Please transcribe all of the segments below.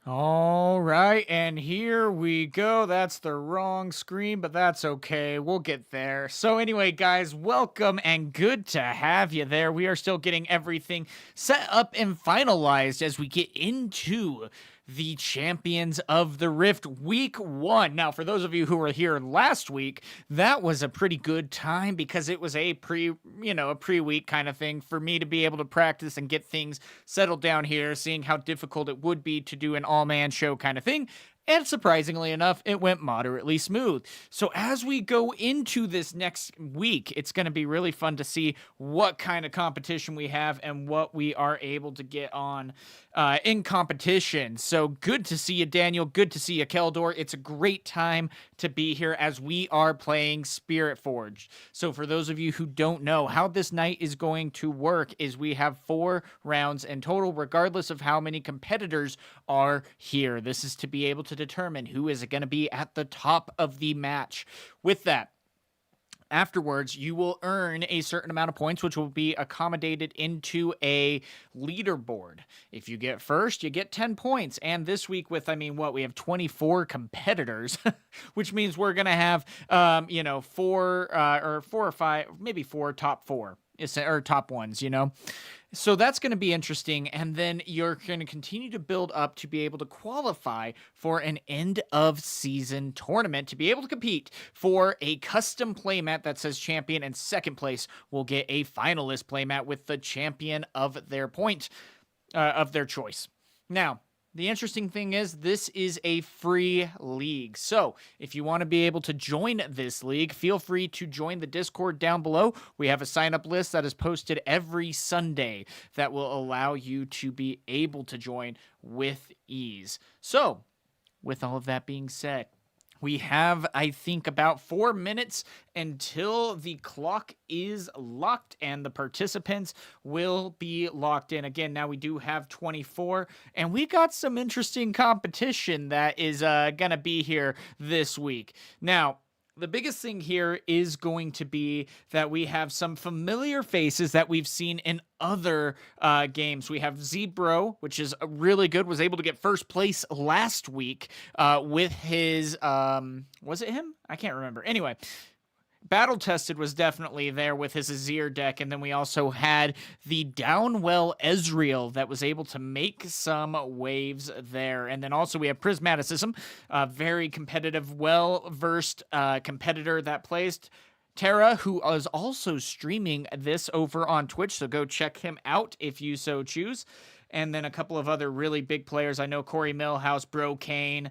All right, and here we go. That's the wrong screen, but that's okay. We'll get there. So, anyway, guys, welcome and good to have you there. We are still getting everything set up and finalized as we get into the Champions of the Rift week 1. Now, for those of you who were here last week, that was a pretty good time because it was a pre-week kind of thing for me to be able to practice and get things settled down here, seeing how difficult it would be to do an all-man show kind of thing. And surprisingly enough, it went moderately smooth. So as we go into this next week, it's going to be really fun to see what kind of competition we have and what we are able to get on in competition. So good to see you, Daniel. Good to see you, Keldor. It's a great time to be here as we are playing Spiritforged. So for those of you who don't know, how this night is going to work is we have 4 rounds in total, regardless of how many competitors are here. This is to be able to determine who is going to be at the top of the match. With that, afterwards, you will earn a certain amount of points, which will be accommodated into a leaderboard. If you get first, you get 10 points. And this week with, we have 24 competitors, which means we're going to have, 4 or 5, maybe 4 top 4. Or top ones, So that's going to be interesting. And then you're going to continue to build up to be able to qualify for an end of season tournament to be able to compete for a custom playmat that says champion, and second place will get a finalist playmat with the champion of their choice. Now, the interesting thing is this is a free league. So if you want to be able to join this league, feel free to join the Discord down below. We have a sign-up list that is posted every Sunday that will allow you to be able to join with ease. So with all of that being said, we have, I think, about 4 minutes until the clock is locked and the participants will be locked in. Again, now we do have 24, and we got some interesting competition that is going to be here this week. Now, the biggest thing here is going to be that we have some familiar faces that we've seen in other games. We have Zebro, which is really good, was able to get first place last week with his, was it him? I can't remember. Anyway, Battle Tested was definitely there with his Azir deck, and then we also had the Downwell Ezreal that was able to make some waves there. And then also we have Prismaticism, a very competitive, well-versed competitor that plays Terra, who is also streaming this over on Twitch, so go check him out if you so choose. And then a couple of other really big players. I know Corey Millhouse, Bro Kane,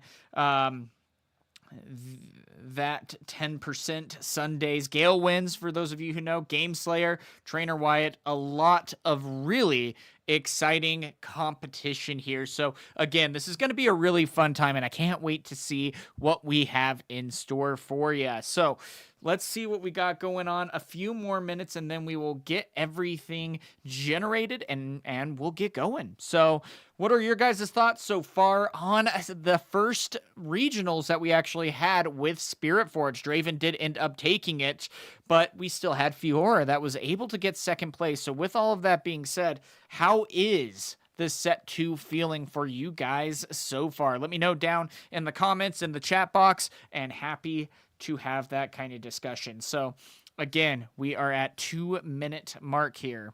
that 10% Sundays, Gale wins for those of you who know, Game Slayer, Trainer Wyatt, a lot of really exciting competition here. So again, this is going to be a really fun time, and I can't wait to see what we have in store for you. So let's see what we got going on. A few more minutes, and then we will get everything generated, and we'll get going. So what are your guys' thoughts so far on the first regionals that we actually had with Spiritforged? Draven did end up taking it, but we still had Fiora that was able to get second place. So with all of that being said, how is the set 2 feeling for you guys so far? Let me know down in the comments in the chat box, and happy to have that kind of discussion. So again, we are at 2-minute mark here.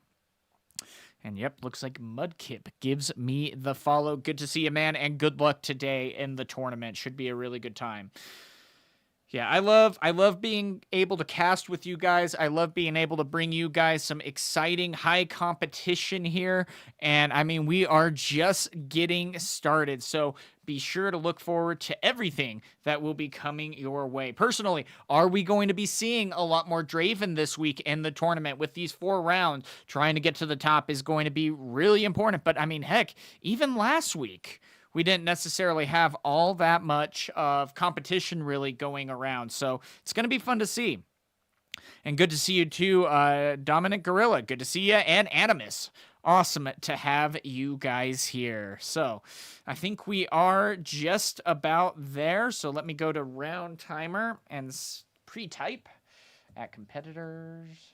And yep, looks like Mudkip gives me the follow. Good to see you, man, and good luck today in the tournament. Should be a really good time. Yeah, I love being able to cast with you guys. I love being able to bring you guys some exciting high competition here. And I mean, we are just getting started. So be sure to look forward to everything that will be coming your way. Personally, are we going to be seeing a lot more Draven this week in the tournament with these 4 rounds? Trying to get to the top is going to be really important. But I mean, heck, even last week, we didn't necessarily have all that much of competition really going around. So it's going to be fun to see. And good to see you too, Dominic Gorilla. Good to see you, and Animus. Awesome to have you guys here. So I think we are just about there. So let me go to round timer and pre-type at competitors.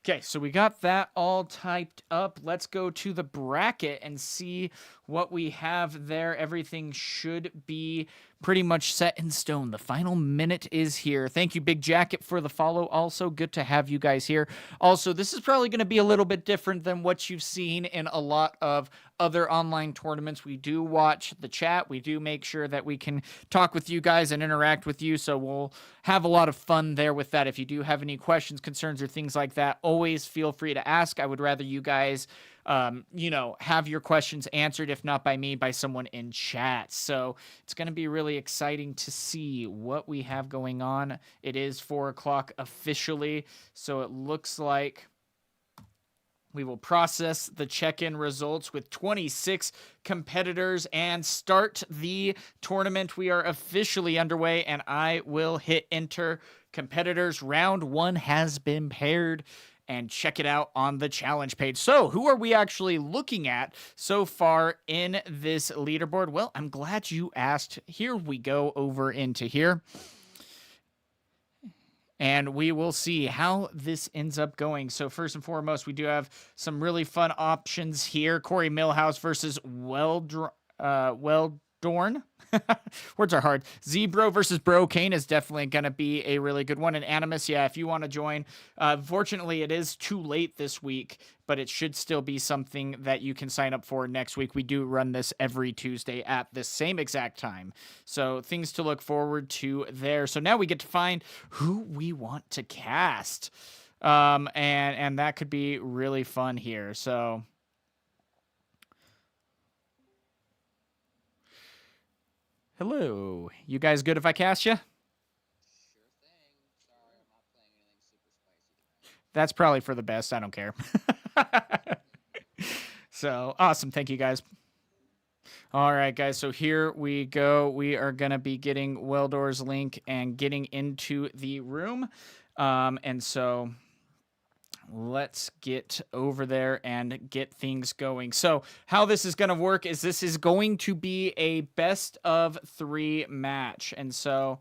Okay, so we got that all typed up. Let's go to the bracket and see what we have there. Everything should be pretty much set in stone. The final minute is here. Thank you, Big Jacket, for the follow. Also, good to have you guys here. Also, this is probably going to be a little bit different than what you've seen in a lot of other online tournaments. We do watch the chat. We do make sure that we can talk with you guys and interact with you. So we'll have a lot of fun there with that. If you do have any questions, concerns, or things like that, always feel free to ask. I would rather you guys have your questions answered, if not by me, by someone in chat. So it's going to be really exciting to see what we have going on. It is 4 o'clock officially, so it looks like we will process the check-in results with 26 competitors and start the tournament. We are officially underway, and I will hit enter. Competitors, round 1 has been paired, and check it out on the challenge page. So, who are we actually looking at so far in this leaderboard? Well, I'm glad you asked. Here we go over into here. And we will see how this ends up going. So first and foremost, we do have some really fun options here. Corey Millhouse versus Weldorn. Words are hard. Zebro versus Bro Kane is definitely going to be a really good one. And Animus, yeah, if you want to join. Fortunately, it is too late this week, but it should still be something that you can sign up for next week. We do run this every Tuesday at the same exact time. So things to look forward to there. So now we get to find who we want to cast. And that could be really fun here. So hello. You guys good if I cast you? Sure thing. Sorry, I'm not playing anything super spicy tonight. That's probably for the best. I don't care. So, awesome. Thank you, guys. All right, guys. So here we go. We are going to be getting Weldor's link and getting into the room. And so let's get over there and get things going. So how this is going to work is this is going to be a best of 3 match. And so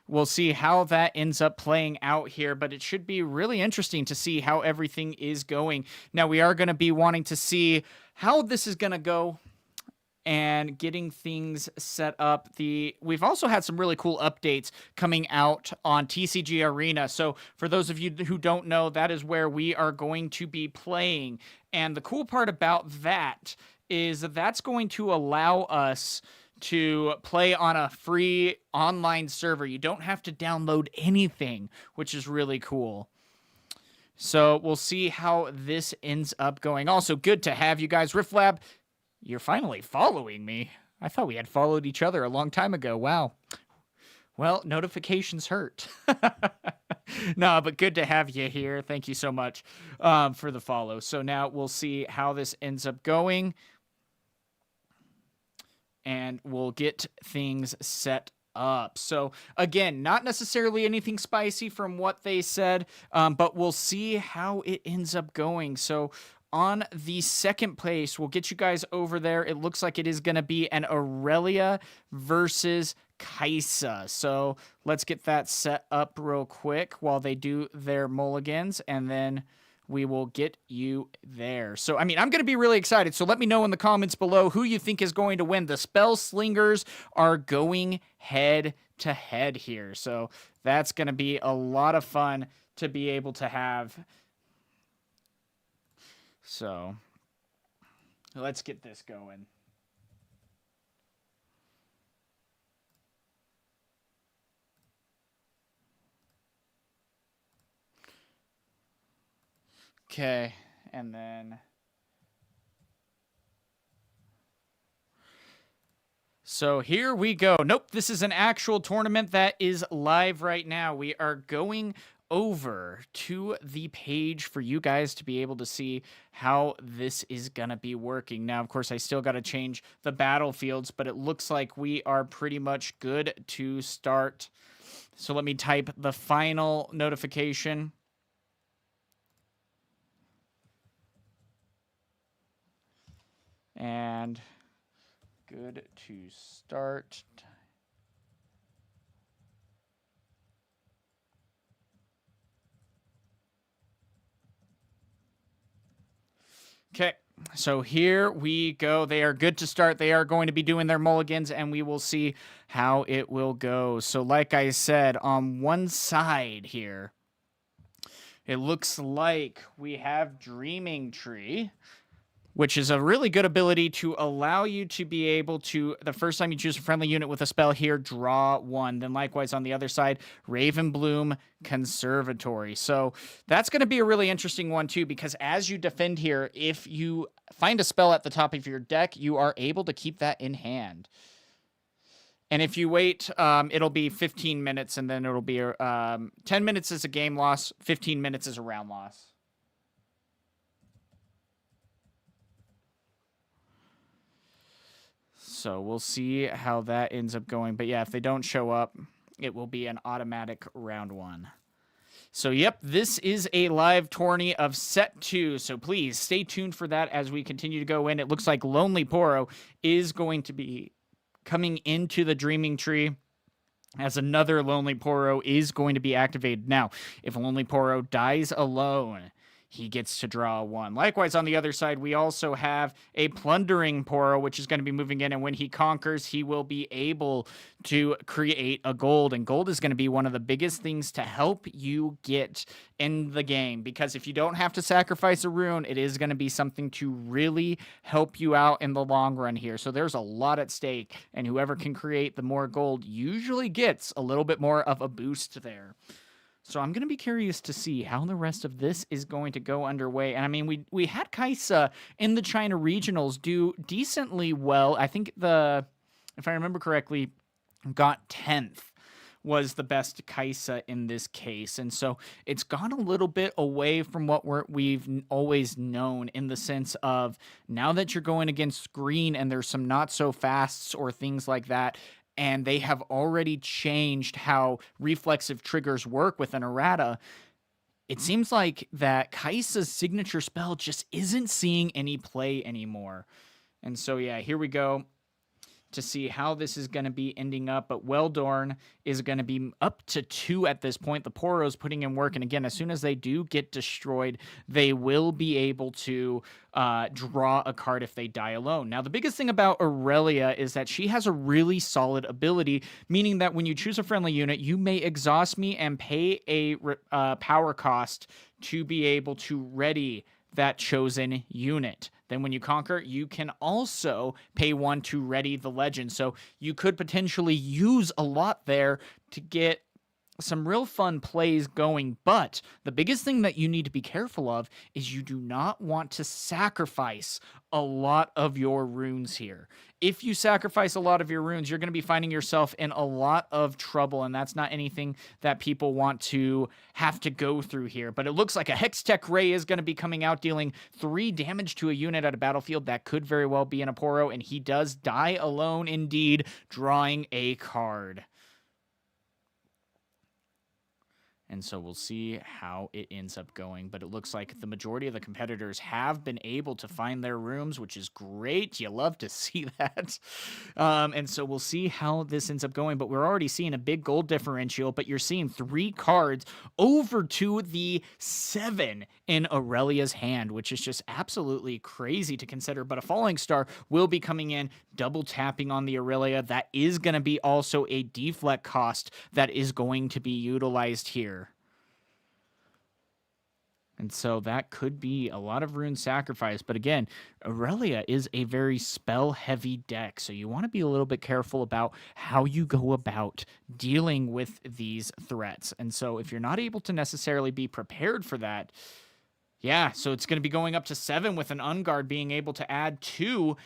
we'll see how that ends up playing out here, but it should be really interesting to see how everything is going. Now, we are going to be wanting to see how this is going to go and getting things set up. We've also had some really cool updates coming out on TCG Arena. So for those of you who don't know, that is where we are going to be playing. And the cool part about that is that that's going to allow us to play on a free online server. You don't have to download anything, which is really cool. So we'll see how this ends up going. Also, good to have you guys. Rift you're finally following me. I thought we had followed each other a long time ago. Wow. Well, notifications hurt. No, but good to have you here. Thank you so much for the follow. So now we'll see how this ends up going. And we'll get things set up. So again, not necessarily anything spicy from what they said, but we'll see how it ends up going. So on the second place, we'll get you guys over there. It looks like it is going to be an Aurelia versus Kaisa. So let's get that set up real quick while they do their mulligans, and then we will get you there. So, I mean, I'm going to be really excited. So let me know in the comments below who you think is going to win. The Spell Slingers are going head to head here. So that's going to be a lot of fun to be able to have. So let's get this going. Okay, and then so here we go. Nope, this is an actual tournament that is live right now. We are going over to the page for you guys to be able to see how this is going to be working. Now, of course, I still got to change the battlefields, but it looks like we are pretty much good to start. So let me type the final notification. And good to start. Okay, so here we go. They are good to start. They are going to be doing their mulligans, and we will see how it will go. So like I said, on one side here, it looks like we have Dreaming Tree, which is a really good ability to allow you to be able to, the first time you choose a friendly unit with a spell here, draw one. Then likewise on the other side, Ravenbloom Conservatory. So that's going to be a really interesting one too, because as you defend here, if you find a spell at the top of your deck, you are able to keep that in hand. And if you wait, it'll be 15 minutes, and then it'll be 10 minutes is a game loss, 15 minutes is a round loss. So we'll see how that ends up going. But yeah, if they don't show up, it will be an automatic round one. So yep, this is a live tourney of set 2. So please stay tuned for that as we continue to go in. It looks like Lonely Poro is going to be coming into the Dreaming Tree, as another Lonely Poro is going to be activated. Now, if Lonely Poro dies alone, he gets to draw one. Likewise, on the other side, we also have a Plundering Poro, which is going to be moving in, and when he conquers, he will be able to create a gold, and gold is going to be one of the biggest things to help you get in the game, because if you don't have to sacrifice a rune, it is going to be something to really help you out in the long run here. So there's a lot at stake, and whoever can create the more gold usually gets a little bit more of a boost there. So I'm going to be curious to see how the rest of this is going to go underway. And I mean, we had Kaisa in the China regionals do decently well. I think if I remember correctly, got 10th was the best Kaisa in this case. And so it's gone a little bit away from what we've always known, in the sense of, now that you're going against green and there's some not so fasts or things like that, and they have already changed how reflexive triggers work with an errata, it seems like that Kaisa's signature spell just isn't seeing any play anymore. And so, yeah, here we go to see how this is going to be ending up. But Weldorn is going to be up to 2 at this point. The Poro's putting in work. And again, as soon as they do get destroyed, they will be able to draw a card if they die alone. Now, the biggest thing about Aurelia is that she has a really solid ability, meaning that when you choose a friendly unit, you may exhaust me and pay a power cost to be able to ready that chosen unit. Then when you conquer, you can also pay 1 to ready the legend. So you could potentially use a lot there to get some real fun plays going. But the biggest thing that you need to be careful of is you do not want to sacrifice a lot of your runes here. If you sacrifice a lot of your runes, you're going to be finding yourself in a lot of trouble, and that's not anything that people want to have to go through here. But it looks like a Hextech Ray is going to be coming out, dealing 3 damage to a unit at a battlefield. That could very well be an Aporo, and he does die alone indeed, drawing a card. And so we'll see how it ends up going. But it looks like the majority of the competitors have been able to find their rooms, which is great. You love to see that. And so we'll see how this ends up going. But we're already seeing a big gold differential. But you're seeing 3 cards over to the 7 in Aurelia's hand, which is just absolutely crazy to consider. But a Falling Star will be coming in, double tapping on the Aurelia. That is going to be also a deflect cost that is going to be utilized here. And so that could be a lot of rune sacrifice. But again, Aurelia is a very spell-heavy deck, so you want to be a little bit careful about how you go about dealing with these threats. And so if you're not able to necessarily be prepared for that, yeah, so it's going to be going up to 7 with an Unguard being able to add 2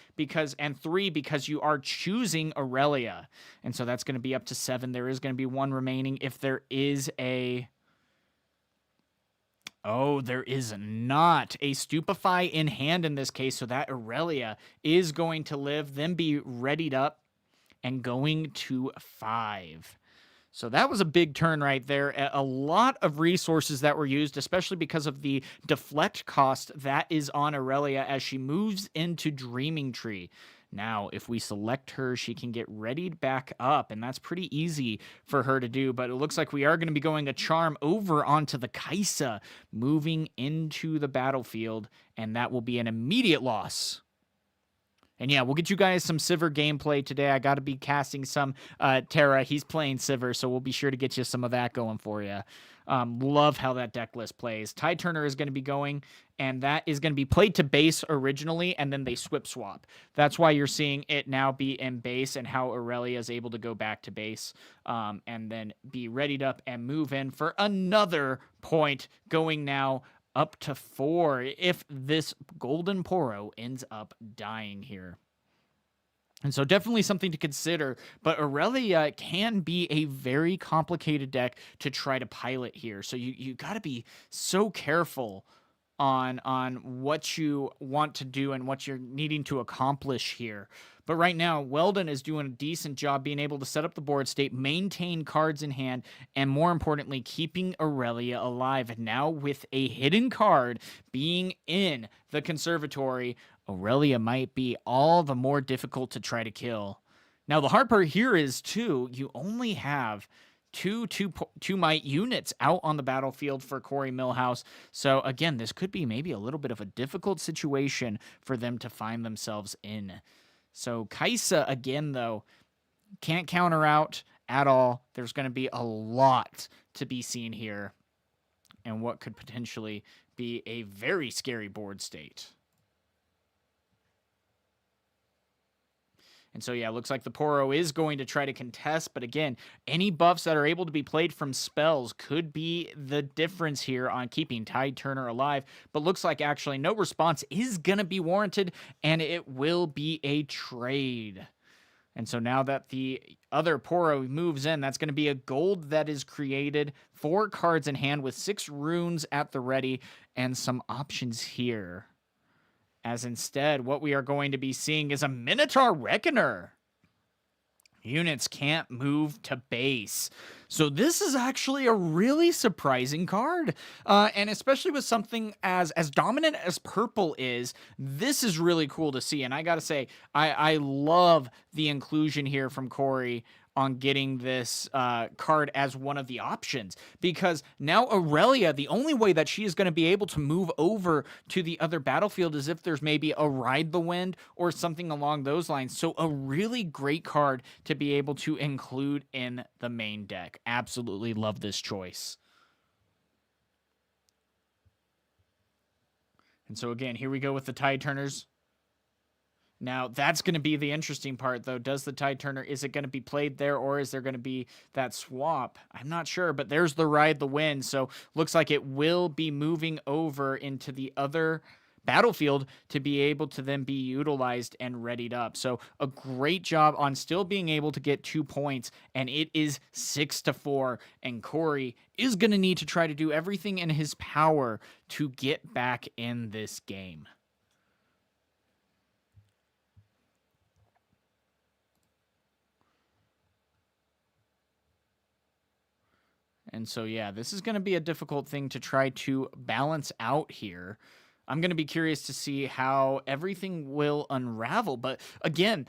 and 3 because you are choosing Aurelia. And so that's going to be up to 7. There is going to be 1 remaining if there is a... Oh, there is not a Stupefy in hand in this case, so that Aurelia is going to live, then be readied up, and going to 5. So that was a big turn right there. A lot of resources that were used, especially because of the deflect cost that is on Aurelia as she moves into Dreaming Tree. Now, if we select her, she can get readied back up, and that's pretty easy for her to do. But it looks like we are going to be going a charm over onto the Kaisa, moving into the battlefield, and that will be an immediate loss. And yeah, we'll get you guys some Sivir gameplay today. I got to be casting some Terra. He's playing Sivir, so we'll be sure to get you some of that going for you. Love how that deck list plays. Tide Turner is going to be going, and that is going to be played to base originally, and then they swap. That's why you're seeing it now be in base and how Aurelia is able to go back to base and then be readied up and move in for another point going now up to 4 if this Golden Poro ends up dying here. And so definitely something to consider, but Aurelia can be a very complicated deck to try to pilot here. So you got to be so careful on what you want to do and what you're needing to accomplish here. But right now, Weldon is doing a decent job being able to set up the board state, maintain cards in hand, and more importantly, keeping Aurelia alive. Now with a hidden card being in the conservatory, Aurelia might be all the more difficult to try to kill. Now, the hard part here is, too, you only have two might units out on the battlefield for Corey Millhouse. So, again, this could be maybe a little bit of a difficult situation for them to find themselves in. So, Kaisa, again, though, can't counter out at all. There's going to be a lot to be seen here and what could potentially be a very scary board state. And so, yeah, it looks like the Poro is going to try to contest. But again, any buffs that are able to be played from spells could be the difference here on keeping Tide Turner alive. But looks like actually no response is going to be warranted, and it will be a trade. And so now that the other Poro moves in, that's going to be a gold that is created, 4 cards in hand with 6 runes at the ready, and some options here. As instead, what we are going to be seeing is a Minotaur Reckoner. Units can't move to base. So this is actually a really surprising card. And especially with something as dominant as purple is, this is really cool to see. And I gotta say, I love the inclusion here from Corey on getting this card as one of the options, because now Aurelia, the only way that she is going to be able to move over to the other battlefield is if there's maybe a Ride the Wind or something along those lines. So a really great card to be able to include in the main deck. Absolutely love this choice. And so again, here we go with the Tide Turners. Now, that's going to be the interesting part, though. Does the Tide Turner, is it going to be played there, or is there going to be that swap? I'm not sure, but there's the Ride the Wind, so looks like it will be moving over into the other battlefield to be able to then be utilized and readied up. So a great job on still being able to get 2 points, and it is 6-4, and Corey is going to need to try to do everything in his power to get back in this game. And so, yeah, this is going to be a difficult thing to try to balance out here. I'm going to be curious to see how everything will unravel. But again,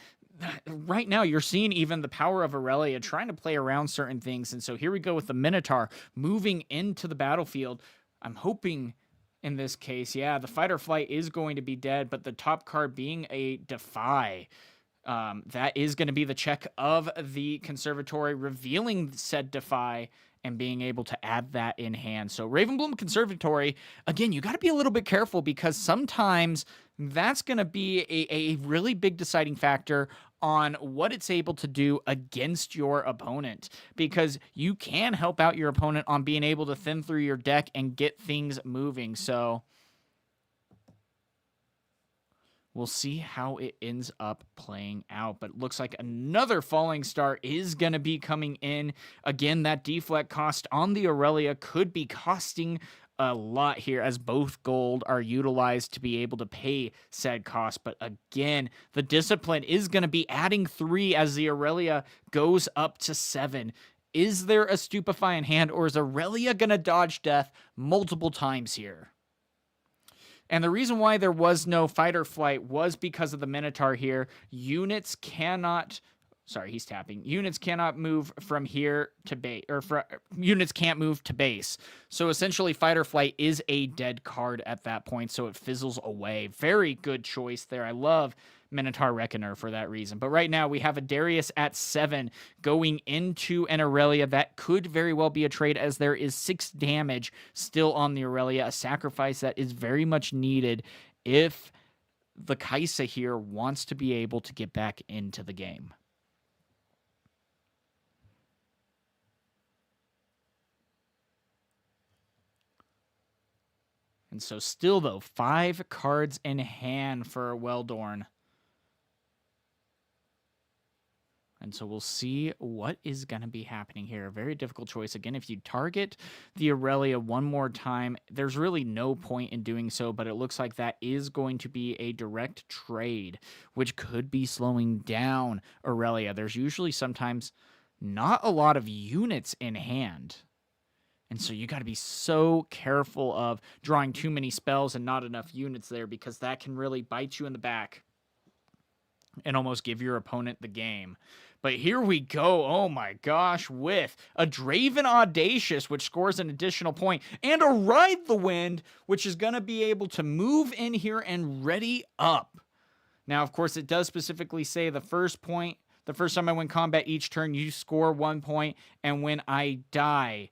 right now you're seeing even the power of Aurelia trying to play around certain things. And so here we go with the Minotaur moving into the battlefield. I'm hoping in this case, yeah, the Fight or Flight is going to be dead, but the top card being a Defy. That is going to be the check of the Conservatory, revealing said Defy and being able to add that in hand. So Ravenbloom Conservatory, again, you got to be a little bit careful, because sometimes that's going to be a really big deciding factor on what it's able to do against your opponent, because you can help out your opponent on being able to thin through your deck and get things moving. So we'll see how it ends up playing out. But it looks like another Falling Star is going to be coming in. Again, that deflect cost on the Aurelia could be costing a lot here, as both gold are utilized to be able to pay said cost. But again, the Discipline is going to be adding 3 as the Aurelia goes up to 7. Is there a Stupefy in hand, or is Aurelia going to dodge death multiple times here? And the reason why there was no fight or flight was because of the Minotaur here. Units cannot... Sorry, he's tapping. Units cannot move from here to base, or units can't move to base. So essentially, fight or flight is a dead card at that point, so it fizzles away. Very good choice there. I love Minotaur Reckoner for that reason. But right now, we have a Darius at 7 going into an Aurelia. That could very well be a trade, as there is 6 damage still on the Aurelia, a sacrifice that is very much needed if the Kaisa here wants to be able to get back into the game. And so still, though, 5 cards in hand for Weldorn. And so we'll see what is going to be happening here. A very difficult choice. Again, if you target the Aurelia one more time, there's really no point in doing so, but it looks like that is going to be a direct trade, which could be slowing down Aurelia. There's usually sometimes not a lot of units in hand. And so you got to be so careful of drawing too many spells and not enough units there, because that can really bite you in the back and almost give your opponent the game. But here we go, oh my gosh, with a Draven Audacious, which scores an additional point, and a Ride the Wind, which is going to be able to move in here and ready up. Now, of course, it does specifically say the first time I win combat each turn, you score 1 point, and when I die,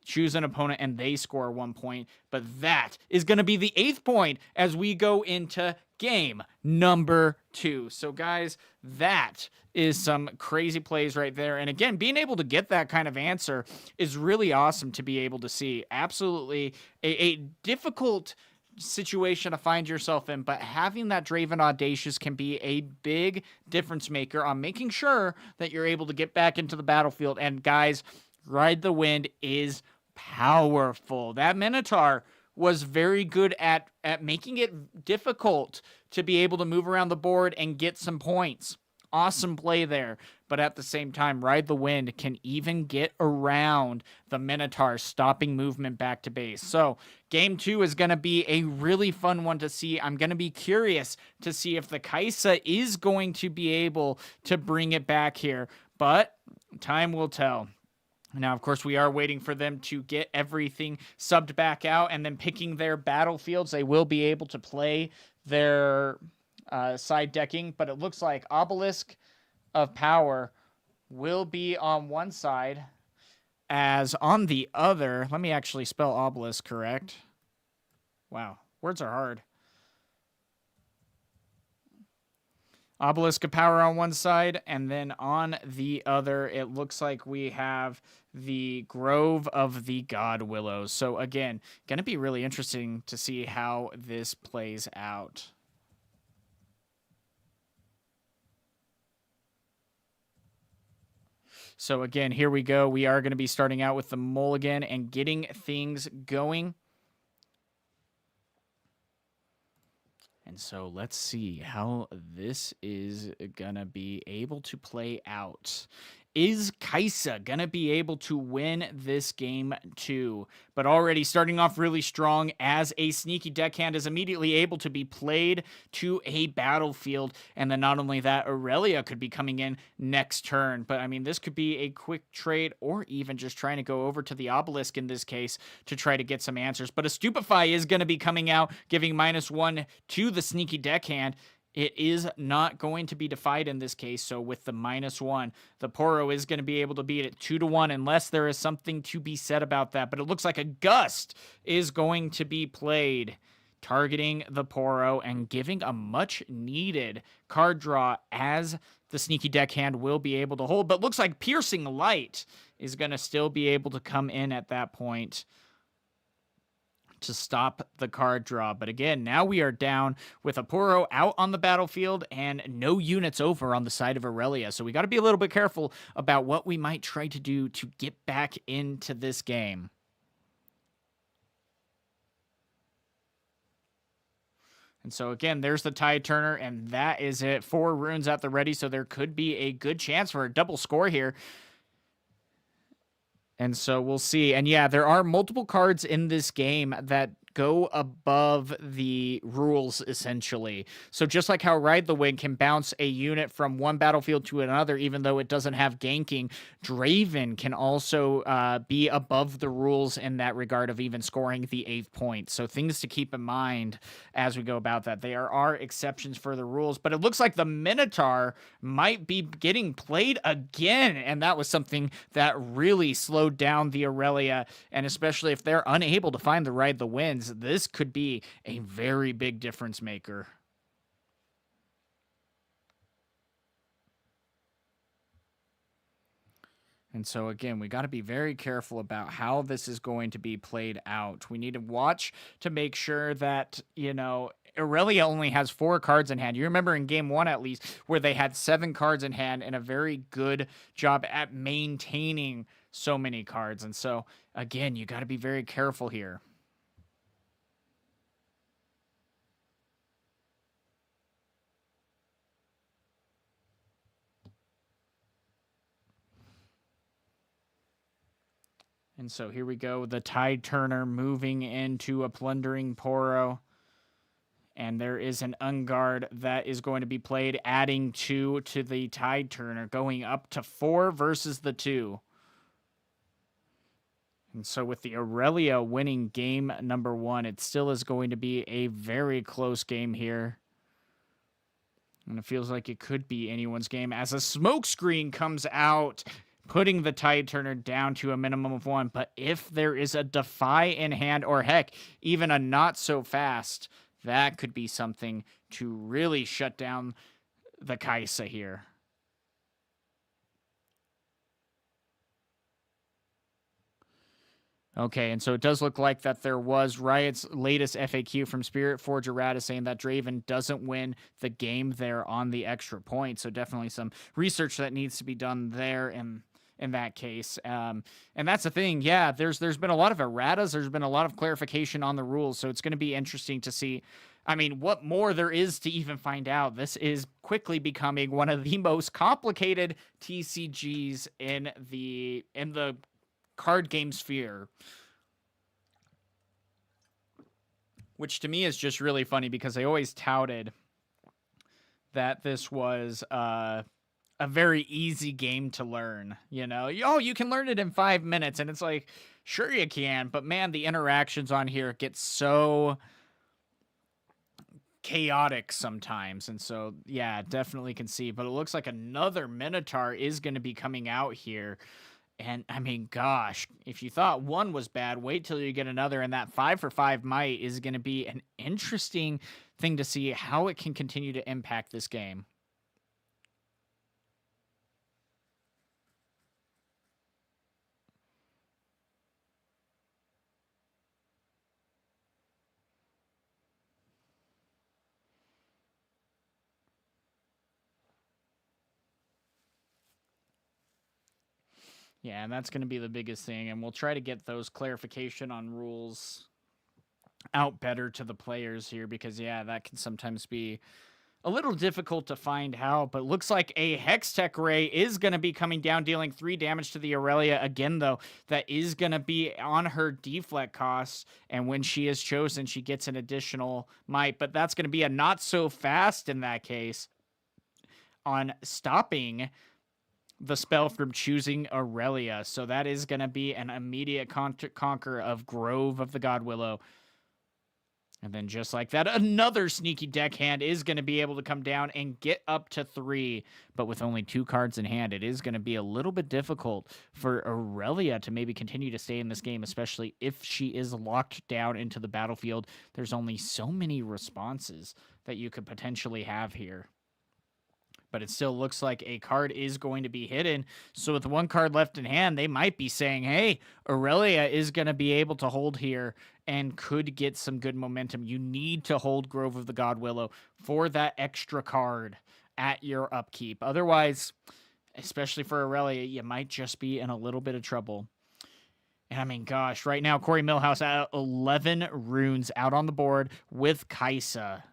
choose an opponent and they score 1 point. But that is going to be the 8th point as we go into game number 2. So guys, that is some crazy plays right there. And again, being able to get that kind of answer is really awesome to be able to see. Absolutely a difficult situation to find yourself in, but having that Draven Audacious can be a big difference maker on making sure that you're able to get back into the battlefield. And guys, Ride the Wind is powerful. That Minotaur was very good at making it difficult to be able to move around the board and get some points. Awesome play there. But at the same time, Ride the Wind can even get around the Minotaur, stopping movement back to base. So game 2 is going to be a really fun one to see. I'm going to be curious to see if the Kaisa is going to be able to bring it back here. But time will tell. Now, of course, we are waiting for them to get everything subbed back out and then picking their battlefields. They will be able to play their side decking, but it looks like Obelisk of Power will be on one side, as on the other, let me actually spell Obelisk correct. Wow, words are hard. Obelisk of Power on one side, and then on the other, it looks like we have the Grove of the God Willows. So again, going to be really interesting to see how this plays out. So again, here we go. We are going to be starting out with the mulligan and getting things going. And so let's see how this is going to be able to play out. Is Kaisa going to be able to win this game too? But already starting off really strong, as a sneaky deckhand is immediately able to be played to a battlefield. And then not only that, Aurelia could be coming in next turn. But I mean, this could be a quick trade, or even just trying to go over to the Obelisk in this case to try to get some answers. But a Stupefy is going to be coming out, giving -1 to the sneaky deckhand. It is not going to be defied in this case, so with the -1, the Poro is going to be able to beat it 2-1 unless there is something to be said about that. But it looks like a Gust is going to be played, targeting the Poro and giving a much-needed card draw, as the sneaky deckhand will be able to hold. But looks like Piercing Light is going to still be able to come in at that point to stop the card draw. But again, now we are down with a Poro out on the battlefield and no units over on the side of Aurelia. So we got to be a little bit careful about what we might try to do to get back into this game. And so again, there's the Tide Turner, and that is it. 4 runes at the ready, so there could be a good chance for a double score here. And so we'll see. And yeah, there are multiple cards in this game that go above the rules, essentially. So just like how Ride the Wind can bounce a unit from one battlefield to another, even though it doesn't have ganking, Draven can also be above the rules in that regard of even scoring the 8th point. So things to keep in mind as we go about that. There are exceptions for the rules, but it looks like the Minotaur might be getting played again, and that was something that really slowed down the Aurelia, and especially if they're unable to find the Ride the Winds, this could be a very big difference maker. And so, again, we got to be very careful about how this is going to be played out. We need to watch to make sure that, Aurelia only has 4 cards in hand. You remember in game 1, at least, where they had 7 cards in hand and a very good job at maintaining so many cards. And so, again, you got to be very careful here. And so here we go, the Tide Turner moving into a Plundering Poro. And there is an Unguard that is going to be played, adding 2 to the Tide Turner, going up to 4 versus the 2. And so with the Aurelia winning game number 1, it still is going to be a very close game here. And it feels like it could be anyone's game as a smokescreen comes out, putting the Tide Turner down to a minimum of 1. But if there is a Defy in hand, or heck, even a Not So Fast, that could be something to really shut down the Kaisa here. Okay, and so it does look like that there was Riot's latest FAQ from Spiritforged errata saying that Draven doesn't win the game there on the extra point. So definitely some research that needs to be done there in that case. And that's the thing. Yeah, there's been a lot of erratas. There's been a lot of clarification on the rules. So it's going to be interesting to see. I mean, what more there is to even find out. This is quickly becoming one of the most complicated TCGs in the card game sphere, which to me is just really funny because they always touted that this was a very easy game to learn. You can learn it in 5 minutes, and it's like, sure you can, but man, the interactions on here get so chaotic sometimes. And so, yeah, definitely can see. But it looks like another Minotaur is going to be coming out here. And I mean, gosh, if you thought one was bad, wait till you get another. And that 5-for-5 might is going to be an interesting thing to see how it can continue to impact this game. Yeah, and that's going to be the biggest thing. And we'll try to get those clarification on rules out better to the players here because, yeah, that can sometimes be a little difficult to find out. But looks like a Hextech Ray is going to be coming down, dealing 3 damage to the Aurelia. Again, though, that is going to be on her deflect costs. And when she is chosen, she gets an additional might. But that's going to be a Not So Fast in that case on stopping the spell from choosing Aurelia. So that is going to be an immediate conquer of Grove of the God Willow. And then just like that, another sneaky deckhand is going to be able to come down and get up to 3. But with only 2 cards in hand, it is going to be a little bit difficult for Aurelia to maybe continue to stay in this game, especially if she is locked down into the battlefield. There's only so many responses that you could potentially have here. But it still looks like a card is going to be hidden. So with 1 card left in hand, they might be saying, hey, Aurelia is going to be able to hold here and could get some good momentum. You need to hold Grove of the God Willow for that extra card at your upkeep. Otherwise, especially for Aurelia, you might just be in a little bit of trouble. And I mean, gosh, right now, Corey Millhouse at 11 runes out on the board with Kaisa.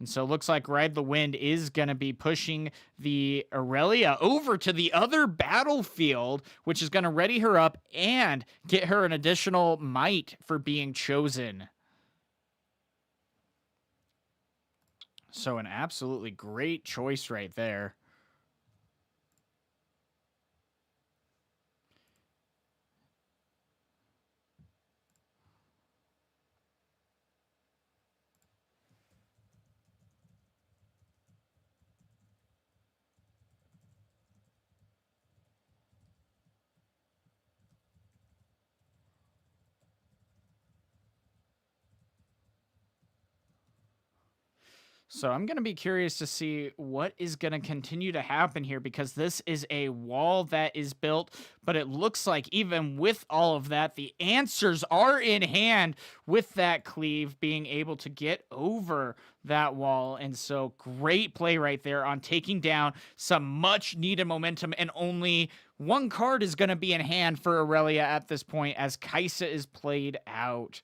And so it looks like Ride the Wind is going to be pushing the Aurelia over to the other battlefield, which is going to ready her up and get her an additional might for being chosen. So an absolutely great choice right there. So I'm going to be curious to see what is going to continue to happen here, because this is a wall that is built, but it looks like even with all of that, the answers are in hand with that cleave being able to get over that wall. And so great play right there on taking down some much needed momentum, and only one card is going to be in hand for Aurelia at this point as Kaisa is played out.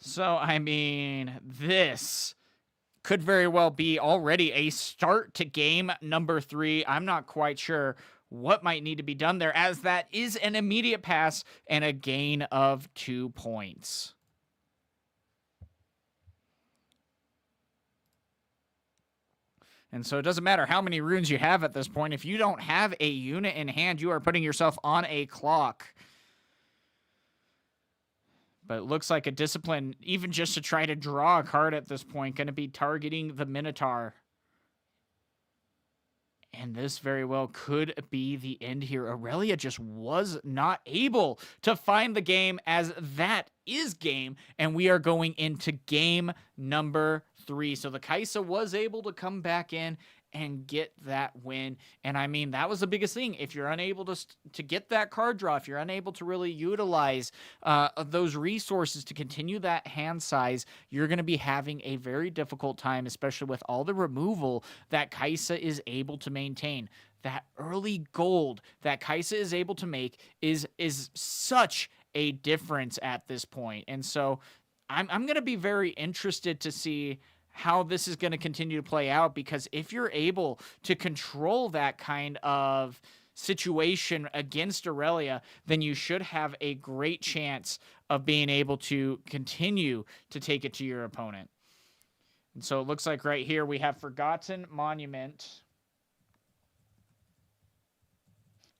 So, I mean, this could very well be already a start to game number 3. I'm not quite sure what might need to be done there, as that is an immediate pass and a gain of 2 points. And so it doesn't matter how many runes you have at this point. If you don't have a unit in hand, you are putting yourself on a clock. But it looks like a discipline, even just to try to draw a card at this point, going to be targeting the Minotaur. And this very well could be the end here. Aurelia just was not able to find the game, as that is game. And we are going into game number 3. So the Kaisa was able to come back in and get that win. And I mean, that was the biggest thing. If you're unable to get that card draw, if you're unable to really utilize those resources to continue that hand size, you're going to be having a very difficult time, especially with all the removal that Kaisa is able to maintain. That early gold that Kaisa is able to make is such a difference at this point. And so I'm going to be very interested to see how this is going to continue to play out, because if you're able to control that kind of situation against Aurelia, then you should have a great chance of being able to continue to take it to your opponent. And so it looks like right here we have Forgotten Monument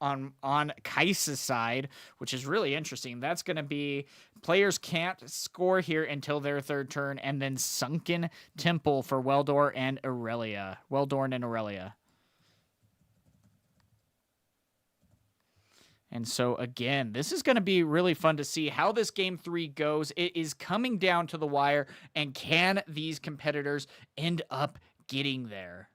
on Kaisa's side, which is really interesting. That's going to be players can't score here until their third turn, and then Sunken Temple for Weldor and Aurelia. Weldorn and Aurelia. And so, again, this is going to be really fun to see how this game 3 goes. It is coming down to the wire, and can these competitors end up getting there?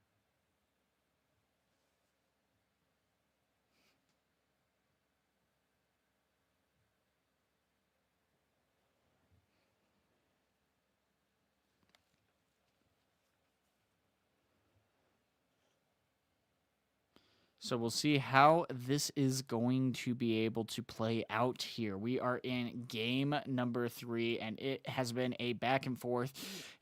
So we'll see how this is going to be able to play out here. We are in game number 3, and it has been a back and forth.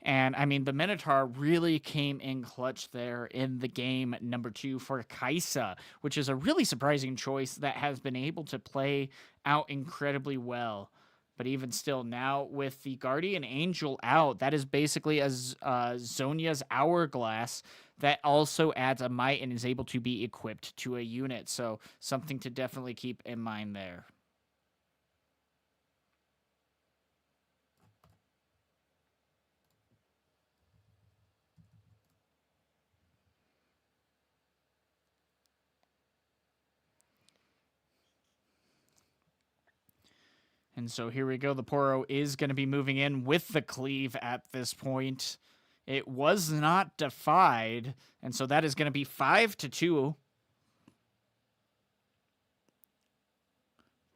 And I mean, the Minotaur really came in clutch there in the game number 2 for Kaisa, which is a really surprising choice that has been able to play out incredibly well. But even still, now with the Guardian Angel out, that is basically a Zonia's Hourglass that also adds a might and is able to be equipped to a unit. So something to definitely keep in mind there. And so here we go. The Poro is going to be moving in with the cleave at this point. It was not defied, and so that is going to be 5-2.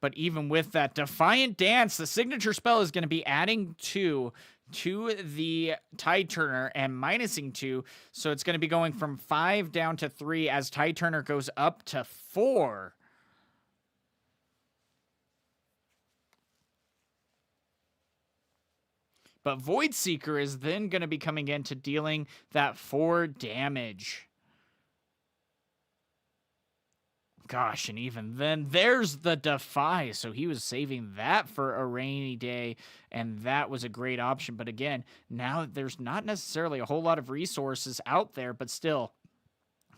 But even with that Defiant Dance, the signature spell is going to be adding 2 to the Tide Turner and minusing 2. So it's going to be going from 5 down to 3 as Tide Turner goes up to 4. But Void Seeker is then going to be coming in to dealing that 4 damage. Gosh, and even then, there's the Defy. So he was saving that for a rainy day, and that was a great option. But again, now there's not necessarily a whole lot of resources out there, but still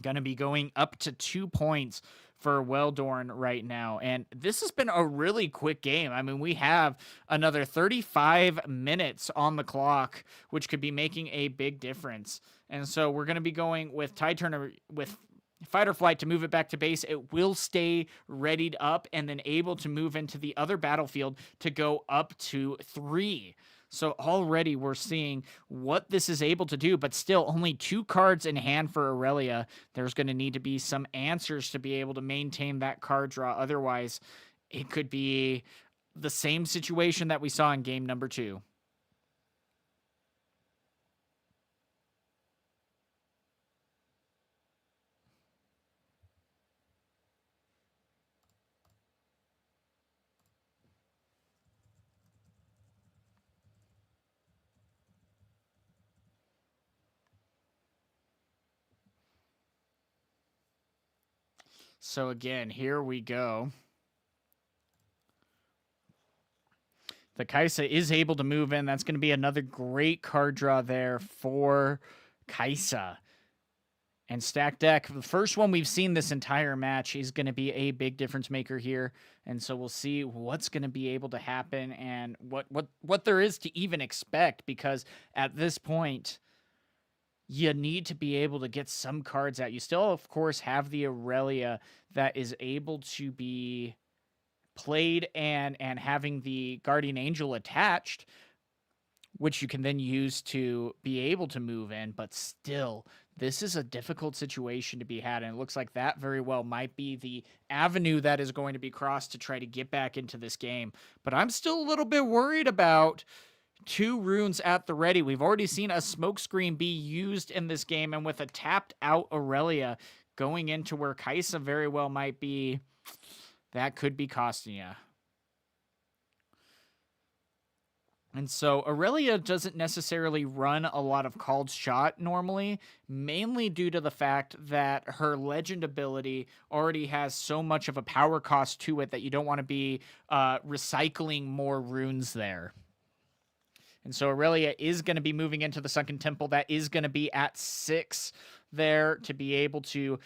going to be going up to 2 points for Weldorn right now. And this has been a really quick game. I mean, we have another 35 minutes on the clock, which could be making a big difference. And so we're going to be going with Tide Turner with Fight or Flight to move it back to base. It will stay readied up and then able to move into the other battlefield to go up to 3. So already we're seeing what this is able to do, but still only 2 cards in hand for Aurelia. There's going to need to be some answers to be able to maintain that card draw. Otherwise, it could be the same situation that we saw in game number 2. So again, here we go. The Kaisa is able to move in. That's going to be another great card draw there for Kaisa. And Stack Deck, the first one we've seen this entire match, is going to be a big difference maker here. And so we'll see what's going to be able to happen and what there is to even expect, because at this point, you need to be able to get some cards out. You still, of course, have the Aurelia that is able to be played and having the Guardian Angel attached, which you can then use to be able to move in. But still, this is a difficult situation to be had, and it looks like that very well might be the avenue that is going to be crossed to try to get back into this game. But I'm still a little bit worried about 2 runes at the ready. We've already seen a smokescreen be used in this game, and with a tapped out Aurelia going into where Kaisa very well might be, that could be costing you. And so Aurelia doesn't necessarily run a lot of called shot normally, mainly due to the fact that her legend ability already has so much of a power cost to it that you don't want to be recycling more runes there. And so Aurelia is going to be moving into the Sunken Temple. That is going to be at 6 there to be able to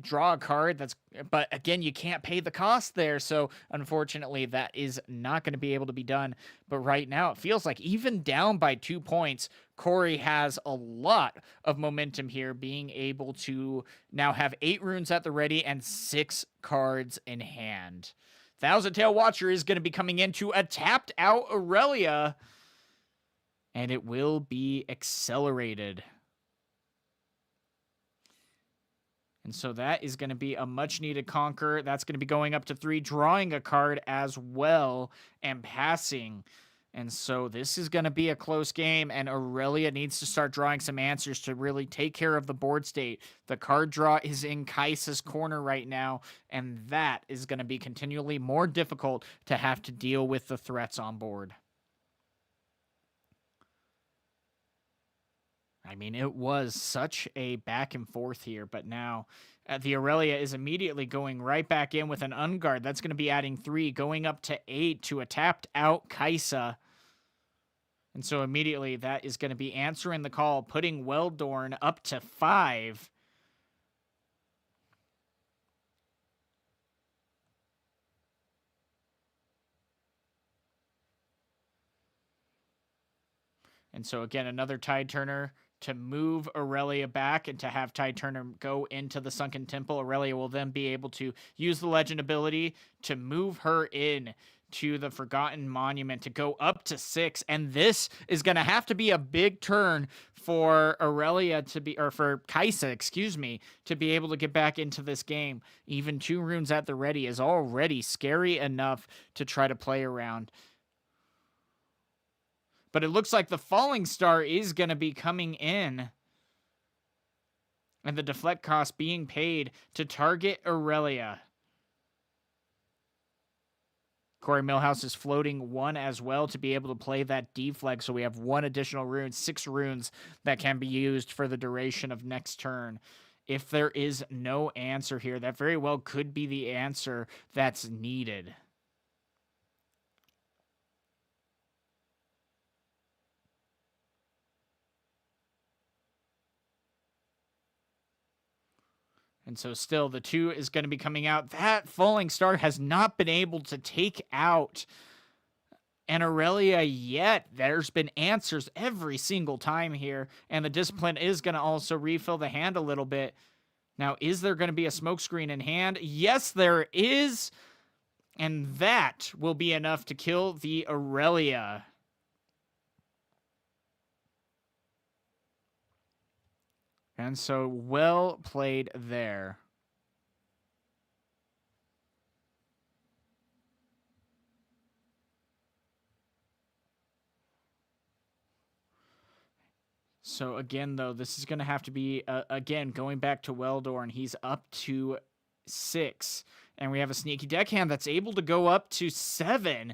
draw a card. But again, you can't pay the cost there. So unfortunately, that is not going to be able to be done. But right now, it feels like even down by 2 points, Corey has a lot of momentum here, being able to now have 8 runes at the ready and 6 cards in hand. Thousand Tail Watcher is going to be coming into a tapped out Aurelia, and it will be accelerated. And so that is going to be a much-needed conquer. That's going to be going up to 3, drawing a card as well, and passing. And so this is going to be a close game, and Aurelia needs to start drawing some answers to really take care of the board state. The card draw is in Kaisa's corner right now, and that is going to be continually more difficult to have to deal with the threats on board. I mean, it was such a back and forth here, but now the Aurelia is immediately going right back in with an Unguard. That's going to be adding 3, going up to 8 to a tapped out Kaisa. And so immediately that is going to be answering the call, putting Weldorn up to 5. And so again, another Tide Turner to move Aurelia back and to have Tide Turner go into the Sunken Temple. Aurelia will then be able to use the legend ability to move her in to the Forgotten Monument to go up to 6. And this is going to have to be a big turn for Aurelia to be, or for Kaisa, excuse me, to be able to get back into this game. Even 2 runes at the ready is already scary enough to try to play around. But it looks like the Falling Star is going to be coming in, and the deflect cost being paid to target Aurelia. Corey Millhouse is floating 1 as well to be able to play that deflag, so we have 1 additional rune, 6 runes that can be used for the duration of next turn. If there is no answer here, that very well could be the answer that's needed. And so still the 2 is going to be coming out. That Falling Star has not been able to take out an Aurelia yet. There's been answers every single time here. And the Discipline is going to also refill the hand a little bit. Now, is there going to be a smokescreen in hand? Yes, there is. And that will be enough to kill the Aurelia. And so, well played there. So again, though, this is going to have to be, again, going back to Weldorn. He's up to 6. And we have a sneaky deckhand that's able to go up to 7.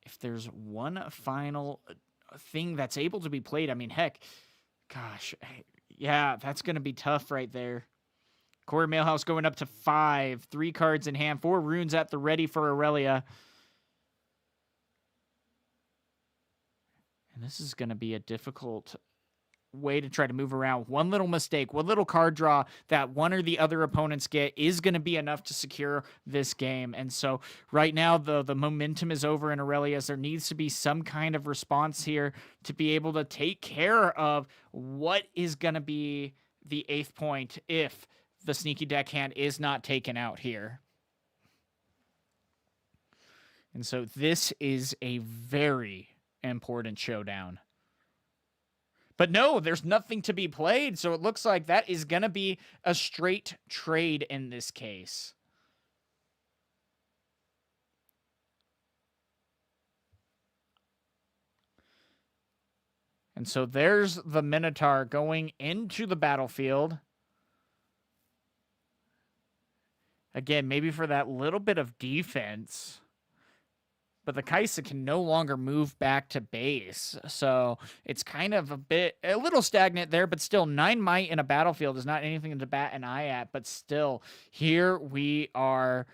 If there's one final thing that's able to be played, I mean, heck, gosh, yeah, that's going to be tough right there. Corey Millhouse going up to 5. 3 cards in hand. 4 runes at the ready for Aurelia. And this is going to be a difficult way to try to move around. One little mistake, one little card draw that one or the other opponents get is going to be enough to secure this game. And so right now, the momentum is over in Aurelius. There needs to be some kind of response here to be able to take care of what is going to be the 8th point if the sneaky deckhand is not taken out here. And so this is a very important showdown. But no, there's nothing to be played, so it looks like that is going to be a straight trade in this case. And so there's the Minotaur going into the battlefield. Again, maybe for that little bit of defense. But the Kaisa can no longer move back to base. So it's kind of a little stagnant there, but still 9 might in a battlefield is not anything to bat an eye at. But still, here we are.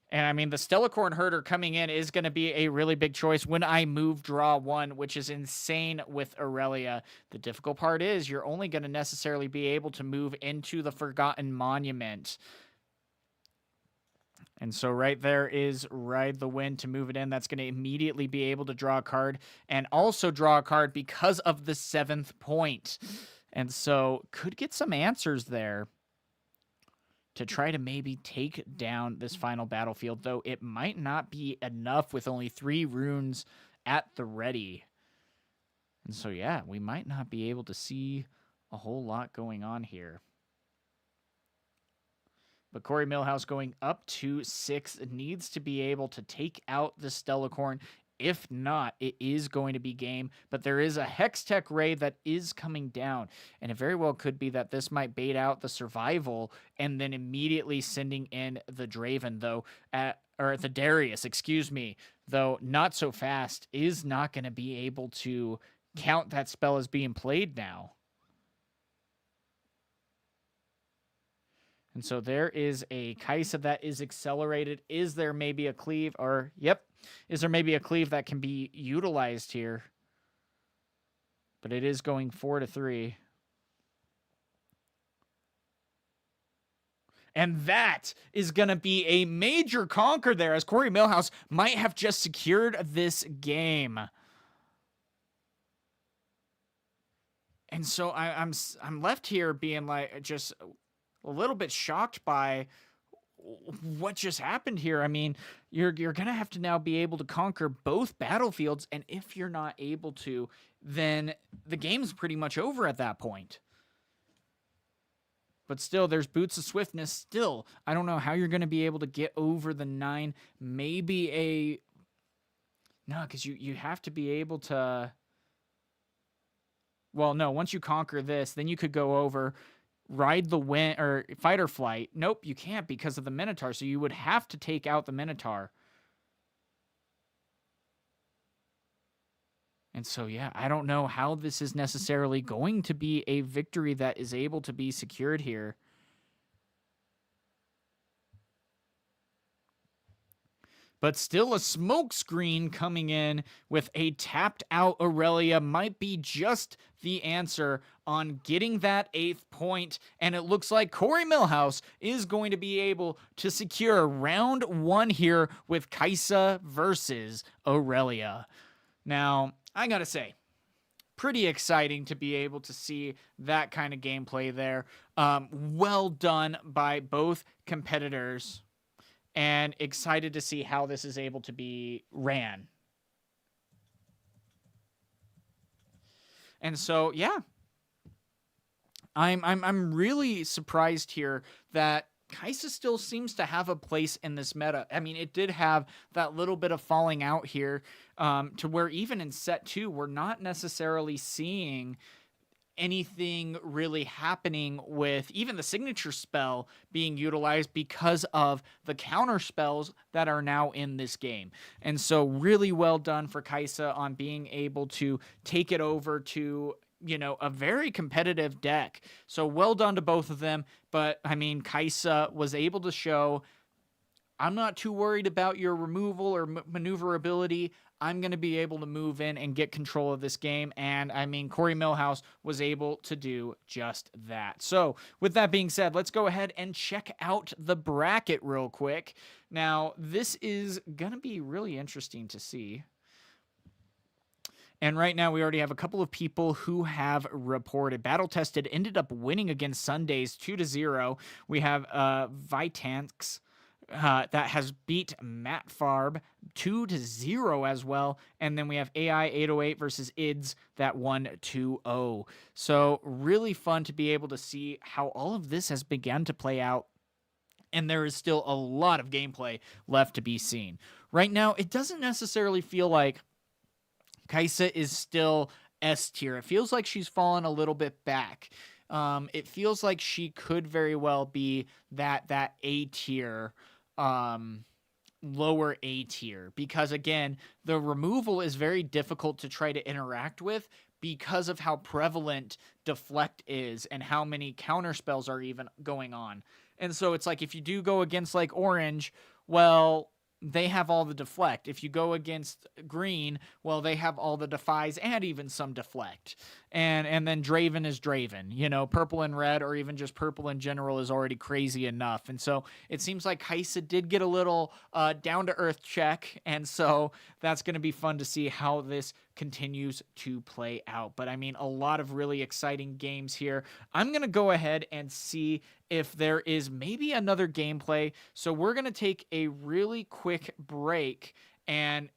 And I mean, the Stellacorn Herder coming in is going to be a really big choice when I move draw 1, which is insane with Aurelia. The difficult part is you're only going to necessarily be able to move into the Forgotten Monument. And so right there is Ride the Wind to move it in. That's going to immediately be able to draw a card and also draw a card because of the 7th point. And so could get some answers there to try to maybe take down this final battlefield, though it might not be enough with only 3 runes at the ready. And so, yeah, we might not be able to see a whole lot going on here. But Corey Millhouse going up to 6 needs to be able to take out the Stellacorn. If not, it is going to be game. But there is a Hextech Ray that is coming down. And it very well could be that this might bait out the Survival and then immediately sending in the Draven, though, or the Darius, excuse me, though not so fast, is not going to be able to count that spell as being played now. And so there is a Kaisa that is accelerated. Is there maybe a cleave? Or, yep, is there maybe a cleave that can be utilized here? But it is going 4-3. And that is going to be a major conquer there, as Corey Millhouse might have just secured this game. And so I'm left here being like just a little bit shocked by what just happened here. I mean, you're going to have to now be able to conquer both battlefields, and if you're not able to, then the game's pretty much over at that point. But still, there's Boots of Swiftness still. I don't know how you're going to be able to get over the 9. Maybe a... No, because you have to be able to... Well, no, once you conquer this, then you could go over... Ride the Wind, or Fight or Flight. Nope, you can't because of the Minotaur, so you would have to take out the Minotaur. And so, yeah, I don't know how this is necessarily going to be a victory that is able to be secured here. But still, a smokescreen coming in with a tapped out Aurelia might be just the answer on getting that 8th point. And it looks like Corey Millhouse is going to be able to secure round 1 here with Kaisa versus Aurelia. Now, I gotta say, pretty exciting to be able to see that kind of gameplay there. Well done by both competitors, and excited to see how this is able to be ran. And so, yeah, I'm really surprised here that Kaisa still seems to have a place in this meta. I mean, it did have that little bit of falling out here, to where even in set 2, we're not necessarily seeing anything really happening with even the signature spell being utilized because of the counter spells that are now in this game. And so really well done for Kaisa on being able to take it over to, you know, a very competitive deck. So well done to both of them. But I mean, Kaisa was able to show, I'm not too worried about your removal or maneuverability. I'm going to be able to move in and get control of this game. And I mean, Corey Millhouse was able to do just that. So, with that being said, let's go ahead and check out the bracket real quick. Now, this is going to be really interesting to see. And right now, we already have a couple of people who have reported. Battle Tested ended up winning against Sundays 2-0. We have Vitanx. That has beat Matt Farb 2-0 as well. And then we have AI 808 versus IDS that won 2-0. So really fun to be able to see how all of this has begun to play out. And there is still a lot of gameplay left to be seen. Right now, it doesn't necessarily feel like Kaisa is still S tier. It feels like she's fallen a little bit back. It feels like she could very well be that A tier, lower A tier, because again, the removal is very difficult to try to interact with because of how prevalent deflect is and how many counter spells are even going on. And so it's like if you do go against like orange, well, they have all the deflect. If you go against green, well, they have all the defies and even some deflect. And then Draven is Draven. You know, purple and red, or even just purple in general, is already crazy enough. And so it seems like Kaisa did get a little down to earth check, and so that's going to be fun to see how this continues to play out. But I mean, a lot of really exciting games here. I'm going to go ahead and see if there is maybe another gameplay. So we're going to take a really quick break and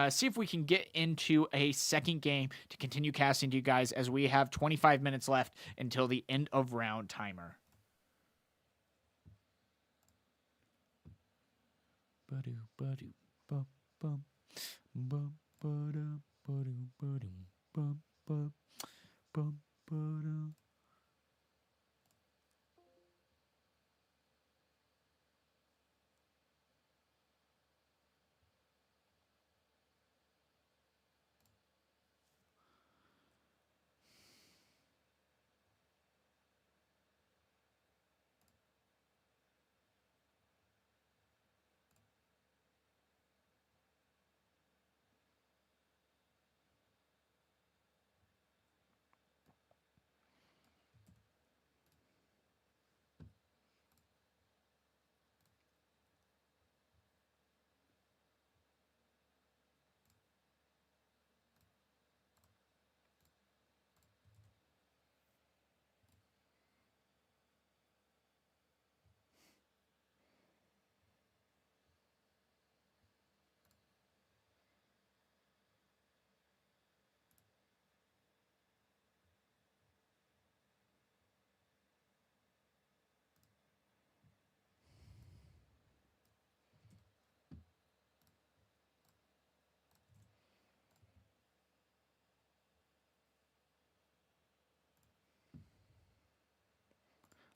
see if we can get into a second game to continue casting to you guys, as we have 25 minutes left until the end of round timer.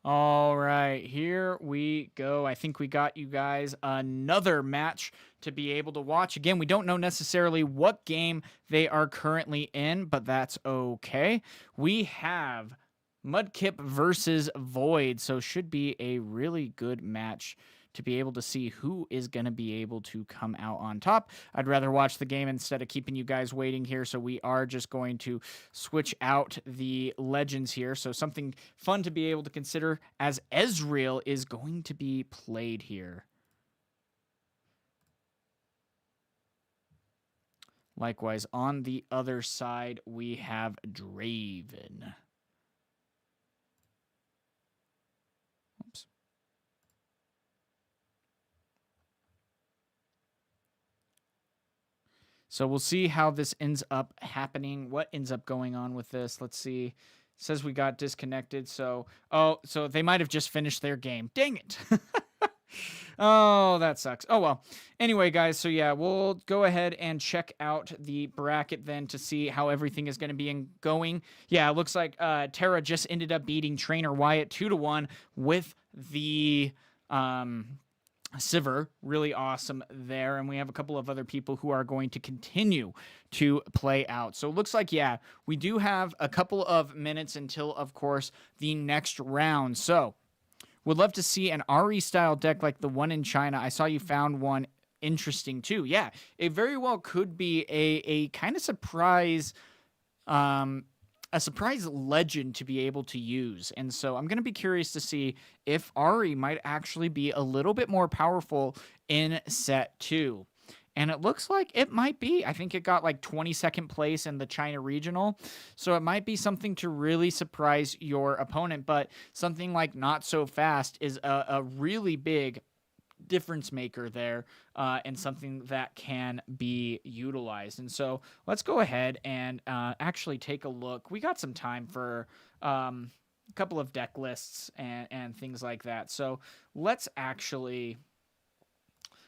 All right, here here we go. I think we got you guys another match to be able to watch. Again, we don't know necessarily what game they are currently in, but that's okay. We have Mudkip versus Void, so should be a really good match to be able to see who is going to be able to come out on top. I'd rather watch the game instead of keeping you guys waiting here, so we are just going to switch out the legends here. So something fun to be able to consider as Ezreal is going to be played here. Likewise, on the other side, we have Draven. Oops. So we'll see how this ends up happening. What ends up going on with this? Let's see. It says we got disconnected. So they might have just finished their game. Dang it. Oh, that sucks. Oh, well. Anyway, guys, so yeah, we'll go ahead and check out the bracket then to see how everything is going to be going. Yeah, it looks like Terra just ended up beating Trainer Wyatt 2-1 with the Sivir. Really awesome there. And we have a couple of other people who are going to continue to play out. So it looks like, yeah, we do have a couple of minutes until, of course, the next round. So would love to see an RE style deck like the one in China. I saw you found one interesting too. Yeah, it very well could be a kind of surprise, a surprise legend to be able to use. And so I'm going to be curious to see if Ari might actually be a little bit more powerful in set 2. And it looks like it might be. I think it got like 22nd place in the China regional. So it might be something to really surprise your opponent. But something like Not So Fast is a really big difference maker there, and something that can be utilized. And so let's go ahead and actually take a look. We got some time for a couple of deck lists and things like that. So let's actually...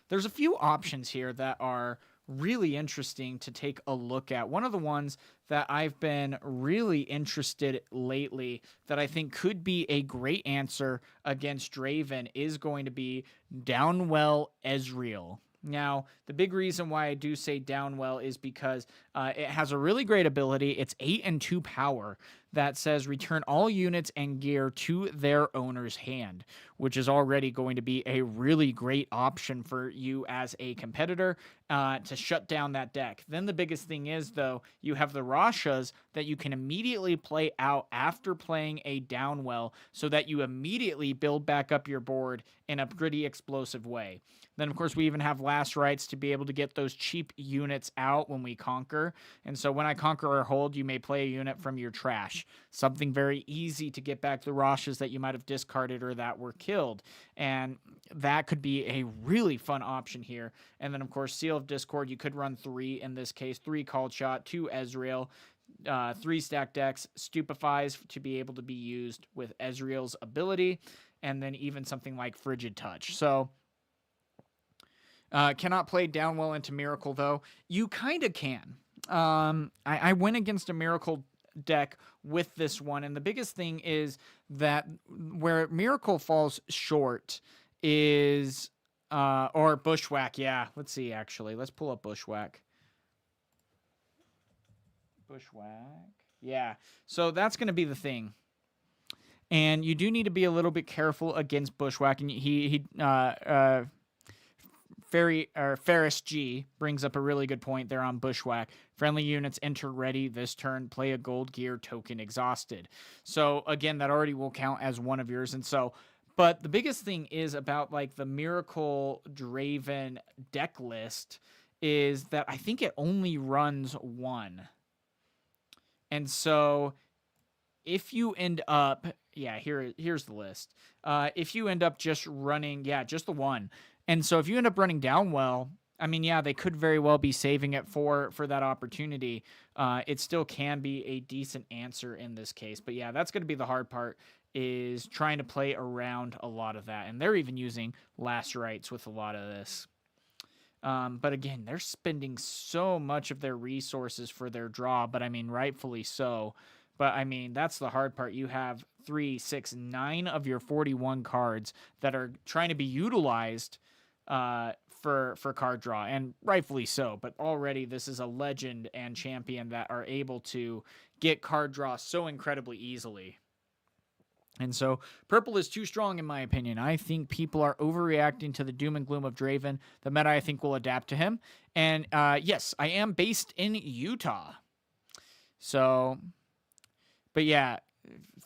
There's a few options here that are really interesting to take a look at. One of the ones that I've been really interested lately that I think could be a great answer against Draven is going to be Downwell Ezreal. Now, the big reason why I do say Downwell is because it has a really great ability. It's 8 and 2 power that says return all units and gear to their owner's hand, which is already going to be a really great option for you as a competitor to shut down that deck. Then the biggest thing is, though, you have the Rashas that you can immediately play out after playing a Downwell so that you immediately build back up your board in a pretty explosive way. Then, of course, we even have last rights to be able to get those cheap units out when we conquer. And so when I conquer or hold, you may play a unit from your trash. Something very easy to get back the Rashas that you might have discarded or that were killed. And that could be a really fun option here. And then, of course, Seal of Discord, you could run 3 in this case. 3 Called Shot, 2 Ezreal, 3 stack decks, Stupefies to be able to be used with Ezreal's ability, and then even something like Frigid Touch. So... cannot play Downwell into Miracle, though. You kind of can. I went against a Miracle deck with this one, and the biggest thing is that where Miracle falls short is... or Bushwhack, yeah. Let's see, actually. Let's pull up Bushwhack. Bushwhack. Yeah. So that's going to be the thing. And you do need to be a little bit careful against Bushwhack. And Ferris G brings up a really good point there on Bushwhack. Friendly units enter ready this turn, play a gold gear token exhausted. So again, that already will count as one of yours. And so, but the biggest thing is about like the Miracle Draven deck list is that I think it only runs 1. And so if you end up, yeah, here's the list. If you end up just running, yeah, just the 1. And so if you end up running Downwell, I mean, yeah, they could very well be saving it for that opportunity. It still can be a decent answer in this case. But yeah, that's going to be the hard part, is trying to play around a lot of that. And they're even using last rights with a lot of this. But again, they're spending so much of their resources for their draw, but I mean, rightfully so. But I mean, that's the hard part. You have 3, 6, 9 of your 41 cards that are trying to be utilized for card draw, and rightfully so. But already, this is a legend and champion that are able to get card draw so incredibly easily. And so, purple is too strong, in my opinion. I think people are overreacting to the doom and gloom of Draven. The meta, I think, will adapt to him. And yes, I am based in Utah. So, but yeah,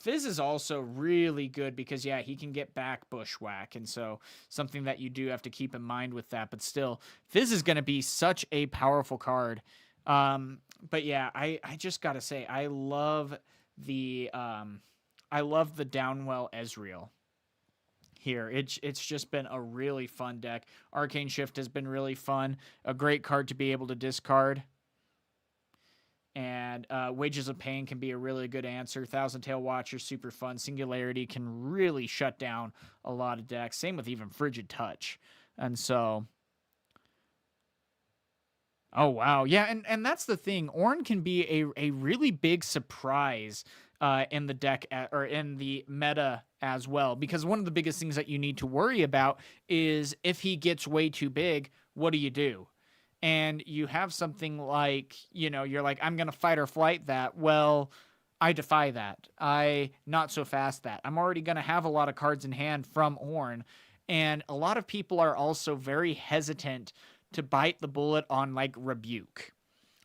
Fizz is also really good because, yeah, he can get back Bushwhack. And so, something that you do have to keep in mind with that. But still, Fizz is going to be such a powerful card. But yeah, I just got to say, I love the Downwell Ezreal here. It's just been a really fun deck. Arcane Shift has been really fun. A great card to be able to discard. And Wages of Pain can be a really good answer. Thousand Tail Watcher, super fun. Singularity can really shut down a lot of decks. Same with even Frigid Touch. And so... Oh, wow. Yeah, and that's the thing. Ornn can be a really big surprise in the deck or in the meta as well. Because one of the biggest things that you need to worry about is if he gets way too big, what do? And you have something like, you're like, I'm going to fight or flight that. Well, I defy that. I not so fast that. I'm already going to have a lot of cards in hand from Ornn. And a lot of people are also very hesitant to bite the bullet on like Rebuke,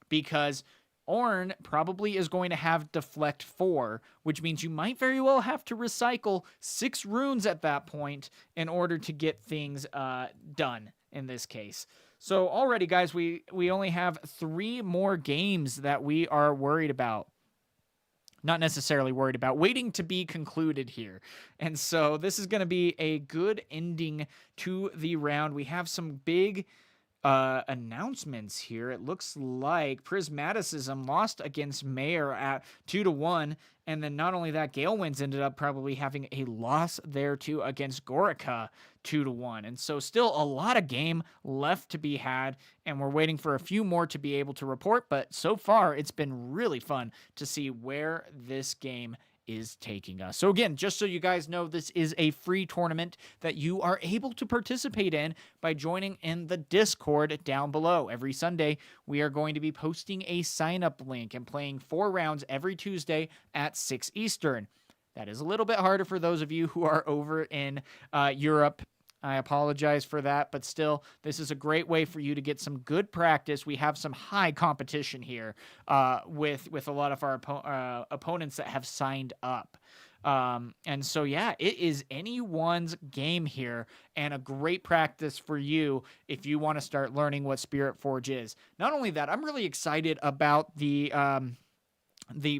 because Ornn probably is going to have Deflect 4, which means you might very well have to recycle 6 runes at that point in order to get things done in this case. So already, guys, we only have 3 more games that we are worried about. Not necessarily worried about, waiting to be concluded here. And so this is going to be a good ending to the round. We have some big announcements here. It looks like Prismaticism lost against Mayor at 2-1, and then not only that, Galewinds ended up probably having a loss there too against Gorica 2-1, and so still a lot of game left to be had, and we're waiting for a few more to be able to report. But so far, it's been really fun to see where this game is taking us. So again, just so you guys know, this is a free tournament that you are able to participate in by joining in the Discord down below. Every Sunday, we are going to be posting a sign-up link and playing 4 rounds every Tuesday at 6 Eastern. That is a little bit harder for those of you who are over in Europe. I apologize for that, but still, this is a great way for you to get some good practice. We have some high competition here with a lot of our opponents that have signed up. And so, yeah, it is anyone's game here, and a great practice for you if you want to start learning what Spiritforged is. Not only that, I'm really excited about the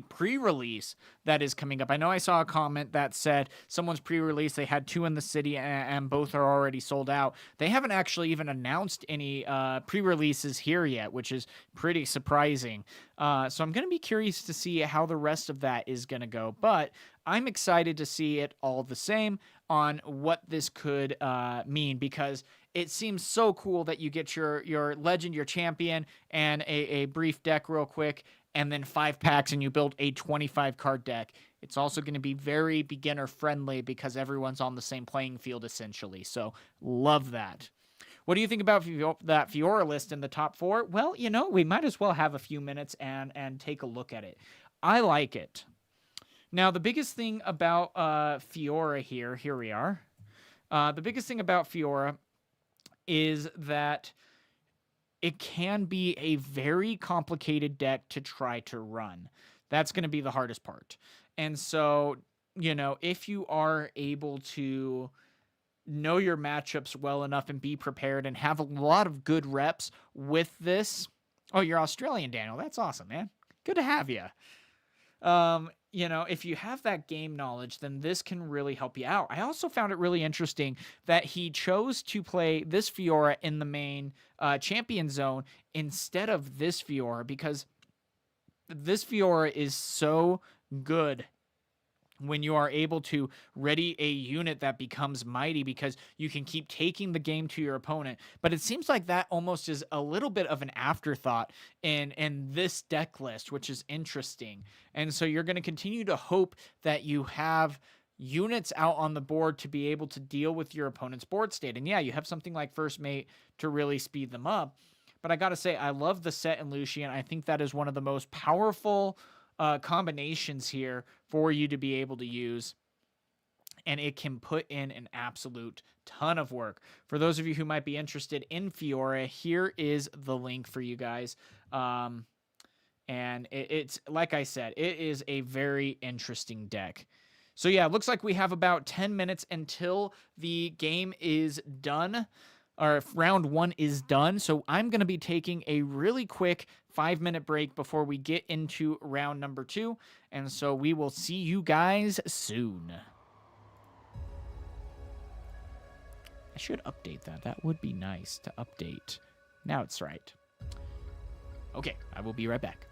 pre-release that is coming up. I know I saw a comment that said someone's pre-release, they had 2 in the city and both are already sold out. They haven't actually even announced any pre-releases here yet, which is pretty surprising. So I'm going to be curious to see how the rest of that is going to go. But I'm excited to see it all the same on what this could mean, because it seems so cool that you get your legend, your champion, and a brief deck real quick, and then 5 packs, and you build a 25 card deck. It's also going to be very beginner friendly because everyone's on the same playing field essentially. So love that. What do you think about that Fiora list in the top 4? Well, we might as well have a few minutes and take a look at it. I like it. Now, the biggest thing about Fiora here we are. The biggest thing about Fiora is that it can be a very complicated deck to try to run. That's going to be the hardest part. And so, if you are able to know your matchups well enough and be prepared and have a lot of good reps with this. Oh, you're Australian, Daniel. That's awesome, man. Good to have you. If you have that game knowledge, then this can really help you out. I also found it really interesting that he chose to play this Fiora in the main champion zone instead of this Fiora, because this Fiora is so good when you are able to ready a unit that becomes mighty, because you can keep taking the game to your opponent. But it seems like that almost is a little bit of an afterthought in this deck list, which is interesting. And so you're going to continue to hope that you have units out on the board to be able to deal with your opponent's board state. And yeah, you have something like First Mate to really speed them up. But I gotta say, I love the Set and Lucian. I think that is one of the most powerful combinations here for you to be able to use, and it can put in an absolute ton of work. For those of you who might be interested in Fiora, here is the link for you guys. And it's like I said, it is a very interesting deck. So yeah, it looks like we have about 10 minutes until the game is done, or round 1 is done. So I'm going to be taking a really quick 5-minute break before we get into round number 2. And so we will see you guys soon. I should update that. That would be nice to update. Now it's right. Okay, I will be right back.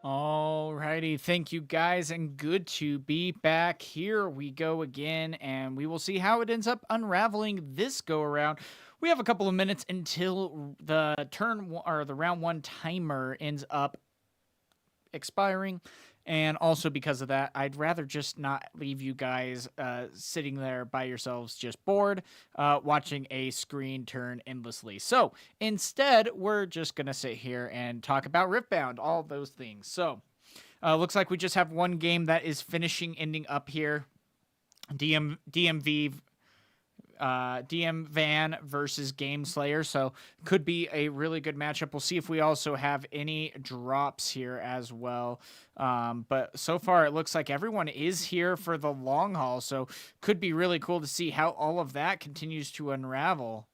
Alrighty, thank you guys, and good to be back. Here we go again, and we will see how it ends up unraveling this go around. We have a couple of minutes until the or the round one timer ends up expiring, and also because of that, I'd rather just not leave you guys sitting there by yourselves, just bored, watching a screen turn endlessly. So instead, we're just gonna sit here and talk about Riftbound, all those things. So looks like we just have one game that is ending up here. DM Van versus Game Slayer, so could be a really good matchup. We'll see if we also have any drops here as well. But so far, it looks like everyone is here for the long haul, so could be really cool to see how all of that continues to unravel.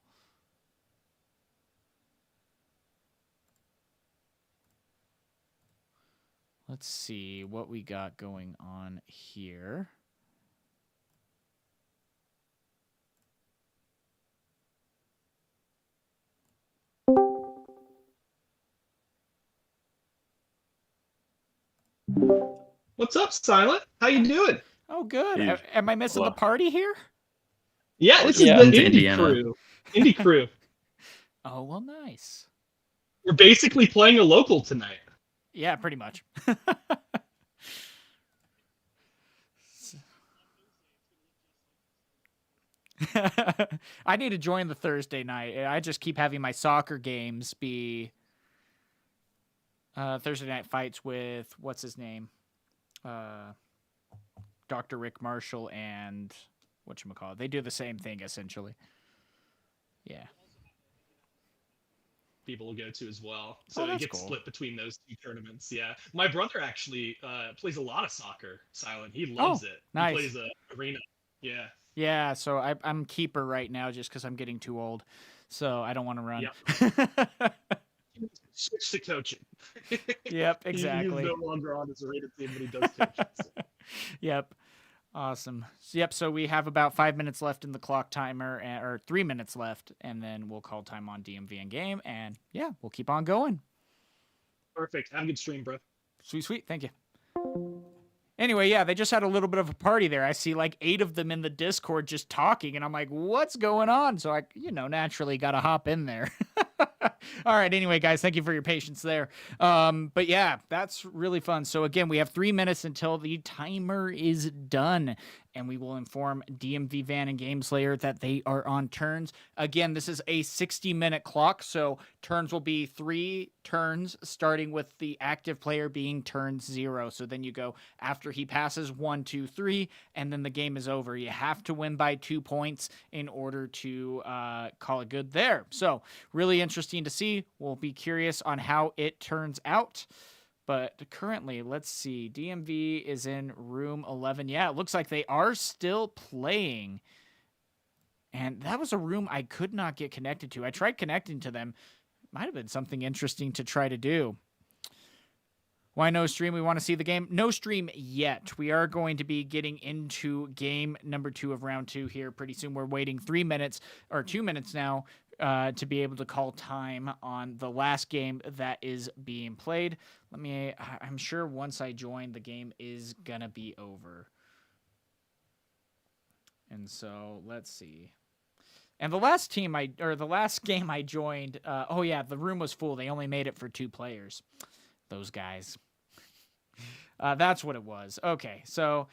Let's see what we got going on here. What's up, Silent? How you doing? Oh, good. Hey, Am I missing the hello. party here? Yeah, this is Yeah, the I'm to indie Indiana. crew. Indie crew. Oh, well, nice. We're basically playing a local tonight. Yeah, pretty much. I need to join the Thursday night. I just keep having my soccer games be Thursday night fights with what's his name, Dr. Rick Marshall and whatchamacallit. They do the same thing essentially. Yeah. People will go to as well. So Oh, it that's gets cool. split between those two tournaments. Yeah. My brother actually plays a lot of soccer, Silent. He loves it. Nice. He plays arena. Yeah. Yeah, so I'm keeper right now just because I'm getting too old. So I don't want to run. Yep. Switch to coaching. Yep, He's exactly. no longer on his arena team, but he does coach. So. Yep. Awesome. Yep, so we have about 5 minutes left in the clock timer, or 3 minutes left, and then we'll call time on DMV and game, and yeah, we'll keep on going. Perfect. Have a good stream, bro. Sweet, sweet. Thank you. Anyway, yeah, they just had a little bit of a party there. I see like 8 of them in the Discord just talking, and I'm like, what's going on? So I, naturally got to hop in there. All right. Anyway, guys, thank you for your patience there. But yeah, that's really fun. So again, we have 3 minutes until the timer is done, and we will inform DMV Van and Game Slayer that they are on turns. Again, this is a 60-minute clock, so turns will be 3 turns, starting with the active player being turn 0. So then you go after he passes 1, 2, 3, and then the game is over. You have to win by 2 points in order to call it good there. So really interesting to see. We'll be curious on how it turns out. But currently, let's see. DMV is in room 11. Yeah, it looks like they are still playing. And that was a room I could not get connected to. I tried connecting to them. Might have been something interesting to try to do. Why no stream? We want to see the game. No stream yet. We are going to be getting into game number 2 of round 2 here pretty soon. We're waiting 3 minutes or 2 minutes now to be able to call time on the last game that is being played. I'm sure once I join, the game is gonna be over. And so let's see. And the last game I joined, oh yeah, the room was full. They only made it for 2 players. Those guys. That's what it was. Okay, so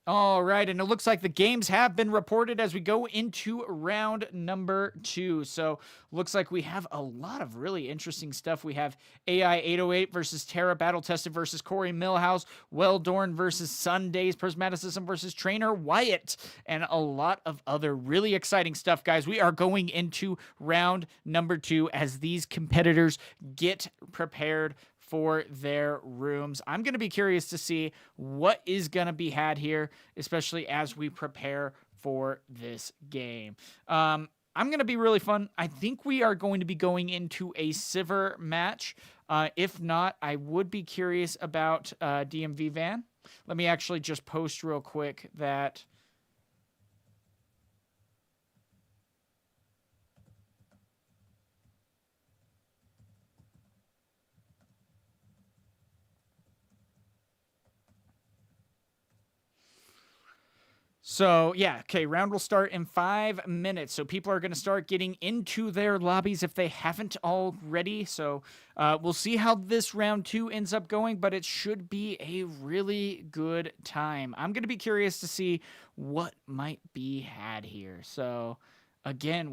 all right, and it looks like the games have been reported as we go into round number 2. So looks like we have a lot of really interesting stuff. We have AI 808 versus Terra, Battle Tested versus Corey Millhouse, Welldorn versus Sundays, Prismaticism versus Trainer Wyatt, and a lot of other really exciting stuff, guys. We are going into round number 2 as these competitors get prepared for their rooms. I'm going to be curious to see what is going to be had here, especially as we prepare for this game. I'm going to be really fun. I think we are going to be going into a Sivir match. If not, I would be curious about DMV Van. Let me actually just post real quick that... So, yeah, okay, round will start in 5 minutes. So, people are going to start getting into their lobbies if they haven't already. So, we'll see how this round 2 ends up going, but it should be a really good time. I'm going to be curious to see what might be had here. So, again,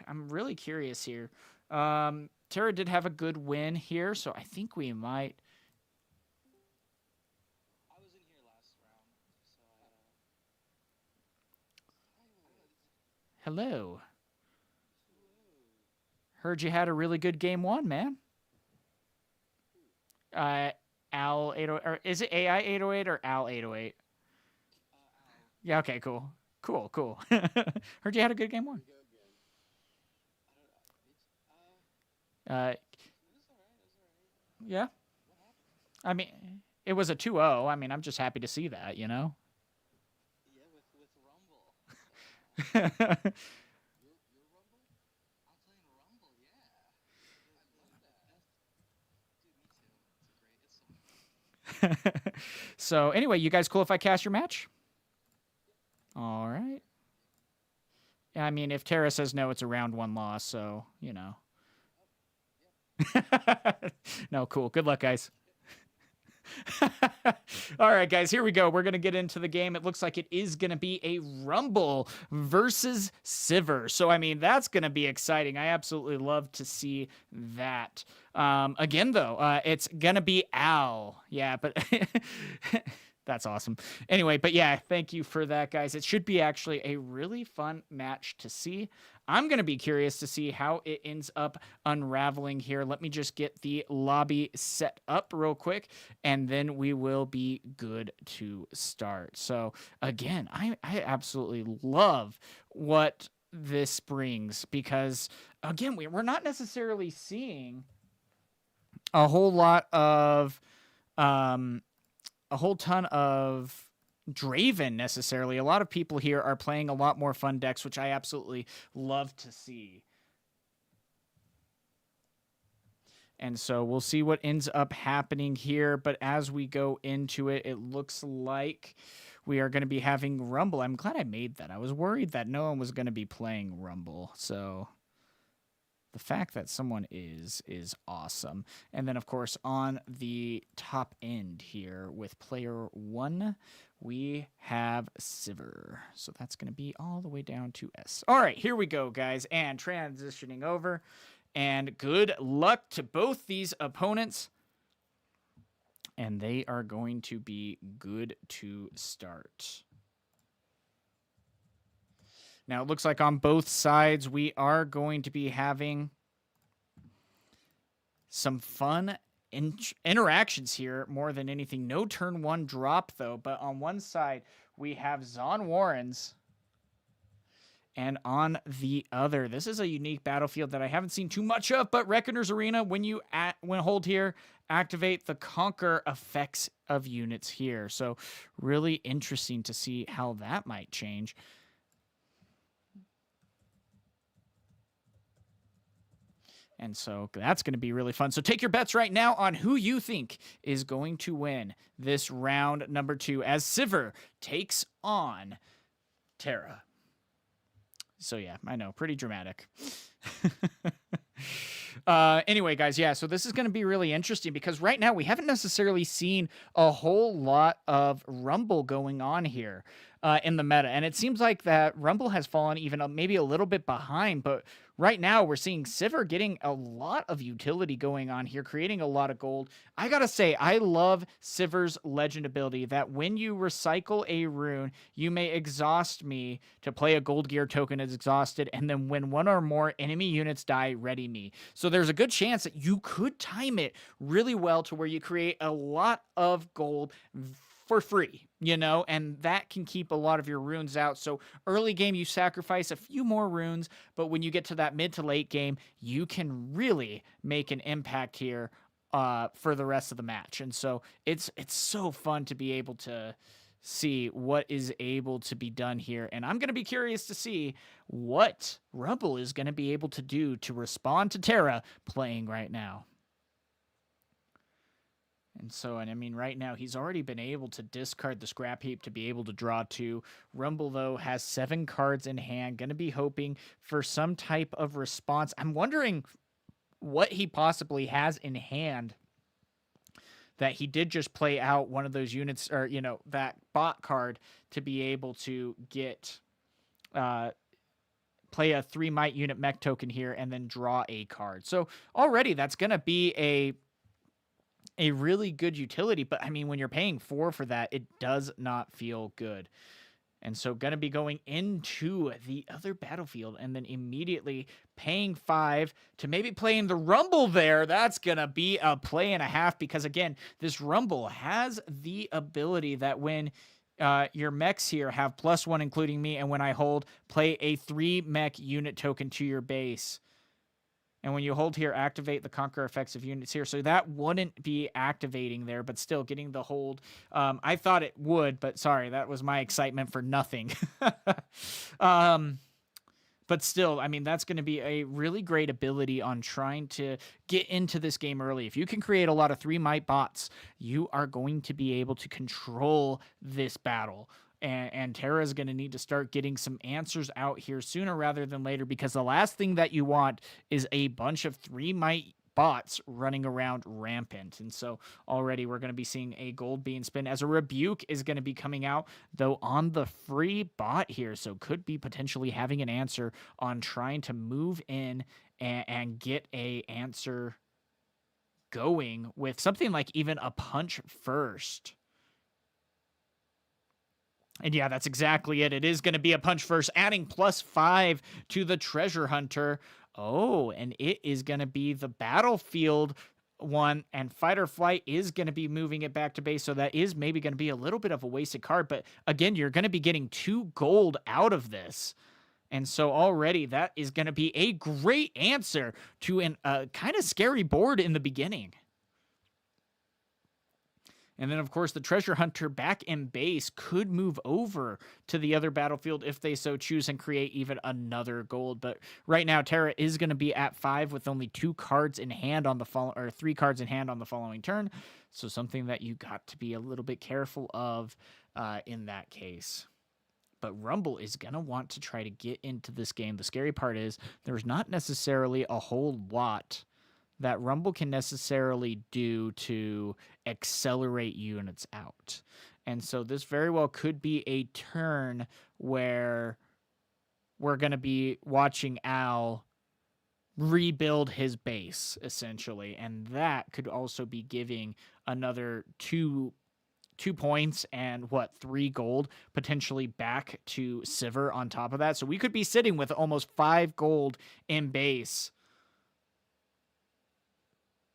I'm really curious here. Tara did have a good win here, so I think we might. I was in here last round, so Hello. Hello. Heard you had a really good game 1, man. Al 808, or is it AI 808 or Al 808? Ow. Yeah, okay, cool. Cool. Heard you had a good game 1. I don't know. Uh, It was alright. yeah. What happened? I mean, it was a 2-0. I mean, I'm just happy to see that, you know? Yeah, with Rumble. Your Rumble? I'm playing Rumble, yeah. I love that. Dude, me too. It's so much fun. So, anyway, you guys cool if I cast your match? All right. I mean, if Tara says no, it's a round 1 loss, so, you know. No, cool. Good luck, guys. All right, guys, here we go. We're going to get into the game. It looks like it is going to be a Rumble versus Sivir. So, I mean, that's going to be exciting. I absolutely love to see that. Again, though, it's going to be Al. Yeah, but that's awesome. Anyway, but yeah, thank you for that, guys. It should be actually a really fun match to see. I'm going to be curious to see how it ends up unraveling here. Let me just get the lobby set up real quick, and then we will be good to start. So, again, I absolutely love what this brings because, again, we're not necessarily seeing a whole lot of a whole ton of Draven necessarily. A lot of people here are playing a lot more fun decks, which I absolutely love to see. And so we'll see what ends up happening here. But as we go into it, it looks like we are going to be having Rumble. I'm glad I made that. I was worried that no one was going to be playing Rumble. So the fact that someone is awesome. And then, of course, on the top end here with player 1, we have Sivir. So that's going to be all the way down to S. All right, here we go, guys. And transitioning over. And good luck to both these opponents. And they are going to be good to start. Now, it looks like on both sides, we are going to be having some fun interactions here more than anything. No turn 1 drop, though. But on one side, we have Zon Warrens. And on the other, this is a unique battlefield that I haven't seen too much of, but Reckoner's Arena, when you hold here, activate the Conquer effects of units here. So really interesting to see how that might change. And so that's going to be really fun. So take your bets right now on who you think is going to win this round number 2 as Sivir takes on Tara. So yeah, I know, pretty dramatic. Anyway, guys, yeah, so this is going to be really interesting because right now we haven't necessarily seen a whole lot of Rumble going on here in the meta. And it seems like that Rumble has fallen even maybe a little bit behind, but right now we're seeing Sivir getting a lot of utility going on here, creating a lot of gold. I gotta say, I love Sivir's legend ability that when you recycle a rune, you may exhaust me to play a gold gear token as exhausted, and then when one or more enemy units die, ready me. So there's a good chance that you could time it really well to where you create a lot of gold for free, you know, and that can keep a lot of your runes out. So early game, you sacrifice a few more runes, but when you get to that mid to late game, you can really make an impact here for the rest of the match. And so it's so fun to be able to see what is able to be done here. And I'm going to be curious to see what Rumble is going to be able to do to respond to Tara playing right now. And so, and I mean, right now, he's already been able to discard the scrap heap to be able to draw 2. Rumble, though, has 7 cards in hand. Going to be hoping for some type of response. I'm wondering what he possibly has in hand that he did just play out one of those units, or, you know, that bot card to be able to get, play a 3 might unit mech token here and then draw a card. So already that's going to be a really good utility, but I mean, when you're paying 4 for that, it does not feel good. And so going to be going into the other battlefield and then immediately paying 5 to maybe playing the Rumble there. That's going to be a play and a half because, again, this Rumble has the ability that when your mechs here have +1, including me, and when I hold, play a 3 mech unit token to your base. And when you hold here, activate the conquer effects of units here. So that wouldn't be activating there, but still getting the hold. I thought it would, but sorry, that was my excitement for nothing. But still, I mean, that's going to be a really great ability on trying to get into this game early. If you can create a lot of 3 might bots, you are going to be able to control this battle. And Terra is going to need to start getting some answers out here sooner rather than later, because the last thing that you want is a bunch of 3 might bots running around rampant. And so already we're going to be seeing a gold being spent as a rebuke is going to be coming out, though, on the free bot here. So could be potentially having an answer on trying to move in and get a answer going with something like even a punch first. And yeah, that's exactly it. It is going to be a punch first, adding +5 to the treasure hunter. Oh, and it is going to be the battlefield one, and fight or flight is going to be moving it back to base. So that is maybe going to be a little bit of a wasted card. But again, you're going to be getting 2 gold out of this. And so already that is going to be a great answer to a kind of scary board in the beginning. And then, of course, the treasure hunter back in base could move over to the other battlefield if they so choose and create even another gold. But right now, Terra is going to be at 5 with only 2 cards in hand on the or 3 cards in hand on the following turn. So something that you got to be a little bit careful of in that case. But Rumble is going to want to try to get into this game. The scary part is there's not necessarily a whole lot that Rumble can necessarily do to accelerate units out. And so this very well could be a turn where we're going to be watching Al rebuild his base, essentially. And that could also be giving another 2 points and 3 gold potentially back to Sivir on top of that. So we could be sitting with almost 5 gold in base.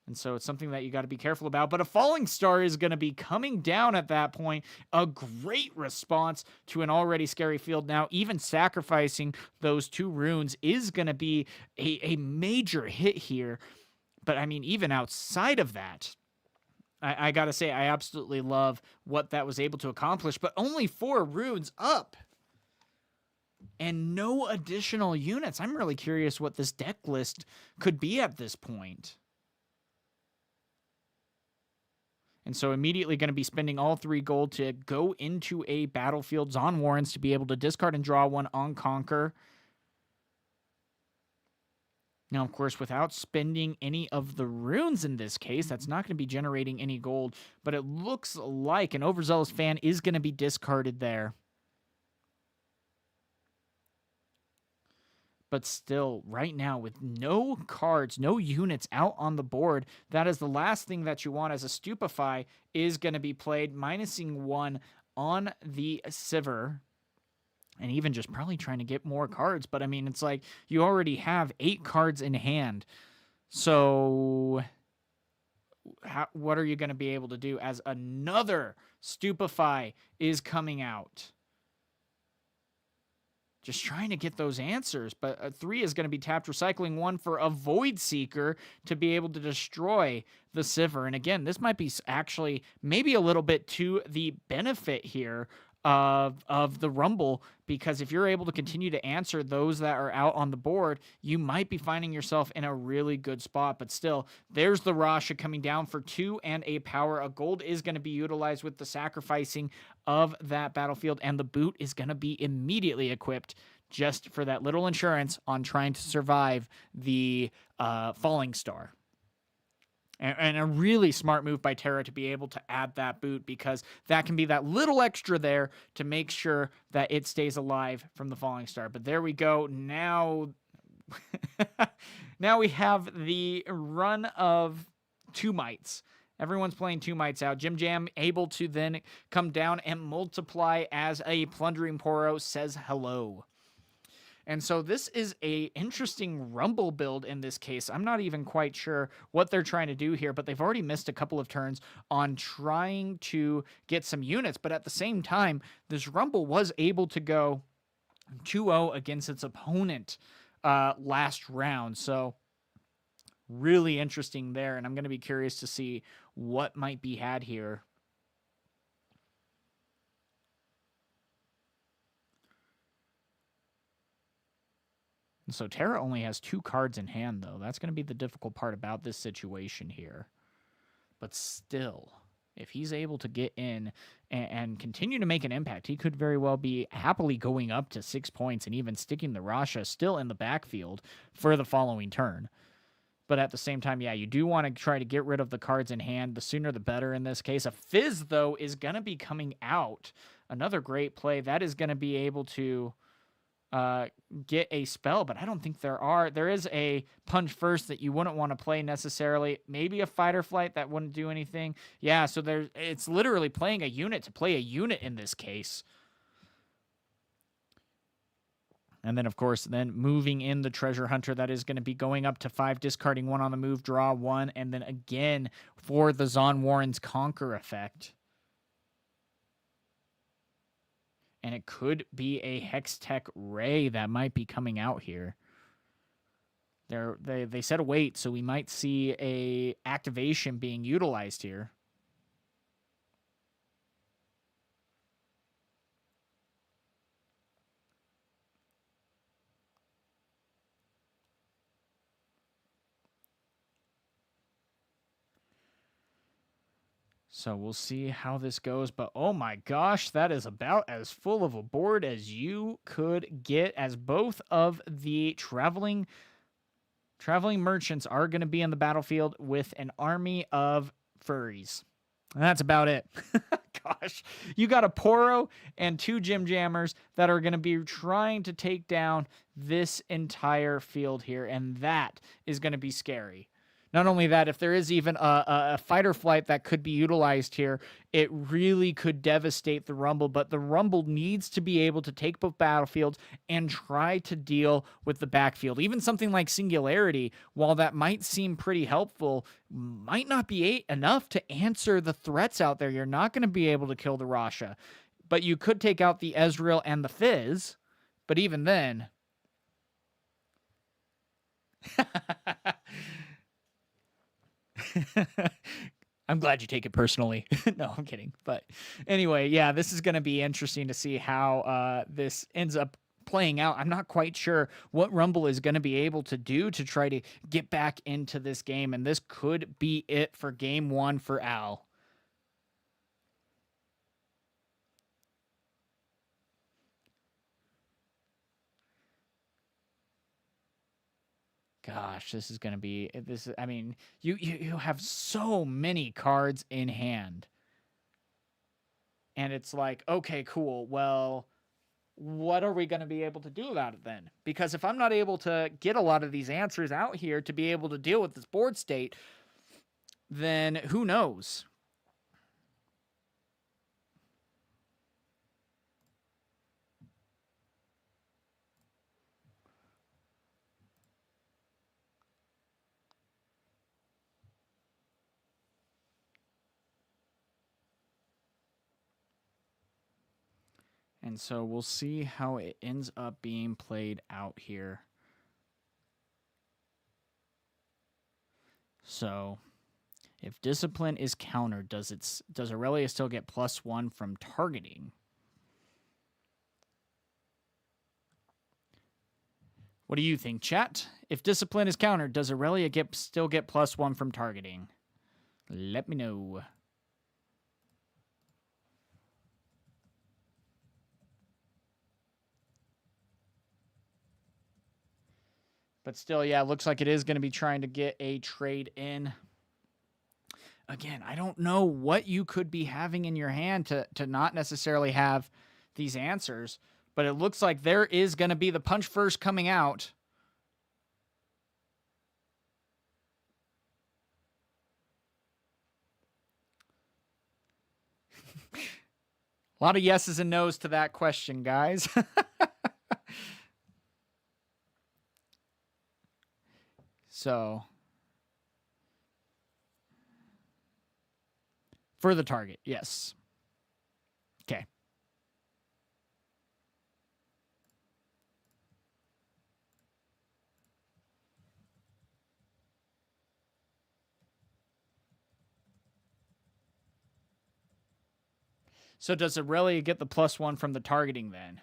And so it's something that you got to be careful about. But a falling star is going to be coming down at that point. A great response to an already scary field. Now, even sacrificing those 2 runes is going to be a major hit here. But I mean, even outside of that, I got to say, I absolutely love what that was able to accomplish. But only 4 runes up. And no additional units. I'm really curious what this deck list could be at this point. And so immediately going to be spending all 3 gold to go into a battlefield. Zon Warrens to be able to discard and draw 1 on Conquer. Now, of course, without spending any of the runes in this case, that's not going to be generating any gold. But it looks like an Overzealous Fan is going to be discarded there. But still, right now, with no cards, no units out on the board, that is the last thing that you want, as a Stupefy is going to be played, minusing 1 on the Sivir. And even just probably trying to get more cards. But, I mean, it's like you already have 8 cards in hand. So what are you going to be able to do as another Stupefy is coming out? Just trying to get those answers. But 3 is going to be tapped, recycling 1 for a Void Seeker to be able to destroy the Sivir. And again, this might be actually maybe a little bit to the benefit here of the Rumble, because if you're able to continue to answer those that are out on the board, you might be finding yourself in a really good spot. But still, there's the Rasha coming down for 2 and a power. A gold is going to be utilized with the sacrificing of that battlefield, and the boot is going to be immediately equipped just for that little insurance on trying to survive the falling star. And a really smart move by Terra to be able to add that boot, because that can be that little extra there to make sure that it stays alive from the falling star. But there we go. Now, now we have the run of 2 mites. Everyone's playing 2 mites out. Jim Jam able to then come down and multiply as a plundering Poro says hello. And so this is a interesting Rumble build in this case. I'm not even quite sure what they're trying to do here, but they've already missed a couple of turns on trying to get some units. But at the same time, this Rumble was able to go 2-0 against its opponent last round. So really interesting there. And I'm going to be curious to see what might be had here. So Terra only has 2 cards in hand, though. That's going to be the difficult part about this situation here. But still, if he's able to get in and continue to make an impact, he could very well be happily going up to 6 points and even sticking the Rasha still in the backfield for the following turn. But at the same time, yeah, you do want to try to get rid of the cards in hand. The sooner the better in this case. A Fizz, though, is going to be coming out. Another great play. That is going to be able to get a spell, but I don't think there is a punch first that you wouldn't want to play necessarily. Maybe a fight or flight that wouldn't do anything. Yeah, so it's literally playing a unit to play a unit in this case. And then, of course, moving in the Treasure Hunter, that is going to be going up to 5, discarding 1 on the move, draw 1, and then again for the Zon Warren's Conquer effect. And it could be a Hextech Ray that might be coming out here. They said wait, so we might see a activation being utilized here. So we'll see how this goes. But oh my gosh, that is about as full of a board as you could get, as both of the traveling merchants are going to be in the battlefield with an army of furries. And that's about it. Gosh, you got a Poro and 2 Gym Jammers that are going to be trying to take down this entire field here, and that is going to be scary. Not only that, if there is even a fight or flight that could be utilized here, it really could devastate the Rumble. But the Rumble needs to be able to take both battlefields and try to deal with the backfield. Even something like Singularity, while that might seem pretty helpful, might not be enough to answer the threats out there. You're not going to be able to kill the Rasha. But you could take out the Ezreal and the Fizz. But even then... I'm glad you take it personally. No, I'm kidding. But anyway, yeah, this is going to be interesting to see how this ends up playing out. I'm not quite sure what Rumble is going to be able to do to try to get back into this game, and this could be it for game 1 for Al. Gosh, this is going to be this. I mean, you have so many cards in hand, and it's like, okay, cool. Well, what are we going to be able to do about it then? Because if I'm not able to get a lot of these answers out here to be able to deal with this board state, then who knows? And so we'll see how it ends up being played out here. So if discipline is countered, does Aurelia still get +1 from targeting? What do you think, chat? If discipline is countered, does Aurelia still get +1 from targeting? Let me know. But still, yeah, looks like it is going to be trying to get a trade in. Again, I don't know what you could be having in your hand to not necessarily have these answers, but it looks like there is going to be the punch first coming out. A lot of yeses and nos to that question, guys. So, for the target, yes. Okay. So does Aurelia get the +1 from the targeting then?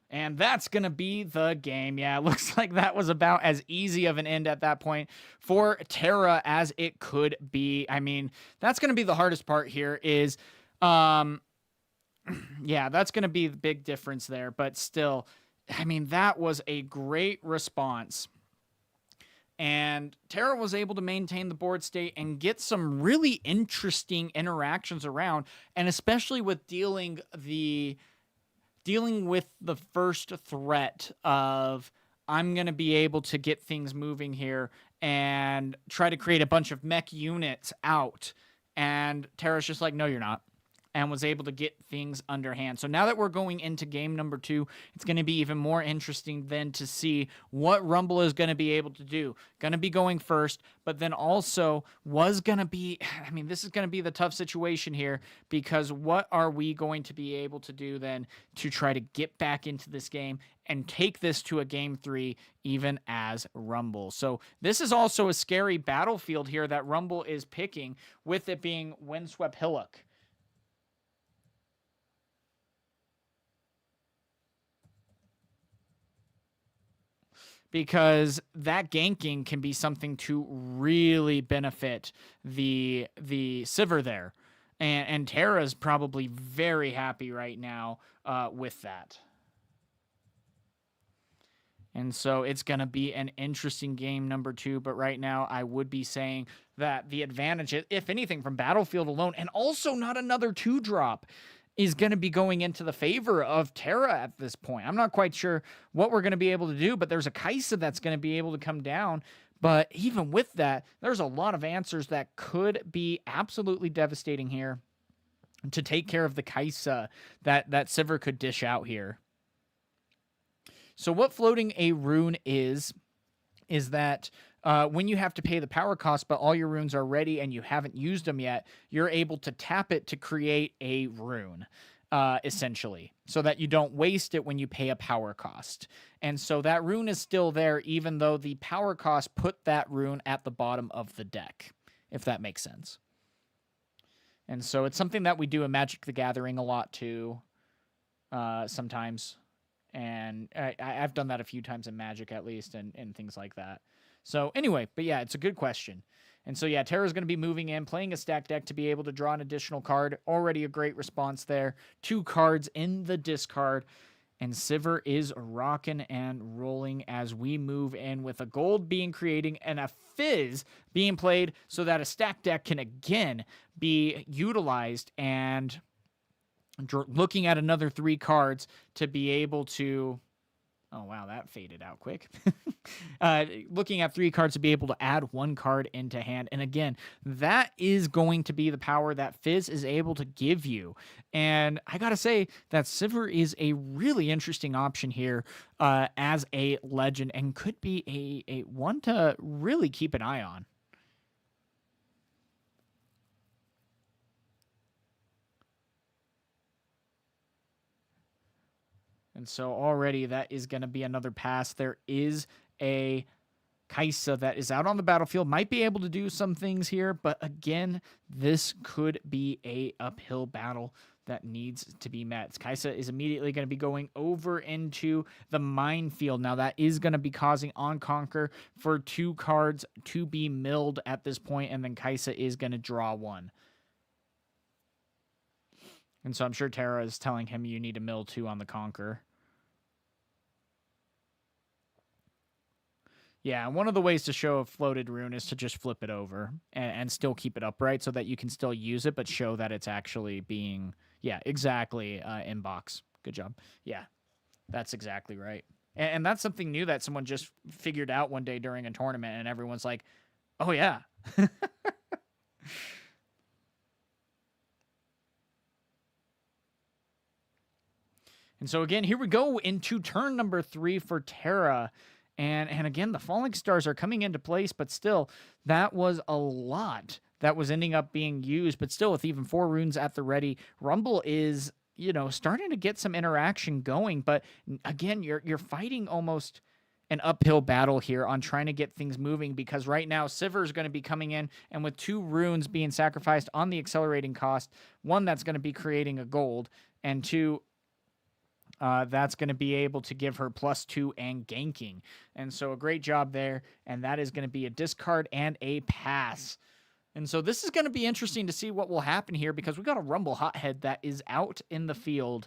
And that's going to be the game. Yeah, it looks like that was about as easy of an end at that point for Tara as it could be. I mean, that's going to be the hardest part here is, yeah, that's going to be the big difference there. But still, I mean, that was a great response. And Tara was able to maintain the board state and get some really interesting interactions around, and especially with dealing with the first threat of I'm going to be able to get things moving here and try to create a bunch of mech units out. And Tara's just like, no, you're not. And was able to get things underhand. So now that we're going into game number 2, it's going to be even more interesting then to see what Rumble is going to be able to do. Going to be going first, but then also was going to be, I mean, this is going to be the tough situation here, because what are we going to be able to do then to try to get back into this game and take this to a game 3 even as Rumble. So this is also a scary battlefield here that Rumble is picking, with it being Windswept Hillock. Because that ganking can be something to really benefit the Sivir there. And Tara's probably very happy right now with that. And so it's going to be an interesting game number 2. But right now, I would be saying that the advantage, if anything, from Battlefield alone, and also not another 2-drop, is going to be going into the favor of Tara at this point. I'm not quite sure what we're going to be able to do, but there's a Kaisa that's going to be able to come down. But even with that, there's a lot of answers that could be absolutely devastating here to take care of the Kaisa that Sivir could dish out here. So what floating a rune is that when you have to pay the power cost, but all your runes are ready and you haven't used them yet, you're able to tap it to create a rune, essentially, so that you don't waste it when you pay a power cost. And so that rune is still there, even though the power cost put that rune at the bottom of the deck, if that makes sense. And so it's something that we do in Magic the Gathering a lot too, sometimes. And I've done that a few times in Magic, at least, and things like that. So anyway, but yeah, it's a good question. And so yeah, Tara's going to be moving in, playing a stack deck to be able to draw an additional card. Already a great response there. 2 cards in the discard. And Sivir is rocking and rolling as we move in, with a gold being created and a fizz being played so that a stack deck can again be utilized, and looking at another 3 cards to be able to... Oh, wow, that faded out quick. Looking at 3 cards to be able to add 1 card into hand. And again, that is going to be the power that Fizz is able to give you. And I got to say that Sivir is a really interesting option here as a legend, and could be a one to really keep an eye on. And so already that is going to be another pass. There is a Kaisa that is out on the battlefield, might be able to do some things here, but again, this could be a uphill battle that needs to be met. Kaisa is immediately going to be going over into the minefield. Now, that is going to be causing On Conquer for 2 cards to be milled at this point, and then Kaisa is going to draw 1. And so I'm sure Terra is telling him you need to mill 2 on the Conquer. Yeah, and one of the ways to show a floated rune is to just flip it over and still keep it upright so that you can still use it, but show that it's actually being, yeah, exactly, inbox. Good job. Yeah, that's exactly right. And that's something new that someone just figured out one day during a tournament, and everyone's like, oh, yeah. And so, again, here we go into turn number 3 for Terra. And again, the falling stars are coming into place, but still, that was a lot that was ending up being used. But still, with even 4 runes at the ready, Rumble is, you know, starting to get some interaction going. But again, you're fighting almost an uphill battle here on trying to get things moving, because right now Sivir is going to be coming in, and with 2 runes being sacrificed on the accelerating cost, 1 that's going to be creating a gold, and 2 that's going to be able to give her +2 and ganking. And so a great job there. And that is going to be a discard and a pass. And so this is going to be interesting to see what will happen here, because we got a Rumble Hothead that is out in the field.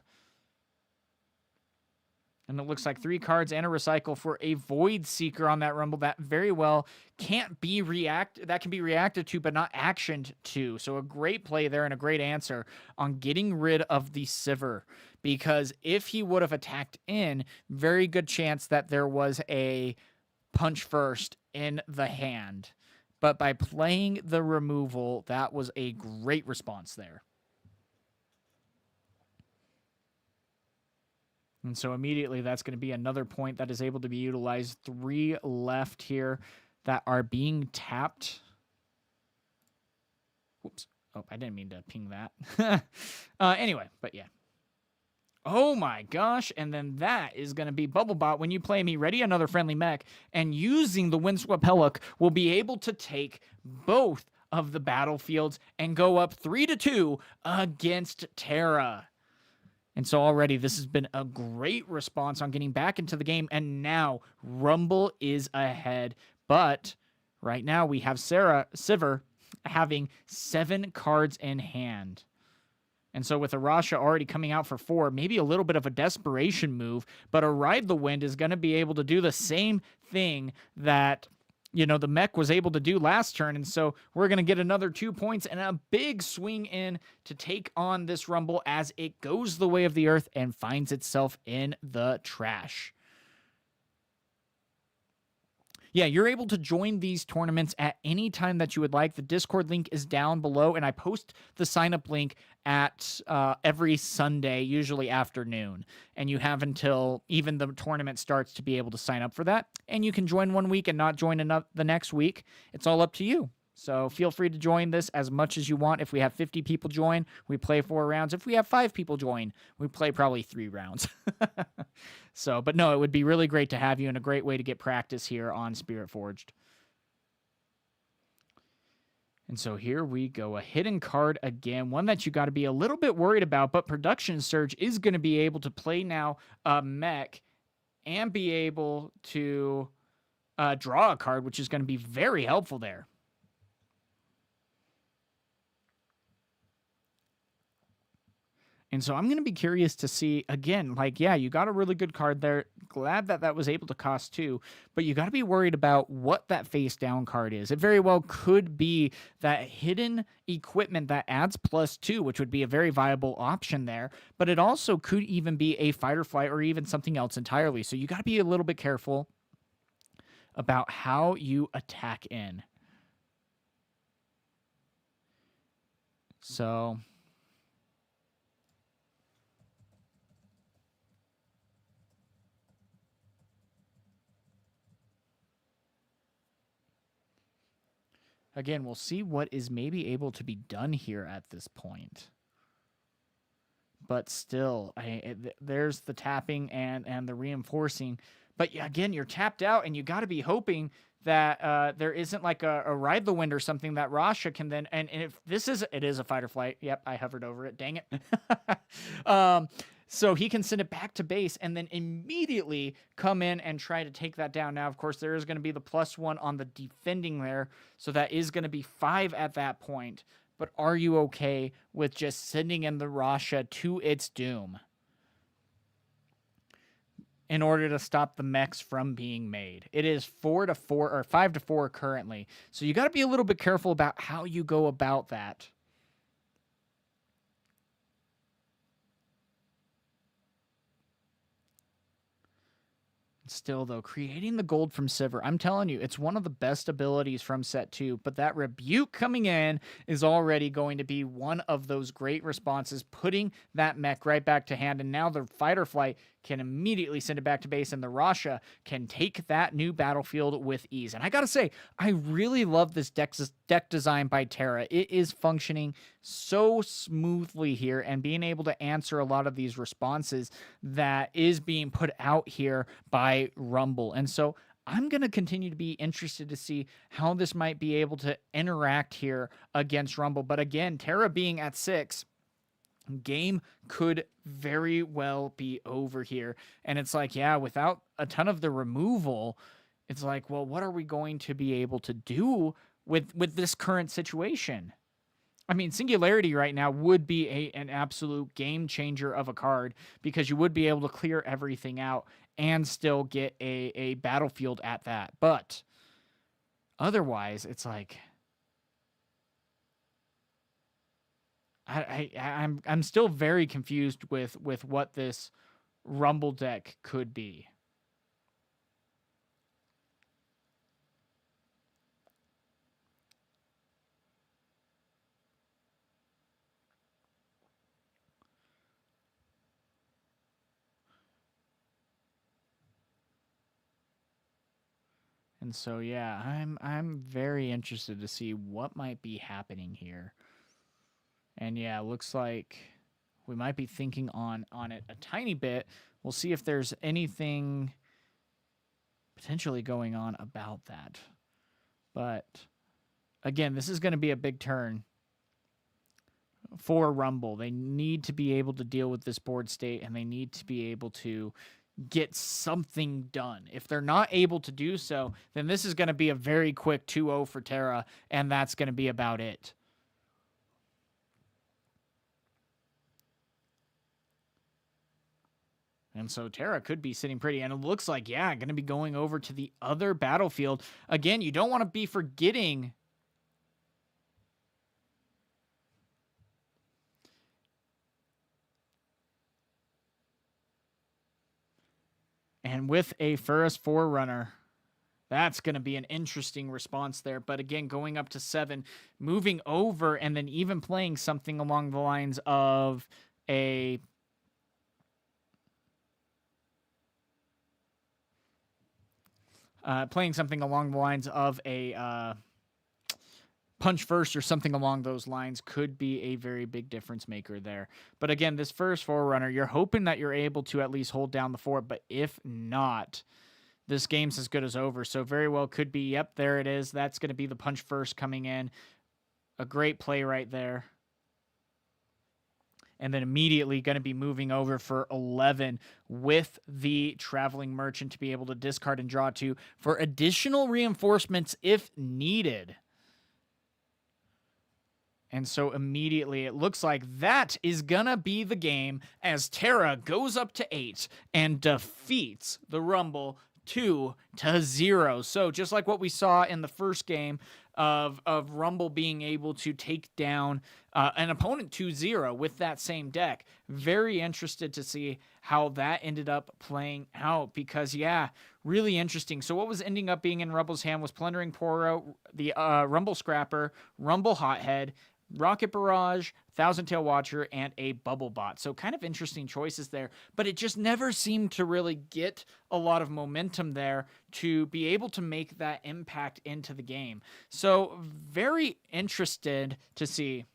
And it looks like 3 cards and a recycle for a Void Seeker on that Rumble that very well can't be that can be reacted to but not actioned to. So a great play there and a great answer on getting rid of the Sivir, because if he would have attacked in, very good chance that there was a punch first in the hand. But by playing the removal, that was a great response there. And so immediately that's going to be another point that is able to be utilized. 3 left here that are being tapped. Whoops. Oh, I didn't mean to ping that. Anyway, but yeah. Oh my gosh. And then that is going to be Bubblebot. When you play me, ready another friendly mech, and using the Windswept Hellick will be able to take both of the battlefields and go up 3-2 against Terra. And so already this has been a great response on getting back into the game, and now Rumble is ahead. But right now we have Sivir having 7 cards in hand. And so with Arasha already coming out for 4, maybe a little bit of a desperation move, but a Ride the Wind is going to be able to do the same thing that, you know, the mech was able to do last turn. And so we're going to get another 2 points and a big swing in to take on this Rumble as it goes the way of the earth and finds itself in the trash. Yeah, you're able to join these tournaments at any time that you would like. The Discord link is down below, and I post the sign-up link at every Sunday, usually afternoon. And you have until even the tournament starts to be able to sign up for that. And you can join one week and not join the next week. It's all up to you. So feel free to join this as much as you want. If we have 50 people join, we play 4 rounds. If we have 5 people join, we play probably 3 rounds. So, but no, it would be really great to have you, and a great way to get practice here on Spiritforged. And so here we go, a hidden card again, one that you got to be a little bit worried about, but Production Surge is going to be able to play now a mech and be able to draw a card, which is going to be very helpful there. And so I'm going to be curious to see, again, like, yeah, you got a really good card there. Glad that that was able to cost 2, but you got to be worried about what that face down card is. It very well could be that hidden equipment that adds +2, which would be a very viable option there, but it also could even be a fight or flight or even something else entirely. So you got to be a little bit careful about how you attack in. So again, we'll see what is maybe able to be done here at this point. But still, there's the tapping and the reinforcing. But again, you're tapped out, and you got to be hoping that there isn't like a ride the wind or something that Rasha can then, and if this is, it is a fight or flight. Yep, I hovered over it. Dang it. So he can send it back to base and then immediately come in and try to take that down. Now, of course, there is going to be the +1 on the defending there. So that is going to be 5 at that point. But are you okay with just sending in the Rasha to its doom in order to stop the mechs from being made? It is 4-4 or 5-4 currently. So you got to be a little bit careful about how you go about that. Still, though, creating the gold from Sivir, I'm telling you, it's one of the best abilities from set 2, but that rebuke coming in is already going to be one of those great responses, putting that mech right back to hand, and now the fight or flight can immediately send it back to base, and the Rasha can take that new battlefield with ease. And I gotta say, I really love this deck design by Terra. It is functioning so smoothly here, and being able to answer a lot of these responses that is being put out here by Rumble. And so I'm going to continue to be interested to see how this might be able to interact here against Rumble. But again, Terra being at 6, game could very well be over here. And it's like, yeah, without a ton of the removal, it's like, well, what are we going to be able to do with this current situation? I mean, Singularity right now would be an absolute game changer of a card, because you would be able to clear everything out and still get a battlefield at that. But otherwise, it's like, I'm still very confused with what this Rumble deck could be. And so, yeah, I'm very interested to see what might be happening here. And yeah, looks like we might be thinking on it a tiny bit. We'll see if there's anything potentially going on about that. But again, this is going to be a big turn for Rumble. They need to be able to deal with this board state, and they need to be able to get something done. If they're not able to do so, then this is going to be a very quick 2-0 for Terra, and that's going to be about it. And so Terra could be sitting pretty, and it looks like, yeah, going to be going over to the other battlefield. Again, you don't want to be forgetting and with a Furus Forerunner, that's going to be an interesting response there. But again, going up to 7, moving over, and then even playing something along the lines of a punch first or something along those lines could be a very big difference maker there. But again, this first Forerunner, you're hoping that you're able to at least hold down the fort, but if not, this game's as good as over. So very well could be, yep, there it is. That's going to be the punch first coming in. A great play right there. And then immediately going to be moving over for 11 with the Traveling Merchant to be able to discard and draw 2 for additional reinforcements if needed. And so immediately it looks like that is going to be the game as Terra goes up to 8 and defeats the Rumble 2-0. So just like what we saw in the first game of Rumble being able to take down an opponent 2-0 with that same deck. Very interested to see how that ended up playing out, because, yeah, really interesting. So what was ending up being in Rumble's hand was Plundering Poro, the Rumble Scrapper, Rumble Hothead, Rocket Barrage, Thousand Tail Watcher, and a Bubble Bot. So kind of interesting choices there, but it just never seemed to really get a lot of momentum there to be able to make that impact into the game. So very interested to see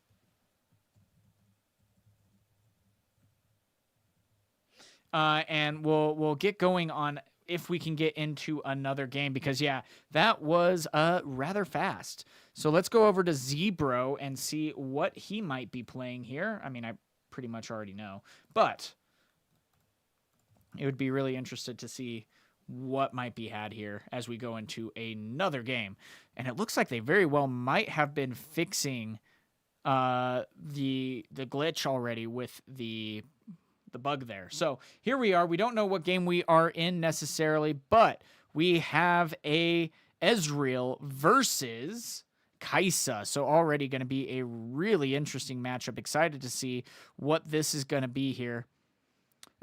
and we'll get going on if we can get into another game, because yeah, that was rather fast. So let's go over to Zebro and see what he might be playing here. I mean, I pretty much already know, but it would be really interested to see what might be had here as we go into another game. And it looks like they very well might have been fixing the glitch already with the bug there. So here we are. We don't know what game we are in necessarily, but we have a Ezreal versus Kaisa. So already going to be a really interesting matchup. Excited to see what this is going to be here.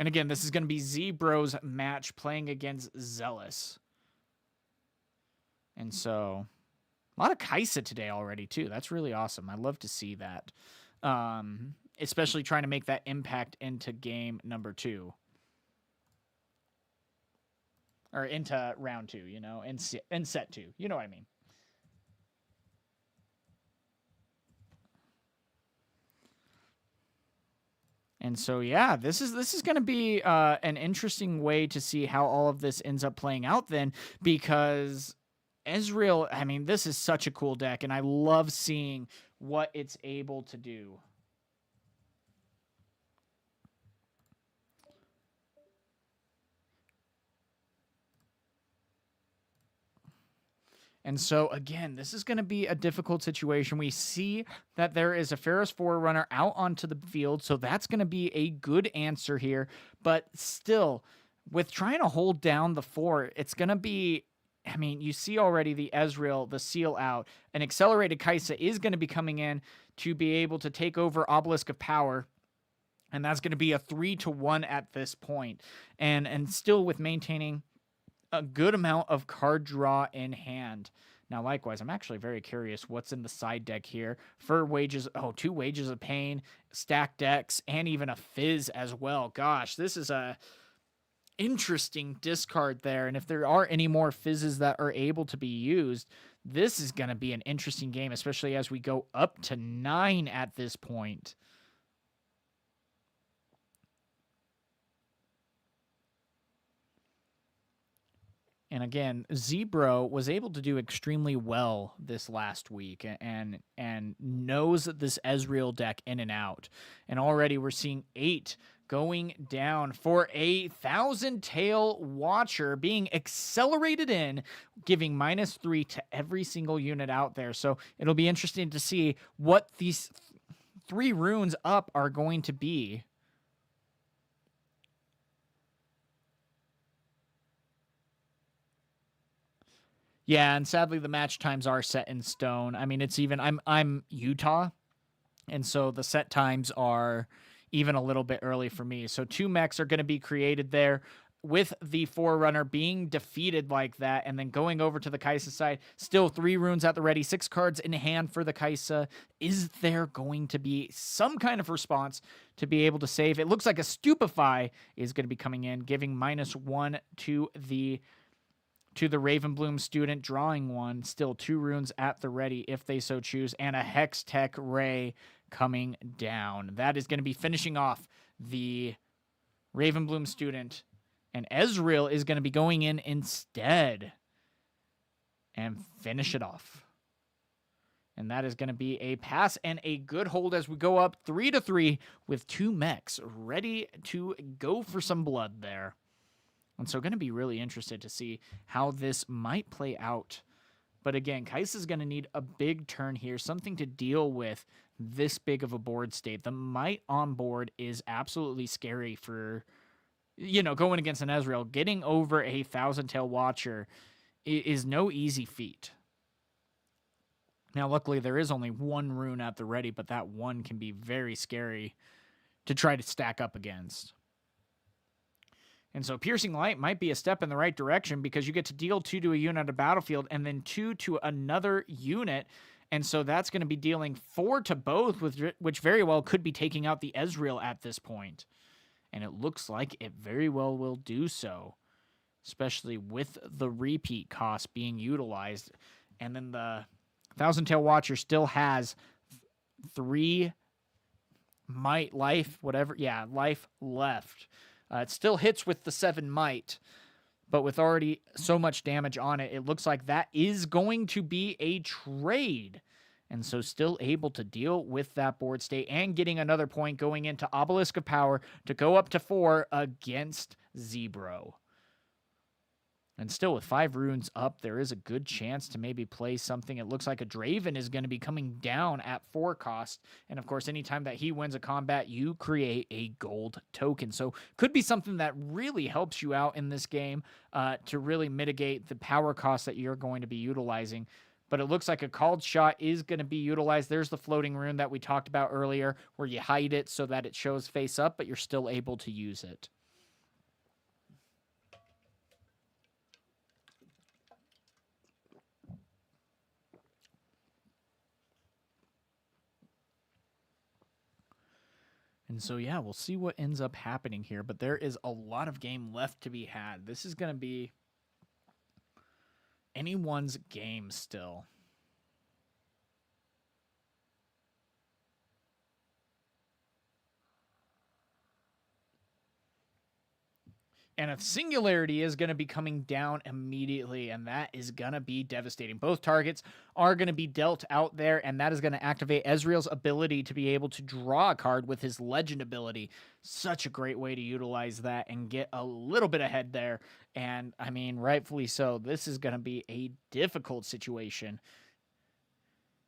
And again, this is going to be Zebro's match playing against Zealous. And so a lot of Kaisa today already, too. That's really awesome. I love to see that. Especially trying to make that impact into game number 2. Or into round 2, you know, in set 2. You know what I mean. And so, yeah, this is going to be an interesting way to see how all of this ends up playing out then, because Ezreal, I mean, this is such a cool deck, and I love seeing what it's able to do. And so, again, this is going to be a difficult situation. We see that there is a Ferris Forerunner out onto the field, so that's going to be a good answer here. But still, with trying to hold down the fort, it's going to be... I mean, you see already the Ezreal, the seal out. An accelerated Kaisa is going to be coming in to be able to take over Obelisk of Power. And that's going to be a 3-1 at this point. And still with maintaining a good amount of card draw in hand. Now, likewise, I'm actually very curious what's in the side deck here. For wages, 2 Wages of Pain, stack decks, and even a Fizz as well. Gosh, this is a interesting discard there. And if there are any more Fizzes that are able to be used, this is going to be an interesting game, especially as we go up to 9 at this point. And again, Zebro was able to do extremely well this last week and knows this Ezreal deck in and out. And already we're seeing 8 going down for a 1,000-tail Watcher being accelerated in, giving -3 to every single unit out there. So it'll be interesting to see what these 3 runes up are going to be. Yeah, and sadly the match times are set in stone. I mean, it's even I'm Utah, and so the set times are even a little bit early for me. So 2 mechs are going to be created there with the Forerunner being defeated like that, and then going over to the Kaisa side. Still 3 runes at the ready, 6 cards in hand for the Kaisa. Is there going to be some kind of response to be able to save? It looks like a Stupefy is going to be coming in, giving -1 to the Ravenbloom student, drawing 1. Still 2 runes at the ready if they so choose, and a Hextech Ray coming down. That is going to be finishing off the Ravenbloom student, and Ezreal is going to be going in instead and finish it off. And that is going to be a pass and a good hold as we go up 3-3 with 2 mechs ready to go for some blood there. And so going to be really interested to see how this might play out. But again, Kaisa is going to need a big turn here, something to deal with this big of a board state. The might on board is absolutely scary for, going against an Ezreal. Getting over a 1,000-tail Watcher is no easy feat. Now, luckily, there is only 1 rune at the ready, but that 1 can be very scary to try to stack up against. And so Piercing Light might be a step in the right direction, because you get to deal 2 to a unit on the battlefield and then 2 to another unit. And so that's going to be dealing 4 to both, which very well could be taking out the Ezreal at this point. And it looks like it very well will do so, especially with the repeat cost being utilized. And then the 1,000-tail Watcher still has 3 life left. It still hits with the 7 might, but with already so much damage on it, it looks like that is going to be a trade. And so still able to deal with that board state and getting another point going into Obelisk of Power to go up to 4 against Zebro. And still with 5 runes up, there is a good chance to maybe play something. It looks like a Draven is going to be coming down at 4 cost. And of course, anytime that he wins a combat, you create a gold token. So could be something that really helps you out in this game to really mitigate the power cost that you're going to be utilizing. But it looks like a called shot is going to be utilized. There's the floating rune that we talked about earlier, where you hide it so that it shows face up, but you're still able to use it. And so, yeah, we'll see what ends up happening here. But there is a lot of game left to be had. This is going to be anyone's game still. And a Singularity is going to be coming down immediately, and that is going to be devastating. Both targets are going to be dealt out there, and that is going to activate Ezreal's ability to be able to draw a card with his Legend ability. Such a great way to utilize that and get a little bit ahead there. And, I mean, rightfully so. This is going to be a difficult situation.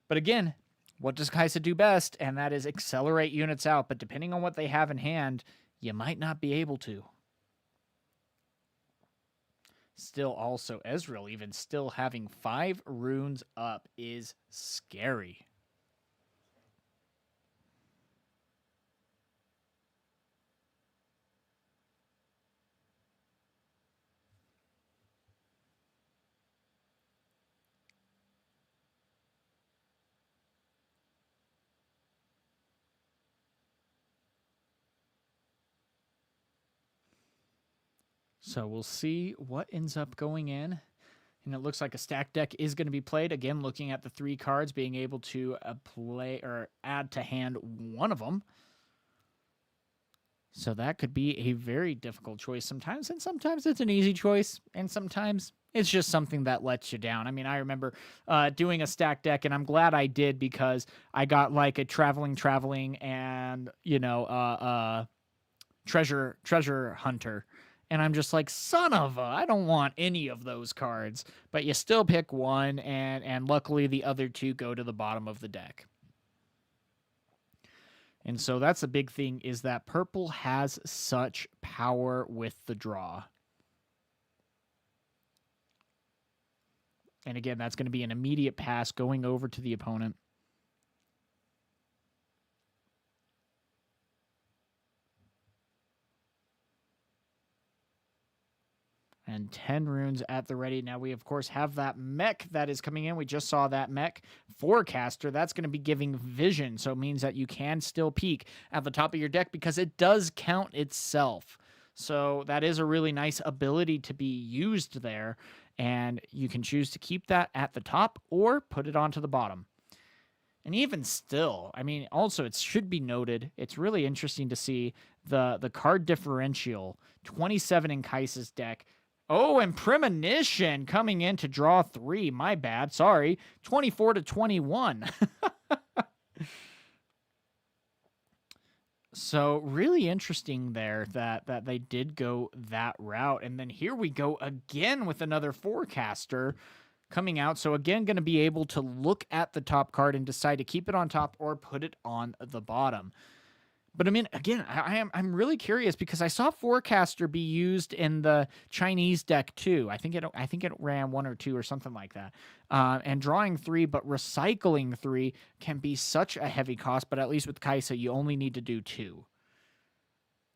But again, what does Kai'Sa do best? And that is accelerate units out. But depending on what they have in hand, you might not be able to. Still also, Ezreal even still having 5 runes up is scary. So we'll see what ends up going in. And it looks like a stack deck is going to be played. Again, looking at the 3 cards, being able to play or add to hand one of them. So that could be a very difficult choice sometimes. And sometimes it's an easy choice. And sometimes it's just something that lets you down. I mean, I remember doing a stack deck, and I'm glad I did because I got like a traveling, and, you know, treasure hunter. And I'm just like, son of a, I don't want any of those cards. But you still pick one, and luckily the other 2 go to the bottom of the deck. And so that's the big thing, is that purple has such power with the draw. And again, that's going to be an immediate pass going over to the opponent. And 10 runes at the ready. Now we, of course, have that mech that is coming in. We just saw that mech forecaster. That's going to be giving vision. So it means that you can still peek at the top of your deck because it does count itself. So that is a really nice ability to be used there. And you can choose to keep that at the top or put it onto the bottom. And even still, I mean, also it should be noted, it's really interesting to see the card differential. 27 in Kai'Sa's deck. Oh, and Premonition coming in to draw 3. My bad. Sorry. 24 to 21. So really interesting there that they did go that route. And then here we go again with another forecaster coming out. So again, going to be able to look at the top card and decide to keep it on top or put it on the bottom. But I mean, again, I'm really curious because I saw Forecaster be used in the Chinese deck too. I think it ran 1 or 2 or something like that. And drawing 3, but recycling 3 can be such a heavy cost. But at least with Kai'Sa, you only need to do 2.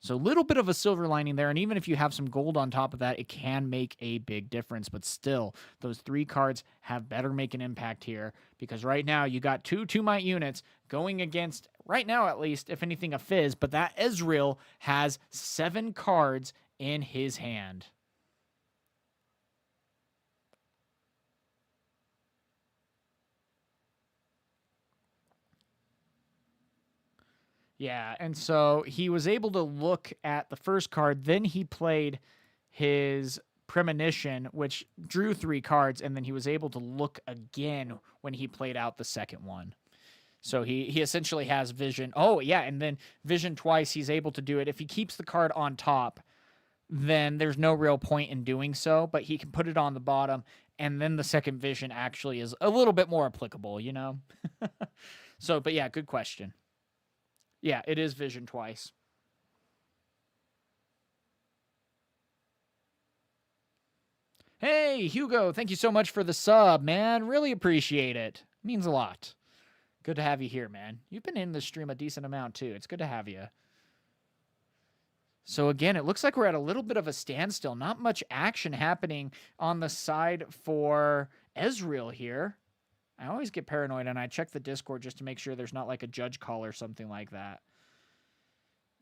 So a little bit of a silver lining there, and even if you have some gold on top of that, it can make a big difference. But still, those 3 cards have better make an impact here, because right now you got 2 2-might units going against, right now at least, if anything, a Fizz, but that Ezreal has 7 cards in his hand. Yeah, and so he was able to look at the first card, then he played his Premonition, which drew 3 cards, and then he was able to look again when he played out the second one. So he essentially has vision. Oh, yeah, and then vision twice, he's able to do it. If he keeps the card on top, then there's no real point in doing so, but he can put it on the bottom, and then the second vision actually is a little bit more applicable, you know? So, but yeah, good question. Yeah, it is vision twice. Hey, Hugo, thank you so much for the sub, man. Really appreciate it. Means a lot. Good to have you here, man. You've been in the stream a decent amount, too. It's good to have you. So again, it looks like we're at a little bit of a standstill. Not much action happening on the side for Ezreal here. I always get paranoid, and I check the Discord just to make sure there's not like a judge call or something like that.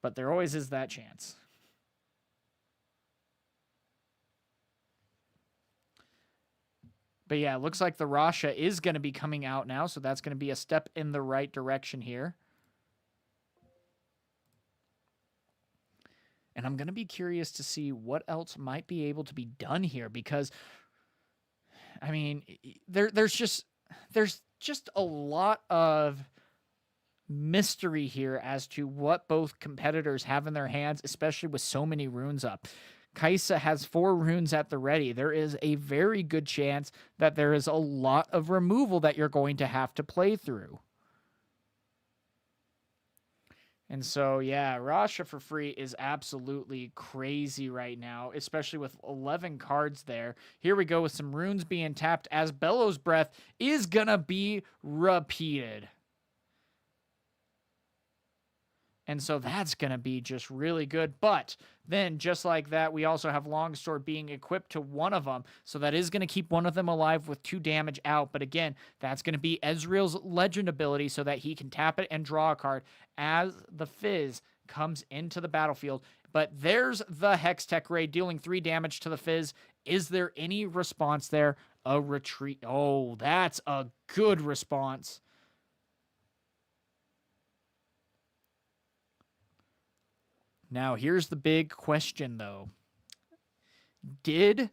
But there always is that chance. But yeah, it looks like the Rasha is going to be coming out now, so that's going to be a step in the right direction here. And I'm going to be curious to see what else might be able to be done here, because, I mean, there's just a lot of mystery here as to what both competitors have in their hands, especially with so many runes up. Kai'Sa has 4 runes at the ready. There is a very good chance that there is a lot of removal that you're going to have to play through. And so, yeah, Rasha for free is absolutely crazy right now, especially with 11 cards there. Here we go with some runes being tapped as Bellows Breath is going to be repeated. And so that's going to be just really good. But then just like that, we also have Longsword being equipped to one of them. So that is going to keep one of them alive with 2 damage out. But again, that's going to be Ezreal's Legend ability so that he can tap it and draw a card as the Fizz comes into the battlefield. But there's the Hextech Ray dealing 3 damage to the Fizz. Is there any response there? A retreat. Oh, that's a good response. Now, here's the big question, though. Did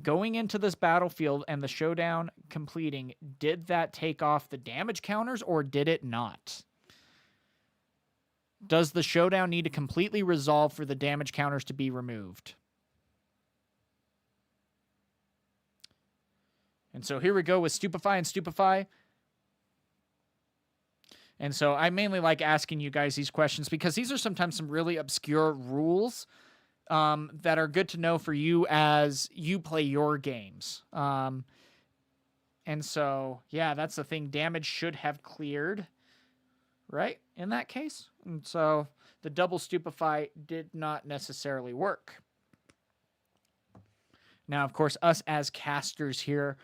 going into this battlefield and the showdown completing, did that take off the damage counters or did it not? Does the showdown need to completely resolve for the damage counters to be removed? And so here we go with Stupefy and Stupefy. And so I mainly like asking you guys these questions because these are sometimes some really obscure rules that are good to know for you as you play your games. And so, yeah, that's the thing. Damage should have cleared, right, in that case. And so the double Stupefy did not necessarily work. Now, of course, us as casters here,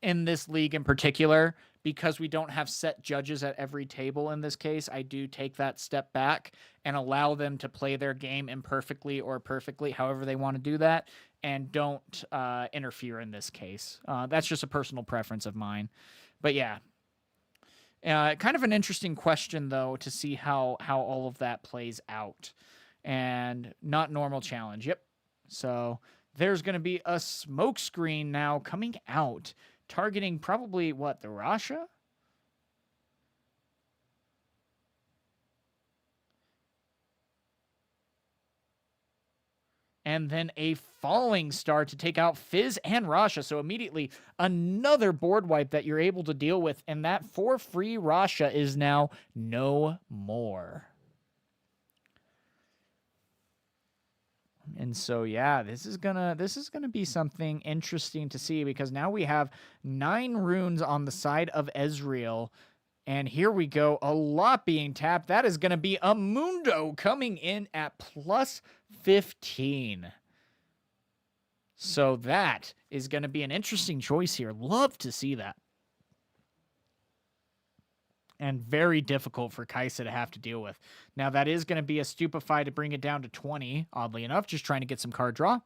in this league in particular, because we don't have set judges at every table in this case, I do take that step back and allow them to play their game imperfectly or perfectly, however they want to do that, and don't interfere in this case. That's just a personal preference of mine. But yeah, kind of an interesting question, though, to see how all of that plays out. And not normal challenge. Yep. So there's going to be a smoke screen now coming out, targeting probably, what, the Rasha? And then a falling star to take out Fizz and Rasha. So immediately another board wipe that you're able to deal with. And that for free Rasha is now no more. And so, yeah, this is gonna be something interesting to see, because now we have 9 runes on the side of Ezreal. And here we go, a lot being tapped. That is going to be a Mundo coming in at plus 15. So that is going to be an interesting choice here. Love to see that. And very difficult for Kai'Sa to have to deal with. Now, that is going to be a Stupefy to bring it down to 20, oddly enough, just trying to get some card draw.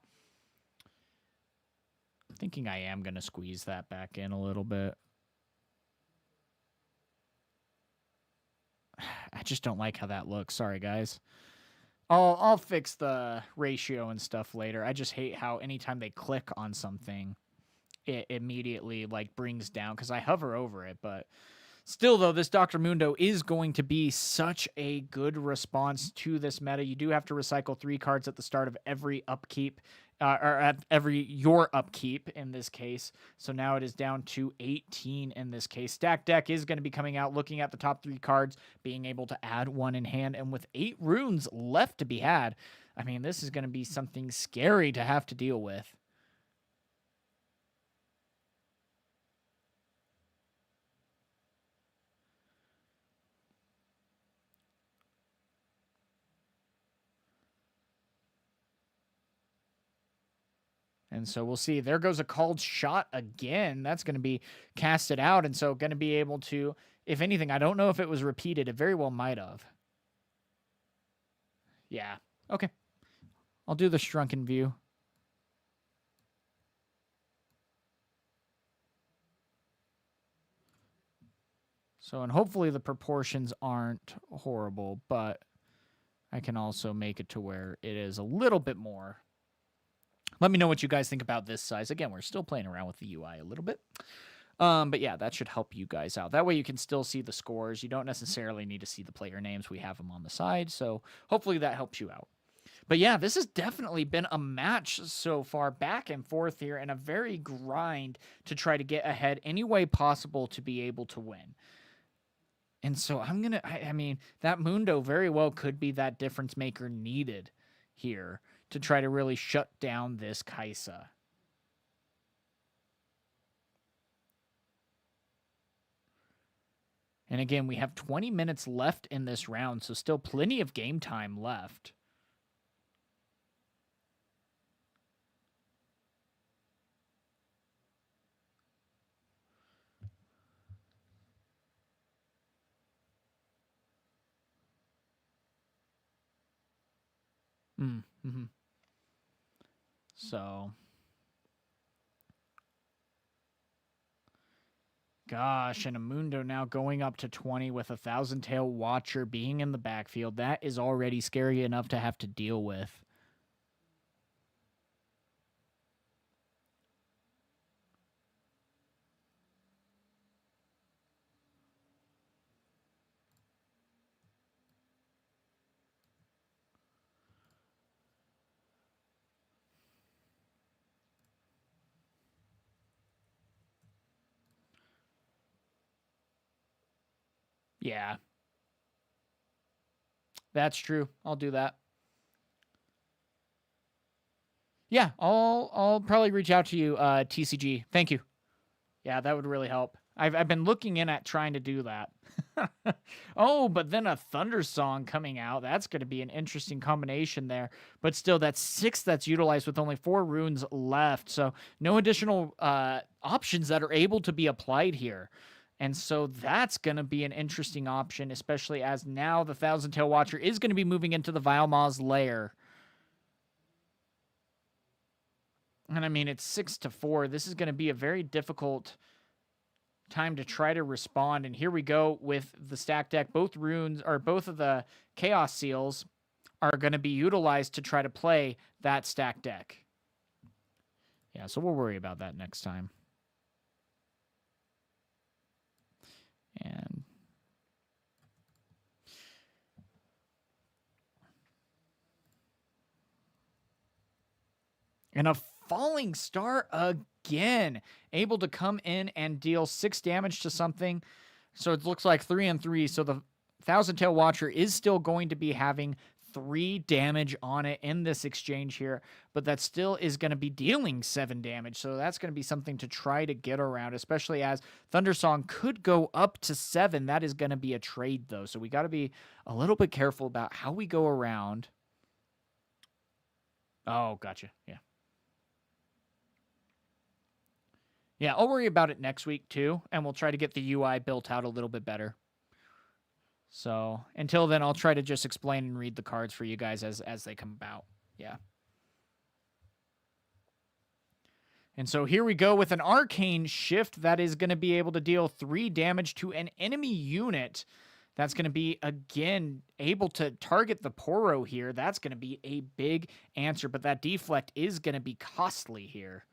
Thinking I am going to squeeze that back in a little bit. I just don't like how that looks. Sorry, guys. I'll fix the ratio and stuff later. I just hate how anytime they click on something, it immediately like brings down because I hover over it. But still, though, this Dr. Mundo is going to be such a good response to this meta. You do have to recycle 3 cards at the start of every upkeep, or at your upkeep in this case. So now it is down to 18 in this case. Stack Deck is going to be coming out, looking at the top 3 cards, being able to add 1 in hand, and with 8 runes left to be had, I mean, this is going to be something scary to have to deal with. And so we'll see. There goes a called shot again. That's going to be casted out. And so going to be able to, if anything, I don't know if it was repeated. It very well might have. Yeah. Okay. I'll do the shrunken view. So, and hopefully the proportions aren't horrible, but I can also make it to where it is a little bit more. Let me know what you guys think about this size. Again, we're still playing around with the UI a little bit. But yeah, that should help you guys out. That way you can still see the scores. You don't necessarily need to see the player names. We have them on the side. So hopefully that helps you out. But yeah, this has definitely been a match so far, back and forth here, and a very grind to try to get ahead any way possible to be able to win. And so I mean, that Mundo very well could be that difference maker needed here to try to really shut down this Kaisa. And again, we have 20 minutes left in this round, so still plenty of game time left. Mm-hmm. So, gosh, and a Mundo now going up to 20 with a Thousand Tail Watcher being in the backfield. That is already scary enough to have to deal with. Yeah. That's true. I'll do that. Yeah, I'll probably reach out to you, TCG. Thank you. Yeah, that would really help. I've been looking in at trying to do that. Oh, but then a Thunder Song coming out. That's going to be an interesting combination there. But still, that's 6 that's utilized with only 4 runes left. So no additional options that are able to be applied here. And so that's going to be an interesting option, especially as now the Thousand Tail Watcher is going to be moving into the Vilema's lair. And I mean, it's 6-4. This is going to be a very difficult time to try to respond. And here we go with the stack deck. Both runes, or both of the Chaos Seals, are going to be utilized to try to play that stack deck. Yeah, so we'll worry about that next time. And a Falling Star again, able to come in and deal 6 damage to something. So it looks like 3 and 3. So the Thousand Tail Watcher is still going to be having 3 damage on it in this exchange here, but that still is going to be dealing 7 damage. So that's going to be something to try to get around, especially as Thundersong could go up to 7. That is going to be a trade, though. So we got to be a little bit careful about how we go around. Oh, gotcha. Yeah. Yeah, I'll worry about it next week too, and we'll try to get the UI built out a little bit better. So until then, I'll try to just explain and read the cards for you guys as they come about. Yeah. And so here we go with an Arcane Shift that is going to be able to deal 3 damage to an enemy unit. That's going to be, again, able to target the Poro here. That's going to be a big answer, but that deflect is going to be costly here.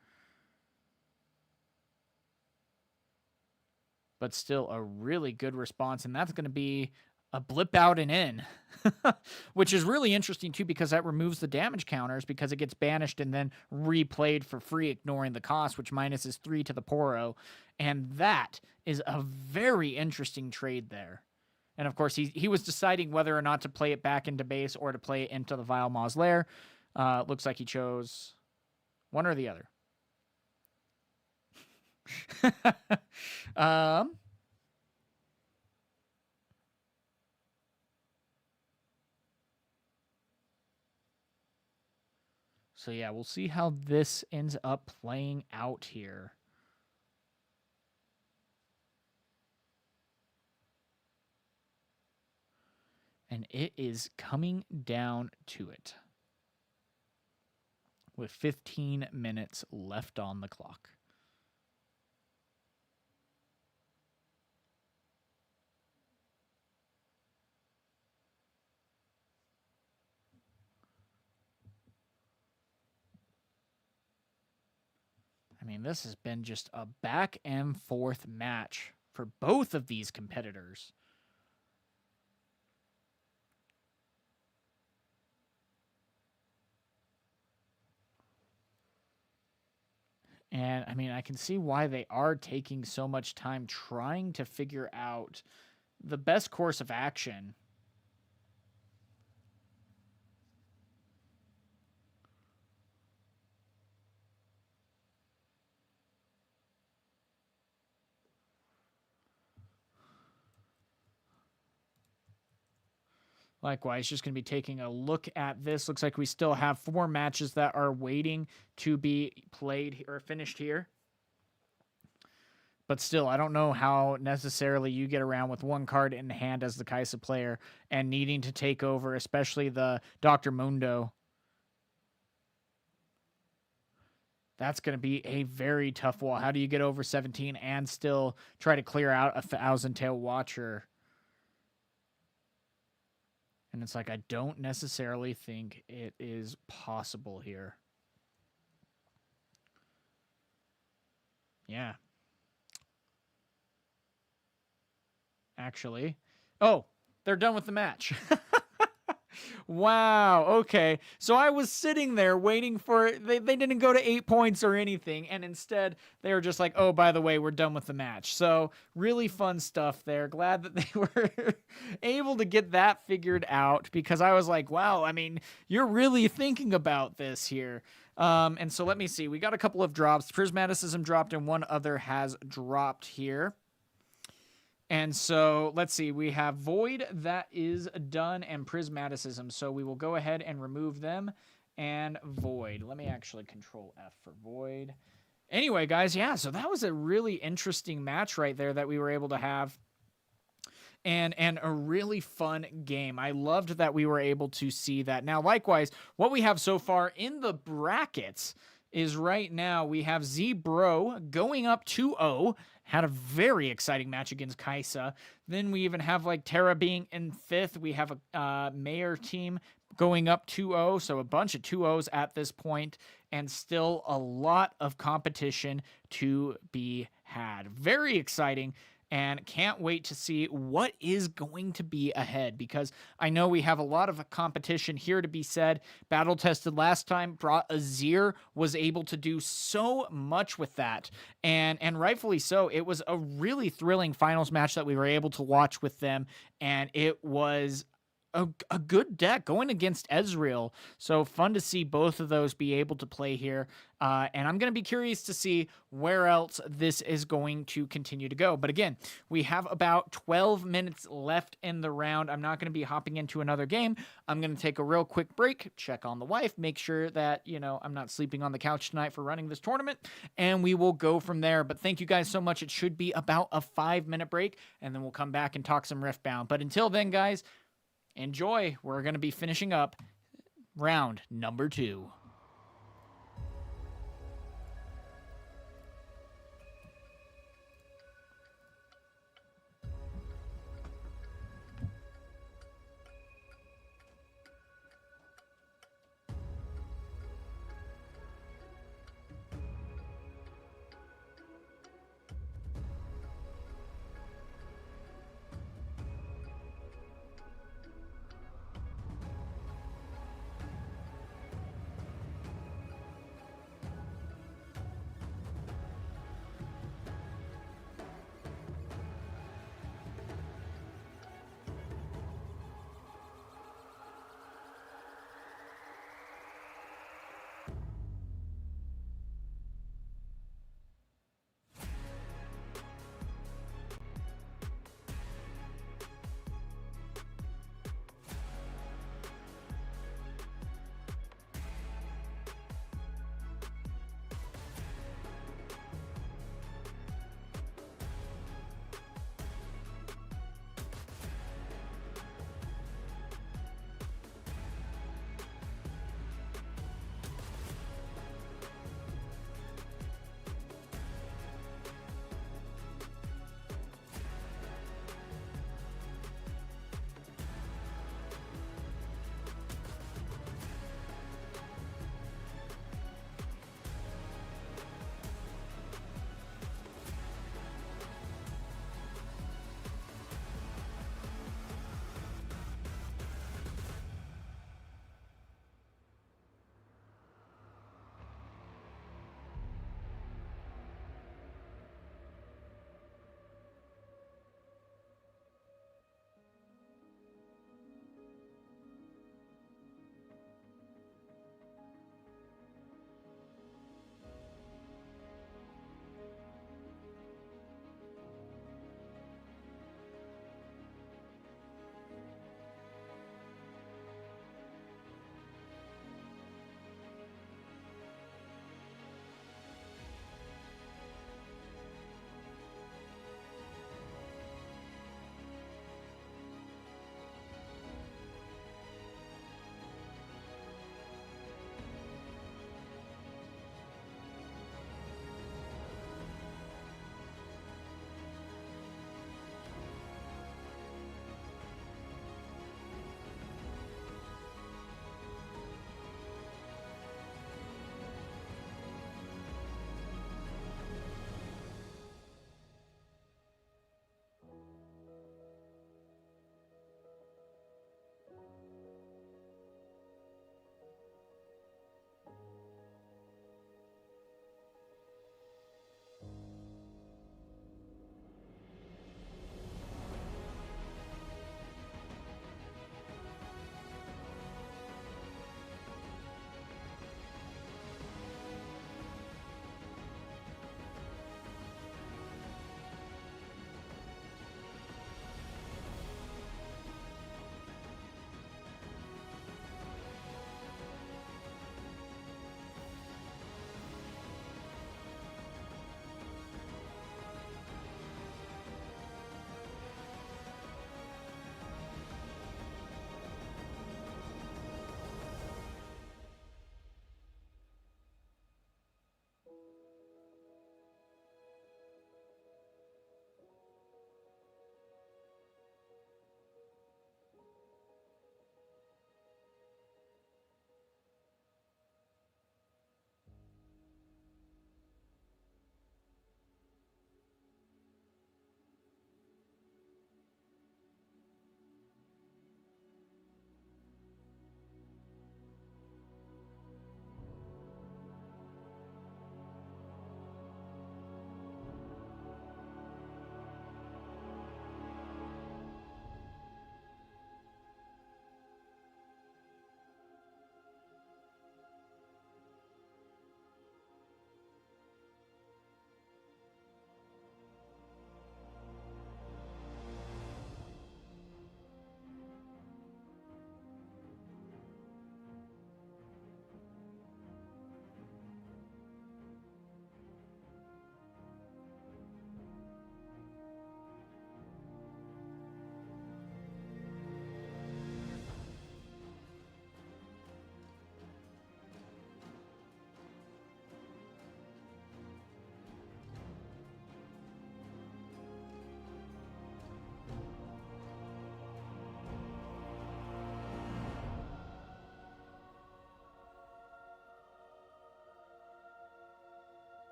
But still a really good response, and that's going to be a blip out and in, which is really interesting too, because that removes the damage counters because it gets banished and then replayed for free, ignoring the cost, which minuses 3 to the Poro. And that is a very interesting trade there. And of course, he was deciding whether or not to play it back into base or to play it into the Vile Maw's lair. Looks like he chose one or the other. So yeah, we'll see how this ends up playing out here. And it is coming down to it, with 15 minutes left on the clock. I mean, this has been just a back and forth match for both of these competitors. And I mean, I can see why they are taking so much time trying to figure out the best course of action. Likewise, just going to be taking a look at this. Looks like we still have 4 matches that are waiting to be played or finished here. But still, I don't know how necessarily you get around with 1 card in hand as the Kai'Sa player and needing to take over, especially the Dr. Mundo. That's going to be a very tough wall. How do you get over 17 and still try to clear out a Thousand Tail Watcher? And it's like, I don't necessarily think it is possible here. Yeah. Actually. Oh, they're done with the match. Wow. Okay. So I was sitting there waiting for they didn't go to 8 points or anything, and instead they were just like, "Oh, by the way, we're done with the match." So really fun stuff there. Glad that they were able to get that figured out, because I was like, "Wow, I mean, you're really thinking about this here." And so let me see. We got a couple of drops. Prismaticism dropped and one other has dropped here. And so let's see, we have Void that is done and Prismaticism. So we will go ahead and remove them and Void. Let me actually control F for Void. Anyway, guys, yeah, so that was a really interesting match right there that we were able to have. And a really fun game. I loved that we were able to see that. Now, likewise, what we have so far in the brackets is right now we have Z-Bro going up 2-0. Had a very exciting match against Kai'Sa. Then we even have like Terra being in 5th. We have a Mayor team going up 2-0. So a bunch of 2-0s at this point, and still a lot of competition to be had. Very exciting. And can't wait to see what is going to be ahead, because I know we have a lot of competition here to be said. Battle tested last time, brought Azir, was able to do so much with that, and rightfully so. It was a really thrilling finals match that we were able to watch with them, and it was a good deck going against Ezreal. So fun to see both of those be able to play here. And I'm going to be curious to see where else this is going to continue to go. But again, we have about 12 minutes left in the round. I'm not going to be hopping into another game. I'm going to take a real quick break, check on the wife, make sure that, you know, I'm not sleeping on the couch tonight for running this tournament, and we will go from there. But thank you guys so much. It should be about a 5-minute break, and then we'll come back and talk some Riftbound. But until then, guys, enjoy. We're going to be finishing up round number 2.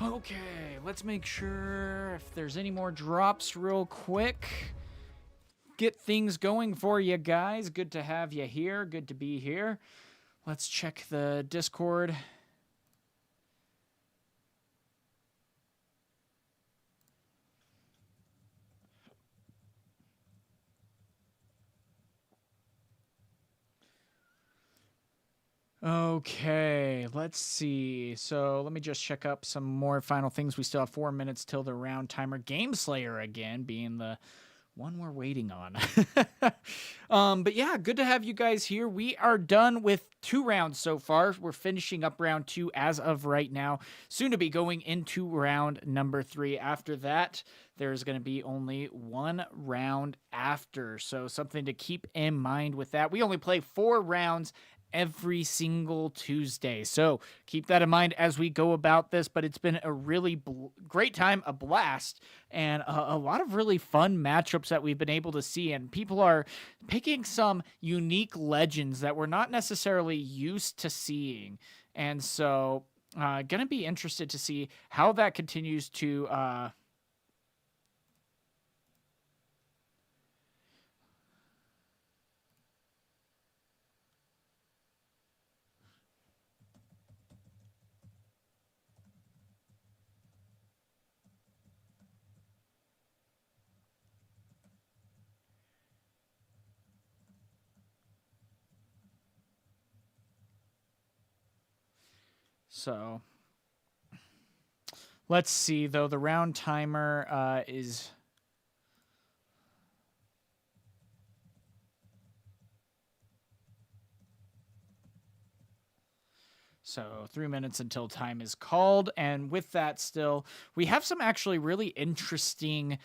Okay, let's make sure if there's any more drops real quick. Get things going for you guys. Good to have you here. Good to be here. Let's check the Discord. Okay, let's see. So let me just check up some more final things. We still have 4 minutes till the round timer. Game Slayer again being the one we're waiting on. But yeah, good to have you guys here. We are done with 2 rounds so far. We're finishing up round 2 as of right now. Soon to be going into round number 3. After that, there's going to be only 1 round after. So something to keep in mind with that. We only play 4 rounds every single Tuesday. So keep that in mind as we go about this, but it's been a really great time, a blast, and a lot of really fun matchups that we've been able to see, and people are picking some unique legends that we're not necessarily used to seeing. And so gonna be interested to see how that continues to so let's see, though. The round timer is... So 3 minutes until time is called. And with that still, we have some actually really interesting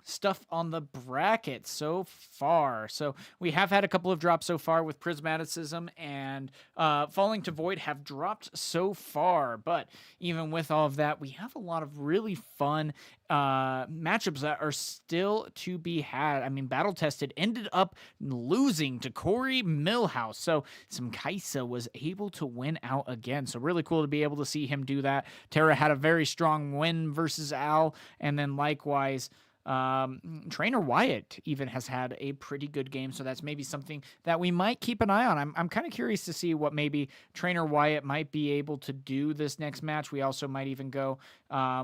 stuff on the bracket so far. So we have had a couple of drops so far with Prismaticism and Falling to Void have dropped so far. But even with all of that, we have a lot of really fun matchups that are still to be had. I mean, Battle Tested ended up losing to Corey Millhouse. So some Kaisa was able to win out again. So really cool to be able to see him do that. Terra had a very strong win versus Al. And then likewise, Trainer Wyatt even has had a pretty good game, so that's maybe something that we might keep an eye on. I'm kind of curious to see what maybe Trainer Wyatt might be able to do this next match. We also might even go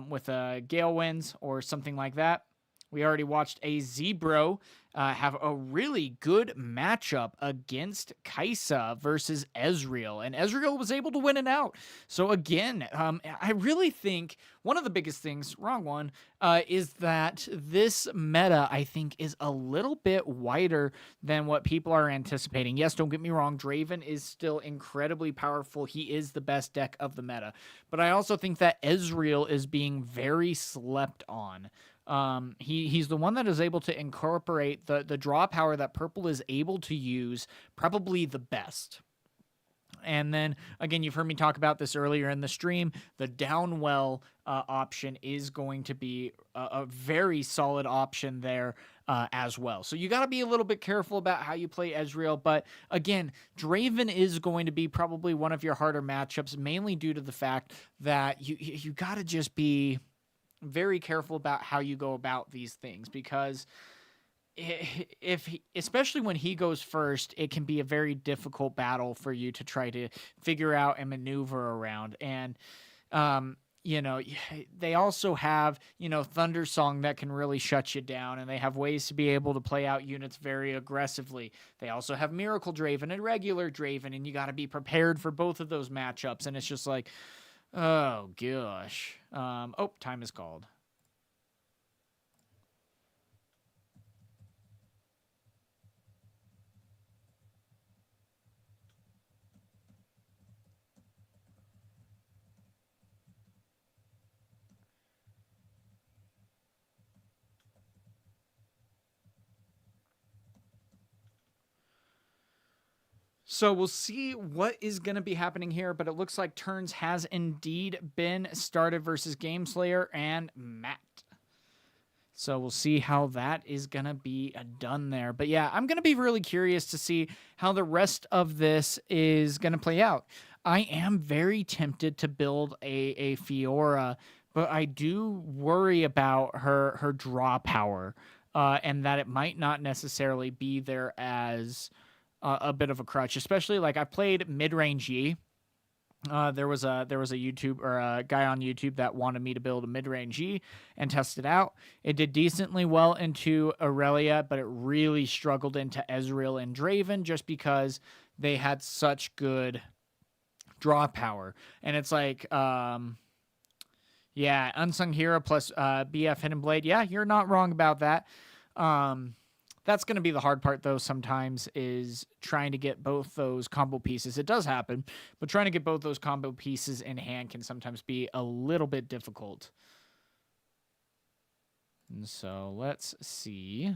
with a Gale wins or something like that. We already watched a Zebro have a really good matchup against Kaisa versus Ezreal, and Ezreal was able to win it out. So again, I really think one of the biggest things, wrong one, is that this meta, I think, is a little bit wider than what people are anticipating. Yes, don't get me wrong, Draven is still incredibly powerful. He is the best deck of the meta. But I also think that Ezreal is being very slept on. He's the one that is able to incorporate the draw power that purple is able to use probably the best. And then, again, you've heard me talk about this earlier in the stream. The Downwell option is going to be a very solid option there as well. So you got to be a little bit careful about how you play Ezreal. But again, Draven is going to be probably one of your harder matchups, mainly due to the fact that you got to just be very careful about how you go about these things, because especially when he goes first, it can be a very difficult battle for you to try to figure out and maneuver around. And they also have, Thunder Song that can really shut you down, and they have ways to be able to play out units very aggressively. They also have Miracle Draven and regular Draven, and you got to be prepared for both of those matchups. And it's just like, oh gosh. Time is called. So we'll see what is going to be happening here, but it looks like turns has indeed been started versus Game Slayer and Matt. So we'll see how that is going to be done there. But yeah, I'm going to be really curious to see how the rest of this is going to play out. I am very tempted to build a Fiora, but I do worry about her draw power, and that it might not necessarily be there as a bit of a crutch, especially like I played mid range Yi. There was a YouTube or a guy on YouTube that wanted me to build a mid range Yi and test it out. It did decently well into Aurelia, but it really struggled into Ezreal and Draven just because they had such good draw power. And it's like, yeah, Unsung Hero plus BF Hidden Blade. Yeah, you're not wrong about that. That's going to be the hard part, though, sometimes, is trying to get both those combo pieces. It does happen, but trying to get both those combo pieces in hand can sometimes be a little bit difficult. And so let's see.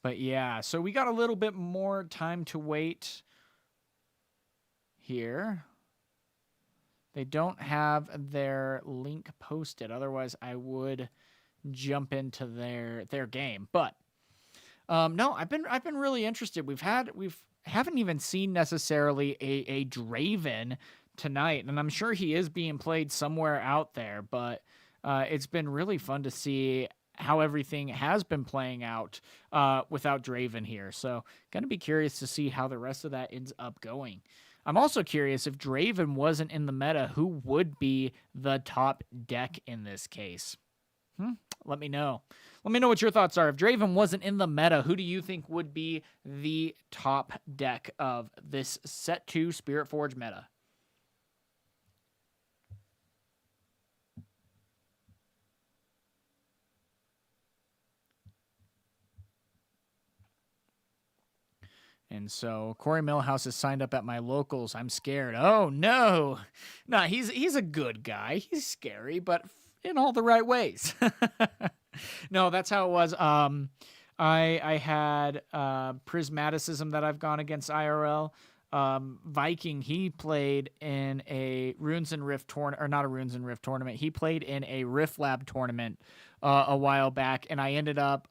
But yeah, so we got a little bit more time to wait here. They don't have their link posted. Otherwise, I would jump into their game. But no, I've been really interested. We haven't even seen necessarily a Draven tonight, and I'm sure he is being played somewhere out there. But it's been really fun to see how everything has been playing out without Draven here. So gonna be curious to see how the rest of that ends up going. I'm also curious if Draven wasn't in the meta, who would be the top deck in this case? Let me know. Let me know what your thoughts are. If Draven wasn't in the meta, who do you think would be the top deck of this Set 2 Spiritforged meta? And so Corey Millhouse is signed up at my locals. I'm scared. Oh no, he's a good guy. He's scary, but in all the right ways. No, that's how it was. I had Prismaticism that I've gone against IRL. Viking, he played in a Runes and Rift tournament, or not a Runes and Rift tournament. He played in a Rift Lab tournament a while back, and I ended up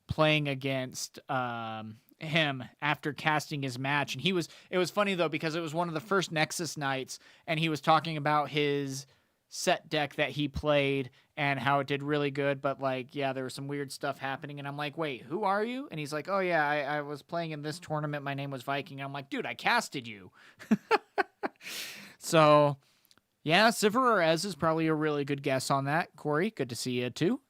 playing against him after casting his match. And it was funny though, because it was one of the first Nexus nights, and he was talking about his set deck that he played and how it did really good, but like, yeah, there was some weird stuff happening. And I'm like, wait, who are you? And he's like, oh yeah, I was playing in this tournament. My name was Viking. I'm like, dude, I casted you. So yeah, Sivir or Ez is probably a really good guess on that. Corey, good to see you too.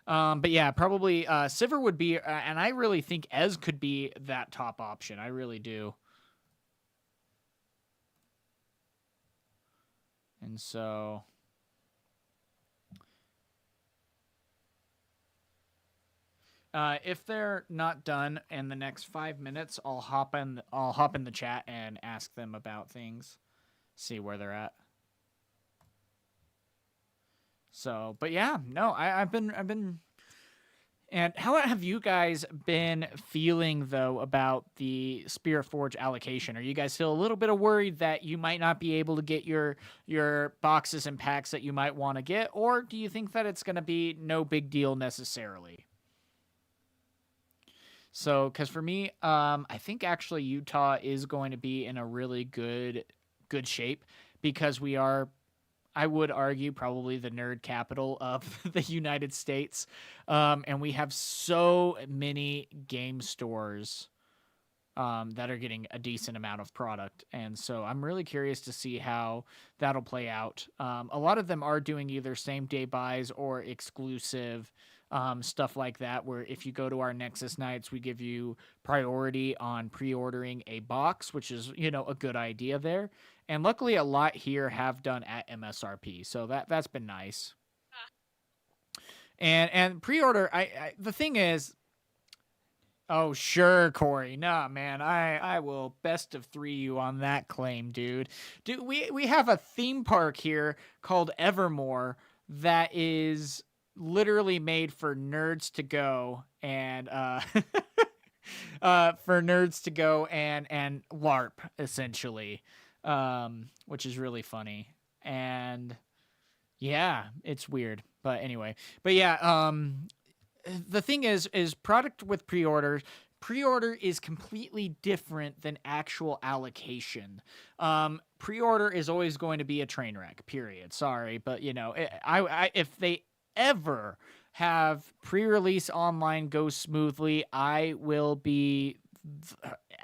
But yeah, probably Sivir would be, and I really think Ez could be that top option. I really do. And so, if they're not done in the next 5 minutes, I'll hop in the chat and ask them about things, see where they're at. So, but yeah, no, I've been. And how have you guys been feeling, though, about the Spiritforge allocation? Are you guys still a little bit of worried that you might not be able to get your boxes and packs that you might want to get? Or do you think that it's going to be no big deal necessarily? So, because for me, I think actually Utah is going to be in a really good shape, because we are, I would argue, probably the nerd capital of the United States. And we have so many game stores that are getting a decent amount of product. And so I'm really curious to see how that'll play out. A lot of them are doing either same day buys or exclusive stuff like that, where if you go to our Nexus nights, we give you priority on pre-ordering a box, which is, a good idea there. And luckily a lot here have done at MSRP. So that's been nice. And pre-order, the thing is, oh, sure, Corey. Nah, man, I will best of three you on that claim, dude. Dude, we have a theme park here called Evermore that is literally made for nerds to go and for nerds to go and LARP, essentially, which is really funny. And yeah, it's weird, but anyway, but yeah, the thing is product with pre-order. Pre-order is completely different than actual allocation. Pre-order is always going to be a train wreck. Period. Sorry, but if they ever have pre-release online go smoothly, I will be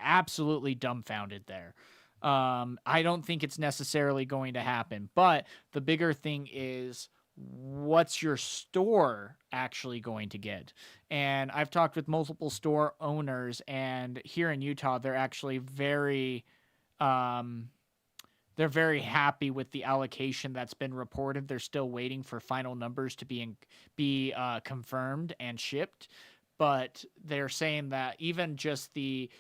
absolutely dumbfounded there. I don't think it's necessarily going to happen, but the bigger thing is what's your store actually going to get? And I've talked with multiple store owners, and here in Utah, um, they're very happy with the allocation that's been reported. They're still waiting for final numbers to be confirmed and shipped, but they're saying that even just the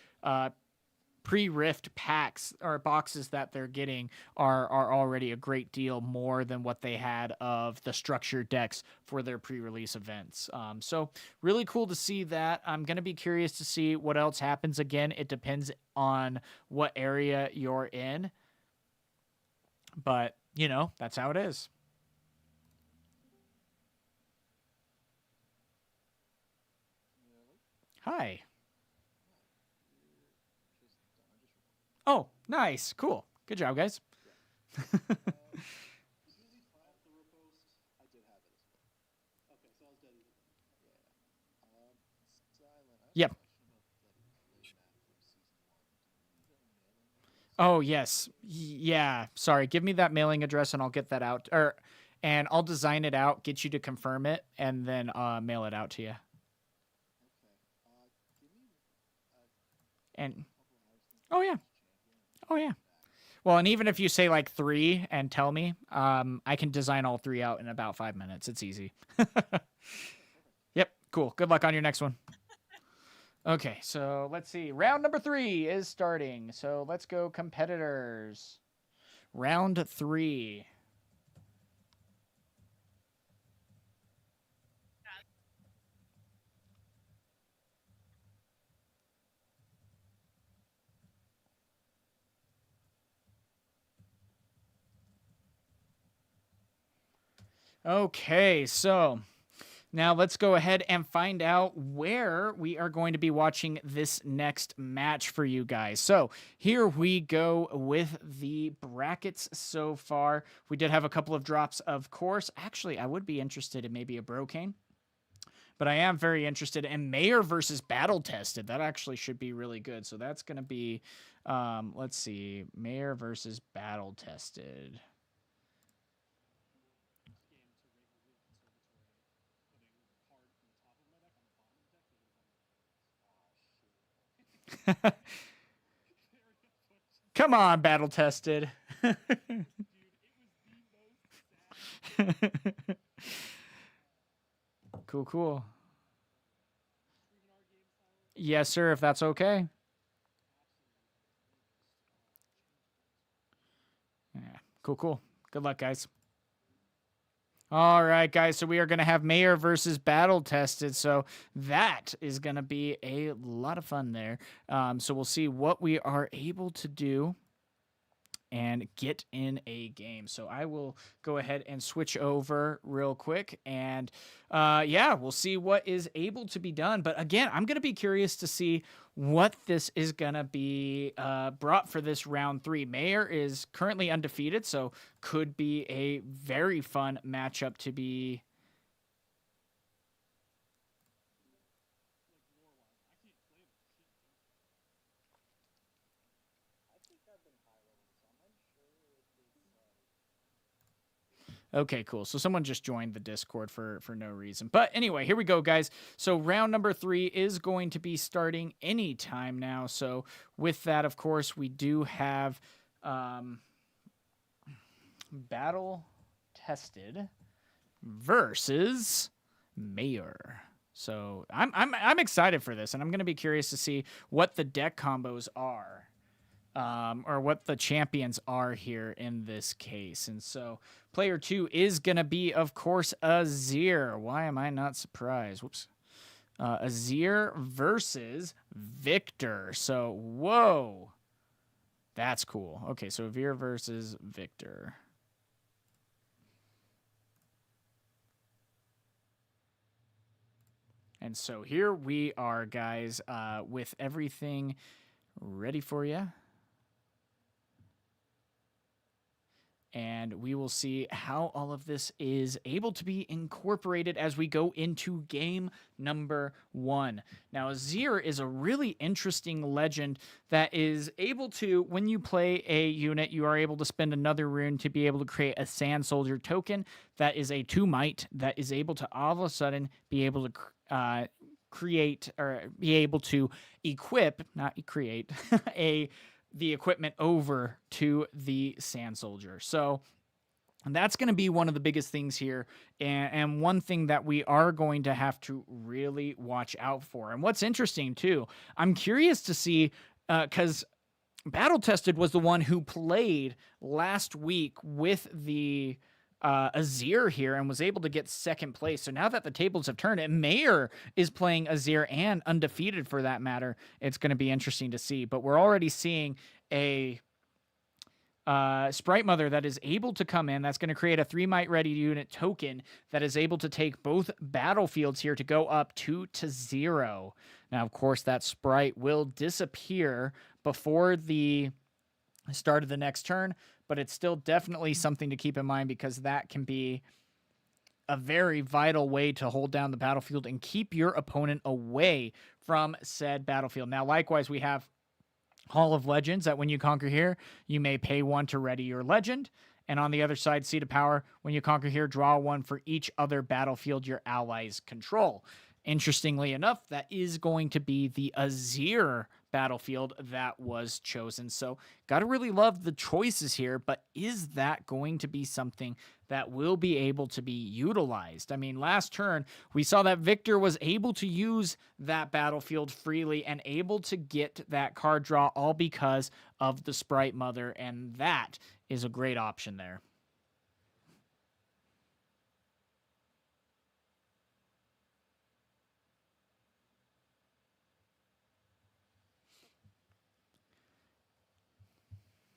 pre-rift packs or boxes that they're getting are already a great deal more than what they had of the structured decks for their pre-release events. So really cool to see that. I'm going to be curious to see what else happens. Again, it depends on what area you're in, but that's how it is. Hi. Oh, nice. Cool. Good job, guys. Yep. Oh, yes. Yeah. Sorry. Give me that mailing address and I'll get that out. And I'll design it out, get you to confirm it, and then mail it out to you. And oh yeah. Oh yeah. Well, and even if you say like 3 and tell me, I can design all 3 out in about 5 minutes. It's easy. Yep. Cool. Good luck on your next one. Okay, so let's see. Round number 3 is starting. So let's go competitors. Round 3. Okay, so now let's go ahead and find out where we are going to be watching this next match for you guys. So here we go with the brackets so far. We did have a couple of drops, of course. Actually, I would be interested in maybe a Brocane. But I am very interested in Mayor versus Battle Tested. That actually should be really good. So that's going to be, let's see, Mayor versus Battle Tested. Come on, Battle Tested. Cool, cool. Yes, sir, if that's okay. Yeah, cool, cool. Good luck, guys. All right, guys. So we are going to have Mayor versus Battle Tested. So that is going to be a lot of fun there. So we'll see what we are able to do and get in a game. So I will go ahead and switch over real quick, and yeah, we'll see what is able to be done. But again, I'm going to be curious to see what this is going to be brought for this round 3. Mayor is currently undefeated, so could be a very fun matchup to be. Okay, cool. So someone just joined the Discord for no reason. But anyway, here we go, guys. So round number 3 is going to be starting anytime now. So with that, of course, we do have Battle Tested versus Mayor. So I'm excited for this, and I'm going to be curious to see what the deck combos are. Or what the champions are here in this case. And so player 2 is going to be, of course, Azir. Why am I not surprised? Whoops. Azir versus Victor. So, whoa. That's cool. Okay, so Azir versus Victor. And so here we are, guys, with everything ready for you. And we will see how all of this is able to be incorporated as we go into game number 1. Now, Azir is a really interesting legend that is able to, when you play a unit, you are able to spend another rune to be able to create a Sand Soldier token that is a 2 might that is able to all of a sudden be able to create or be able to equip, not create, the equipment over to the Sand Soldier. So that's going to be one of the biggest things here, and one thing that we are going to have to really watch out for. And what's interesting too, I'm curious to see, because Battle Tested was the one who played last week with the Azir here and was able to get second place. So now that the tables have turned and Mayor is playing Azir and undefeated for that matter, it's going to be interesting to see. But we're already seeing a Sprite Mother that is able to come in. That's going to create a 3 might ready unit token that is able to take both battlefields here to go up 2-0. Now, of course, that Sprite will disappear before the start of the next turn, but it's still definitely something to keep in mind because that can be a very vital way to hold down the battlefield and keep your opponent away from said battlefield. Now, likewise, we have Hall of Legends that when you conquer here, you may pay 1 to ready your legend. And on the other side, Seat of Power, when you conquer here, draw 1 for each other battlefield your allies control. Interestingly enough, that is going to be the Azir battlefield that was chosen. So, gotta really love the choices here, but is that going to be something that will be able to be utilized? I mean, last turn, we saw that Victor was able to use that battlefield freely and able to get that card draw all because of the Sprite Mother, and that is a great option there.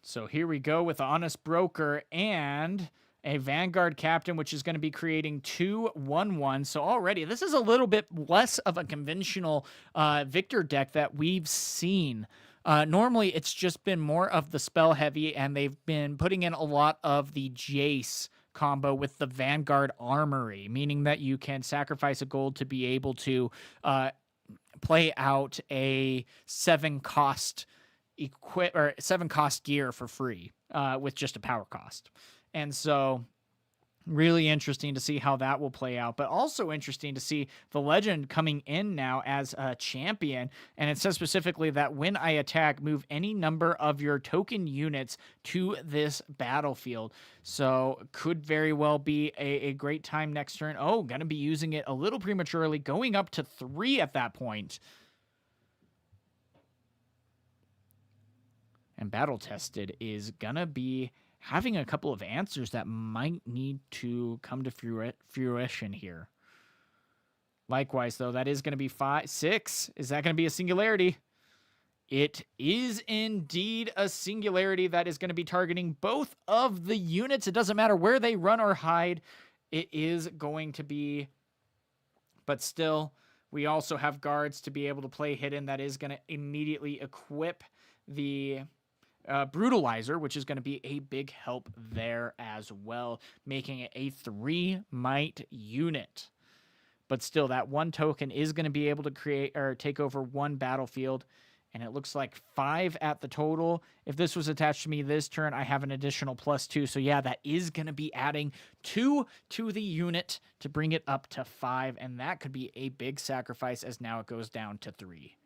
So here we go with the Honest Broker and a Vanguard Captain, which is going to be creating 2/1/1. So already, this is a little bit less of a conventional Victor deck that we've seen. Normally, it's just been more of the spell heavy, and they've been putting in a lot of the Jace combo with the Vanguard Armory, meaning that you can sacrifice a gold to be able to play out a 7-cost 7-cost gear for free with just a power cost. And so really interesting to see how that will play out, but also interesting to see the legend coming in now as a champion. And it says specifically that when I attack, move any number of your token units to this battlefield. So could very well be a great time next turn. Oh, gonna be using it a little prematurely, going up to 3 at that point. And Battle Tested is gonna be having a couple of answers that might need to come to fruition here. Likewise, though, that is going to be 5, 6. Is that going to be a singularity? It is indeed a singularity that is going to be targeting both of the units. It doesn't matter where they run or hide. It is going to be, but still, we also have guards to be able to play hidden. That is going to immediately equip the Brutalizer, which is going to be a big help there as well, making it a 3 might unit. But still, that 1 token is going to be able to create or take over 1 battlefield, and it looks like 5 at the total. If this was attached to me this turn, I have an additional +2. So yeah, that is going to be adding 2 to the unit to bring it up to 5, and that could be a big sacrifice as now it goes down to 3.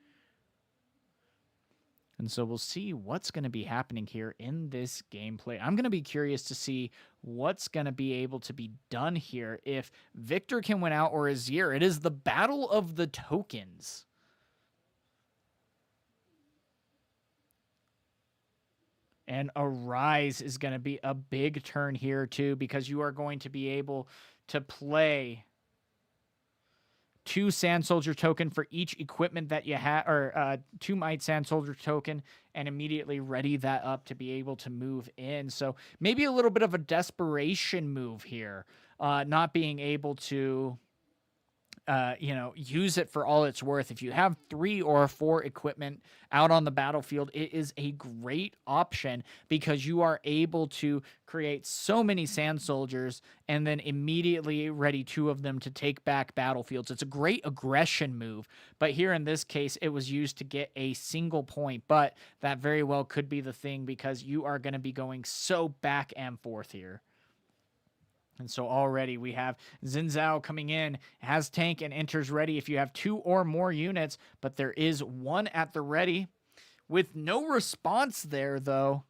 And so we'll see what's going to be happening here in this gameplay. I'm going to be curious to see what's going to be able to be done here if Victor can win out or Azir. It is the battle of the tokens. And Arise is going to be a big turn here too, because you are going to be able to play 2 Sand Soldier token for each equipment that you have, or 2 Might Sand Soldier token, and immediately ready that up to be able to move in. So maybe a little bit of a desperation move here, not being able to use it for all it's worth. If you have 3 or 4 equipment out on the battlefield, it is a great option because you are able to create so many sand soldiers and then immediately ready 2 of them to take back battlefields. It's a great aggression move, but here in this case, it was used to get a single point, but that very well could be the thing because you are going to be going so back and forth here. And so already we have Xin Zhao coming in, has tank and enters ready if you have 2 or more units, but there is 1 at the ready with no response there, though.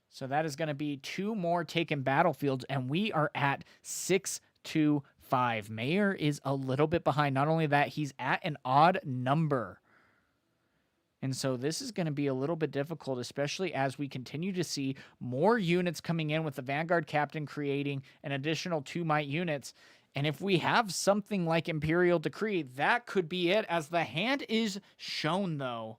So that is going to be 2 more taken battlefields, and we are at 6-5. Mayor is a little bit behind. Not only that, he's at an odd number. And so this is going to be a little bit difficult, especially as we continue to see more units coming in with the Vanguard Captain creating an additional 2 might units. And if we have something like Imperial Decree, that could be it, as the hand is shown, though.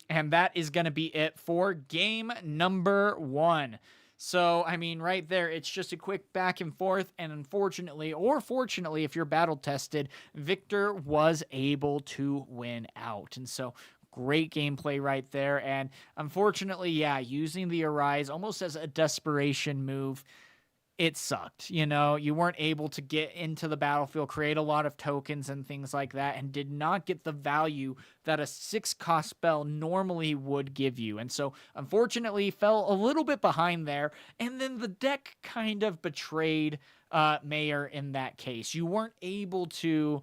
And that is going to be it for game number 1. So, I mean, right there, it's just a quick back and forth, and unfortunately, or fortunately, if you're battle-tested, Victor was able to win out. And so, great gameplay right there, and unfortunately, yeah, using the Arise almost as a desperation move, it sucked. You know, you weren't able to get into the battlefield, create a lot of tokens and things like that, and did not get the value that a 6-cost spell normally would give you. And so, unfortunately, fell a little bit behind there. And then the deck kind of betrayed Mayor in that case. You weren't able to,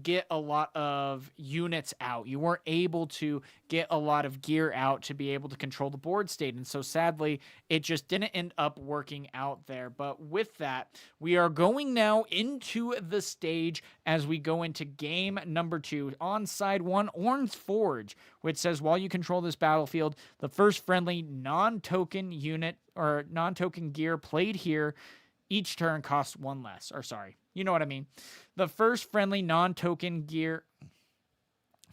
get a lot of units out. You weren't able to get a lot of gear out to be able to control the board state. And so, sadly, it just didn't end up working out there. But with that, we are going now into the stage as we go into game number 2. On side 1, Orn's Forge, which says while you control this battlefield, the first friendly non-token unit or non-token gear played here each turn costs 1 less. Or sorry, you know what I mean. The first friendly non-token gear.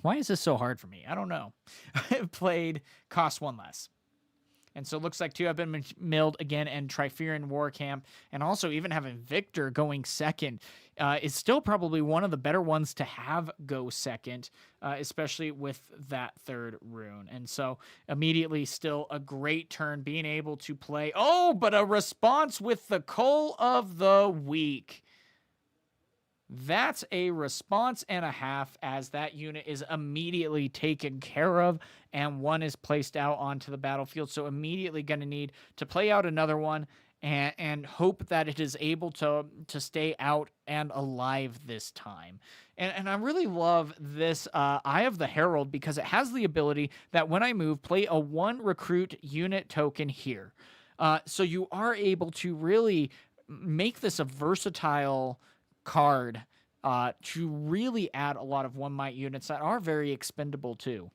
Why is this so hard for me? I don't know. Played costs 1 less. And so it looks like 2 have been milled again, and Triferian War Camp, and also even having Victor going second is still probably one of the better ones to have go second, especially with that 3rd rune. And so immediately still a great turn being able to play. Oh, but a response with the Coal of the Week. That's a response and a half, as that unit is immediately taken care of and 1 is placed out onto the battlefield. So immediately going to need to play out another one and hope that it is able to stay out and alive this time. And I really love this Eye of the Herald because it has the ability that when I move, play a 1 recruit unit token here. So you are able to really make this a versatile card to really add a lot of 1 might units that are very expendable too.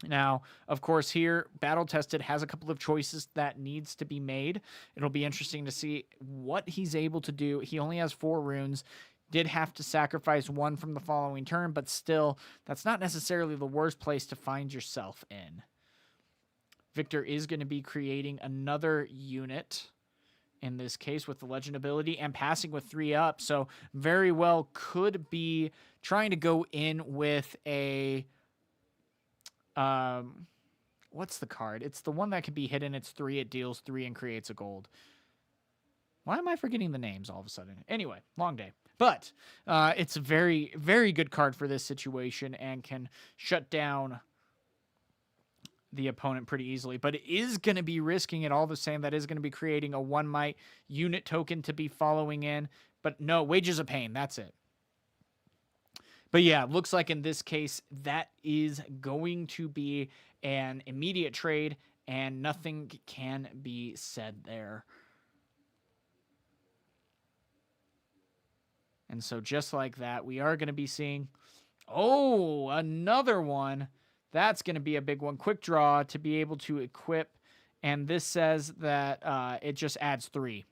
Now, of course, here, Battle Tested has a couple of choices that needs to be made. It'll be interesting to see what he's able to do. He only has 4 runes. Did have to sacrifice 1 from the following turn, but still, that's not necessarily the worst place to find yourself in. Victor is going to be creating another unit in this case with the legend ability and passing with 3 up. So very well could be trying to go in with a, what's the card? It's the one that can be hidden. It's 3. It deals 3 and creates a gold. Why am I forgetting the names all of a sudden? Anyway, long day. But it's a very, very good card for this situation and can shut down the opponent pretty easily, but it is going to be risking it all the same. That is going to be creating a 1 might unit token to be following in, but no, Wages of Pain, that's it. But yeah, looks like in this case, that is going to be an immediate trade and nothing can be said there. And so just like that, we are going to be seeing, oh, another one. That's going to be a big one. Quick draw to be able to equip. And this says that it just adds 3.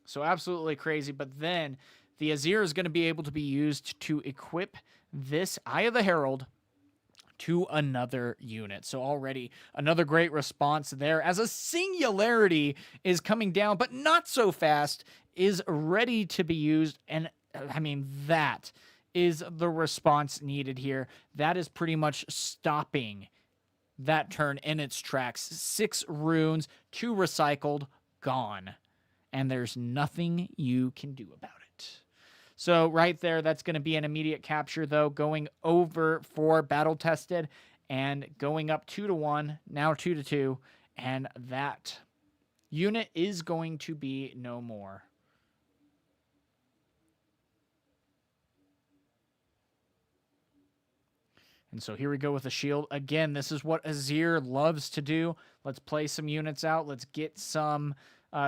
So absolutely crazy. But then the Azir is going to be able to be used to equip this Eye of the Herald to another unit. So already another great response there as a singularity is coming down, but not so fast, is ready to be used. And I mean, that is the response needed here. That is pretty much stopping that turn in its tracks. 6 runes, 2 recycled, gone. And there's nothing you can do about it. So right there, that's going to be an immediate capture, though, going over for battle tested and going up 2-1, now 2-2, and that unit is going to be no more. And so here we go with the shield. Again, this is what Azir loves to do. Let's play some units out. Let's get some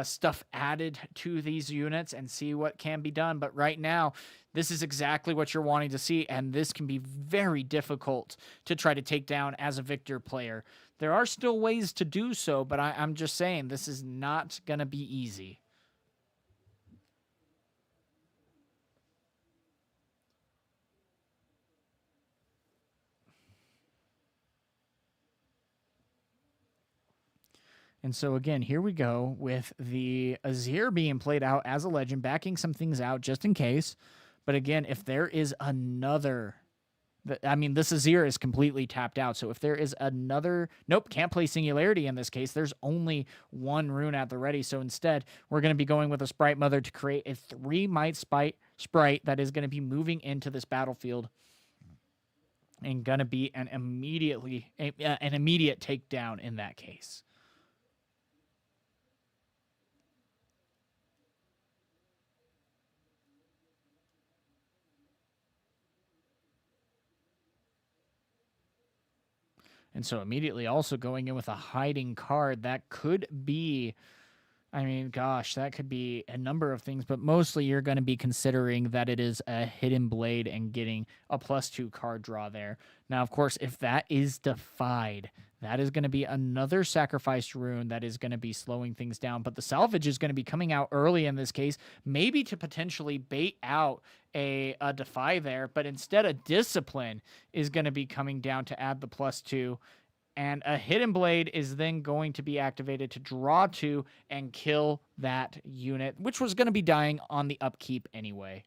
stuff added to these units and see what can be done. But right now, this is exactly what you're wanting to see, and this can be very difficult to try to take down as a Victor player. There are still ways to do so, but I'm just saying this is not going to be easy. And so again, here we go with the Azir being played out as a legend, backing some things out just in case. But again, if there is another, I mean, this Azir is completely tapped out. So if there is another, nope, can't play Singularity in this case. There's only 1 rune at the ready. So instead, we're going to be going with a Sprite Mother to create a 3 Might Sprite that is going to be moving into this battlefield and going to be an immediate takedown in that case. And so immediately also going in with a hiding card. That could be, I mean, gosh, that could be a number of things, but mostly you're going to be considering that it is a hidden blade and getting a +2 card draw there. Now, of course, if that is defied, that is going to be another sacrificed rune that is going to be slowing things down. But the salvage is going to be coming out early in this case, maybe to potentially bait out a defy there. But instead, a discipline is going to be coming down to add the +2. And a hidden blade is then going to be activated to draw 2 and kill that unit, which was going to be dying on the upkeep anyway.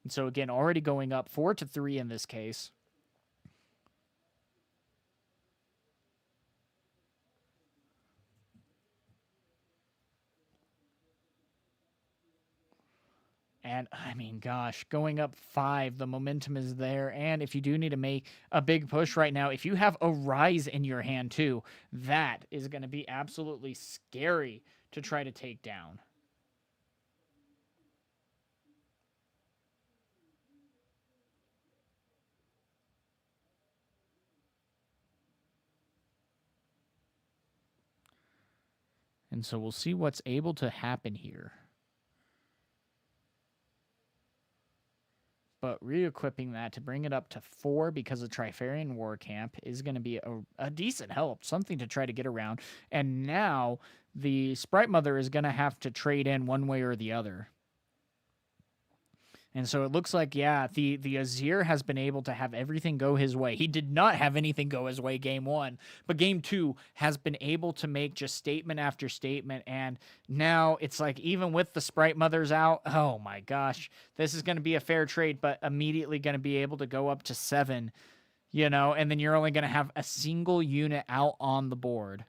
And so again, already going up 4-3 in this case. And I mean, gosh, going up 5, the momentum is there. And if you do need to make a big push right now, if you have a Rise in your hand too, that is going to be absolutely scary to try to take down. And so we'll see what's able to happen here. But re-equipping that to bring it up to 4 because of Trifarian War Camp is going to be a decent help, something to try to get around. And now the Sprite Mother is going to have to trade in one way or the other. And so it looks like, yeah, the Azir has been able to have everything go his way. He did not have anything go his way game 1, but game 2 has been able to make just statement after statement. And now it's like, even with the Sprite Mothers out, oh my gosh, this is going to be a fair trade, but immediately going to be able to go up to 7, you know, and then you're only going to have a single unit out on the board.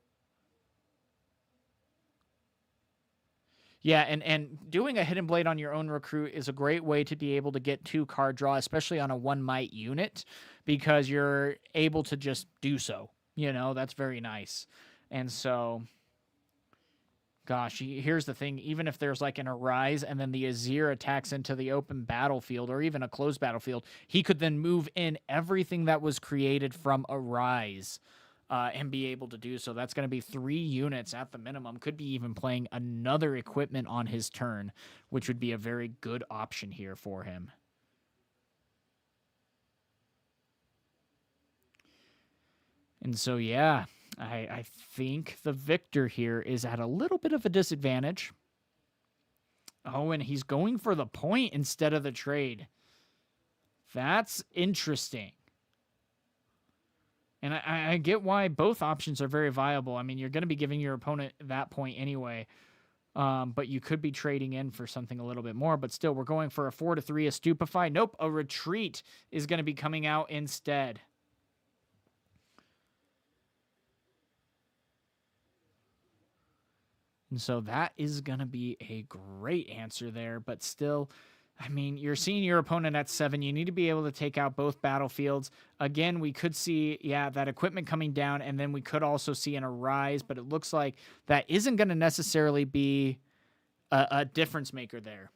Yeah, and doing a Hidden Blade on your own recruit is a great way to be able to get 2 card draw, especially on a 1 might unit, because you're able to just do so. You know, that's very nice. And so, gosh, here's the thing. Even if there's like an Arise and then the Azir attacks into the open battlefield or even a closed battlefield, he could then move in everything that was created from Arise. And be able to do so. That's going to be 3 units at the minimum. Could be even playing another equipment on his turn, which would be a very good option here for him. And so, yeah, I think the victor here is at a little bit of a disadvantage. Oh, and he's going for the point instead of the trade. That's interesting. And I get why both options are very viable. I mean, you're going to be giving your opponent that point anyway. But you could be trading in for something a little bit more. But still, we're going for a 4-3, a Stupefy. Nope, a Retreat is going to be coming out instead. And so that is going to be a great answer there. But still, I mean, you're seeing your opponent at 7. You need to be able to take out both battlefields. Again, we could see, yeah, that equipment coming down, and then we could also see an Arise, but it looks like that isn't going to necessarily be a difference maker there.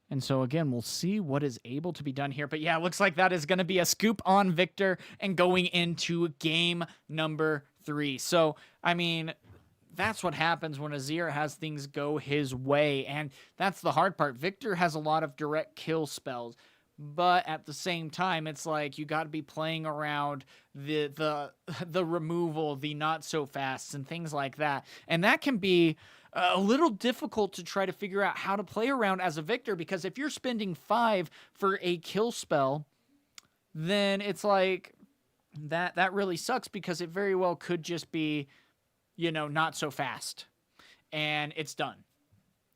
And so, again, we'll see what is able to be done here. But yeah, it looks like that is going to be a scoop on Victor and going into game number 3. So, I mean, that's what happens when Azir has things go his way. And that's the hard part. Victor has a lot of direct kill spells. But at the same time, it's like you got to be playing around the removal, the not so fasts, and things like that. And that can be a little difficult to try to figure out how to play around as a Victor, because if you're spending 5 for a kill spell, then it's like that really sucks, because it very well could just be, you know, not so fast and it's done.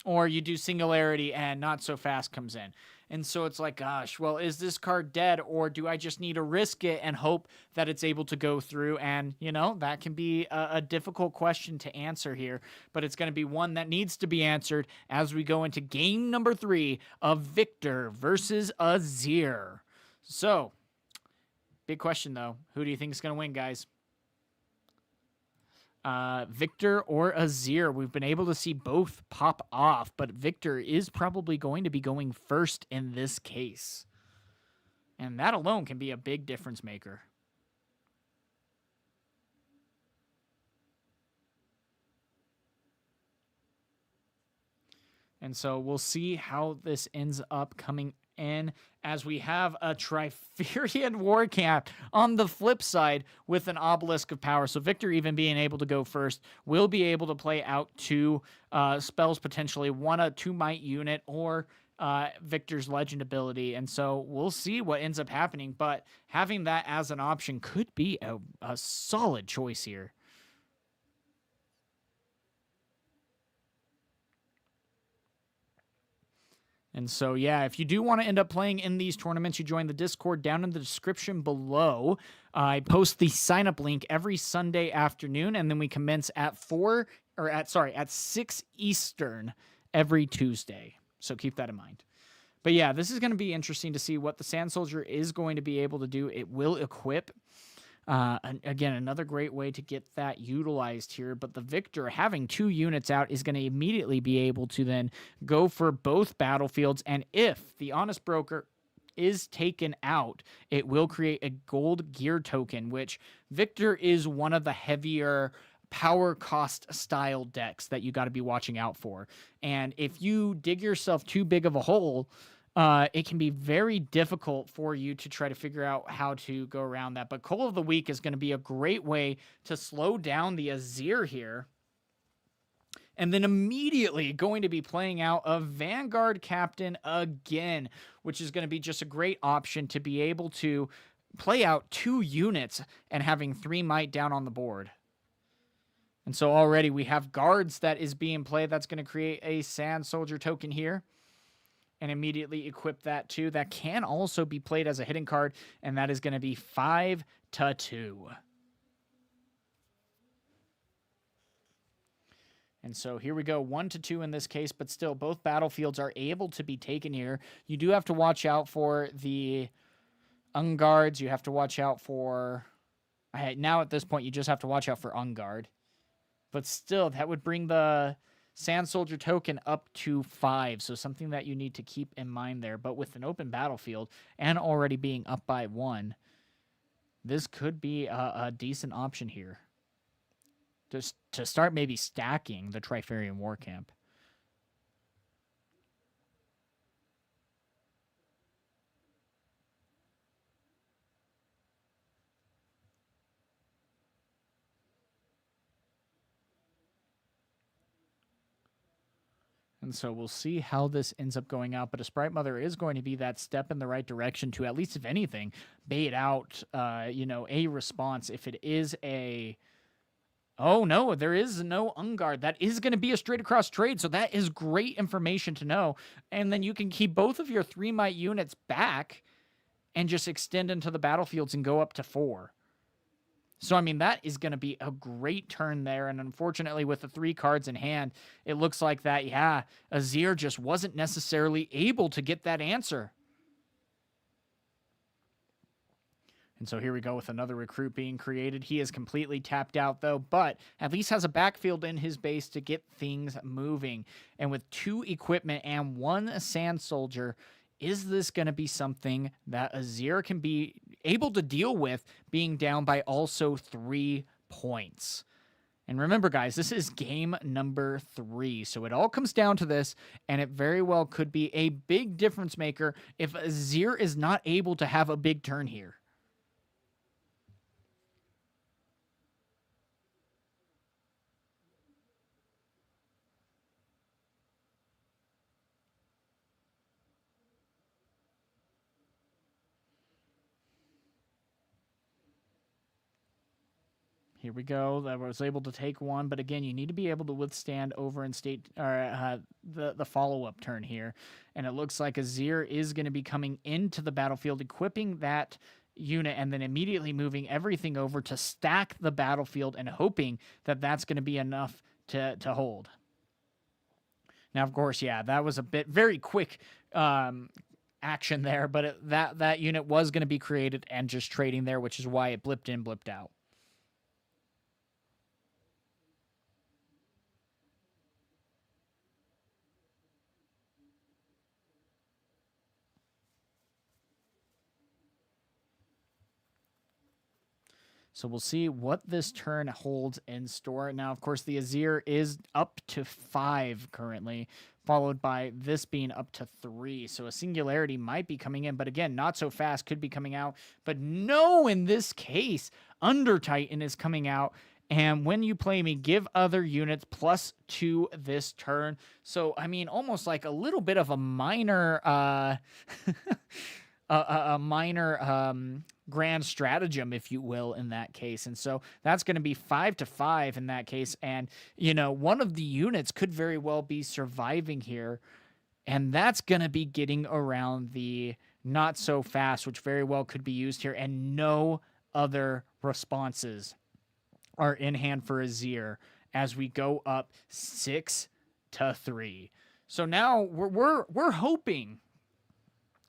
Or you do Singularity and not so fast comes in. And so it's like, gosh, well, is this card dead, or do I just need to risk it and hope that it's able to go through? And, you know, that can be a difficult question to answer here, but it's going to be one that needs to be answered as we go into game number 3 of Victor versus Azir. So, big question, though. Who do you think is going to win, guys? Victor or Azir? We've been able to see both pop off, but Victor is probably going to be going first in this case. And that alone can be a big difference maker. And so we'll see how this ends up coming in, as we have a Triferian War Camp on the flip side with an Obelisk of Power. So Victor, even being able to go first, will be able to play out 2 spells, potentially 1 a 2 might unit, or Victor's legend ability. And so we'll see what ends up happening, but having that as an option could be a solid choice here. And so, yeah, if you do want to end up playing in these tournaments, you join the Discord down in the description below. I post the sign-up link every Sunday afternoon, and then we commence at 6 Eastern every Tuesday. So keep that in mind. But yeah, this is going to be interesting to see what the Sand Soldier is going to be able to do. It will equip. Again, another great way to get that utilized here. But the Victor, having 2 units out, is going to immediately be able to then go for both battlefields. And if the Honest Broker is taken out, it will create a gold gear token, which Victor is one of the heavier power cost style decks that you got to be watching out for. And if you dig yourself too big of a hole, it can be very difficult for you to try to figure out how to go around that. But Call of the Week is going to be a great way to slow down the Azir here. And then immediately going to be playing out a Vanguard Captain again, which is going to be just a great option to be able to play out 2 units and having 3 might down on the board. And so already we have guards that is being played. That's going to create a Sand Soldier token here. And immediately equip that too. That can also be played as a hidden card, and that is going to be 5-2. And so here we go, 1-2 in this case, but still both battlefields are able to be taken here. You do have to watch out for the Unguards. You have to watch out for... Now at this point, you just have to watch out for Ungard. But still, that would bring the Sand Soldier token up to 5, so something that you need to keep in mind there. But with an open battlefield and already being up by 1, this could be a decent option here. Just to start maybe stacking the Triferian War Camp. And so we'll see how this ends up going out. But a Sprite Mother is going to be that step in the right direction to, at least if anything, bait out, a response. If it is a... Oh, no, there is no Unguard. That is going to be a straight across trade. So that is great information to know. And then you can keep both of your 3 might units back and just extend into the battlefields and go up to 4. So, I mean, that is going to be a great turn there. And unfortunately, with the 3 cards in hand, it looks like that, yeah, Azir just wasn't necessarily able to get that answer. And so here we go with another recruit being created. He is completely tapped out, though, but at least has a backfield in his base to get things moving. And with 2 equipment and 1 sand soldier, is this going to be something that Azir can be able to deal with being down by also 3 points? And remember, guys, this is game number 3. So it all comes down to this, and it very well could be a big difference maker if Azir is not able to have a big turn here. Here we go. I was able to take 1, but again, you need to be able to withstand over and state the follow-up turn here. And it looks like Azir is going to be coming into the battlefield, equipping that unit, and then immediately moving everything over to stack the battlefield and hoping that that's going to be enough to hold. Now, of course, yeah, that was a very quick action there, but that unit was going to be created and just trading there, which is why it blipped in, blipped out. So we'll see what this turn holds in store. Now, of course, the Azir is up to 5 currently, followed by this being up to 3. So a Singularity might be coming in, but again, not so fast, could be coming out. But no, in this case, Under Titan is coming out. And when you play me, give other units +2 this turn. So, I mean, almost like a little bit of a minor... a minor grand stratagem, if you will, in that case. And so that's going to be 5 to 5 in that case. And, one of the units could very well be surviving here. And that's going to be getting around the not so fast, which very well could be used here. And no other responses are in hand for Azir as we go up 6 to 3. So now we're hoping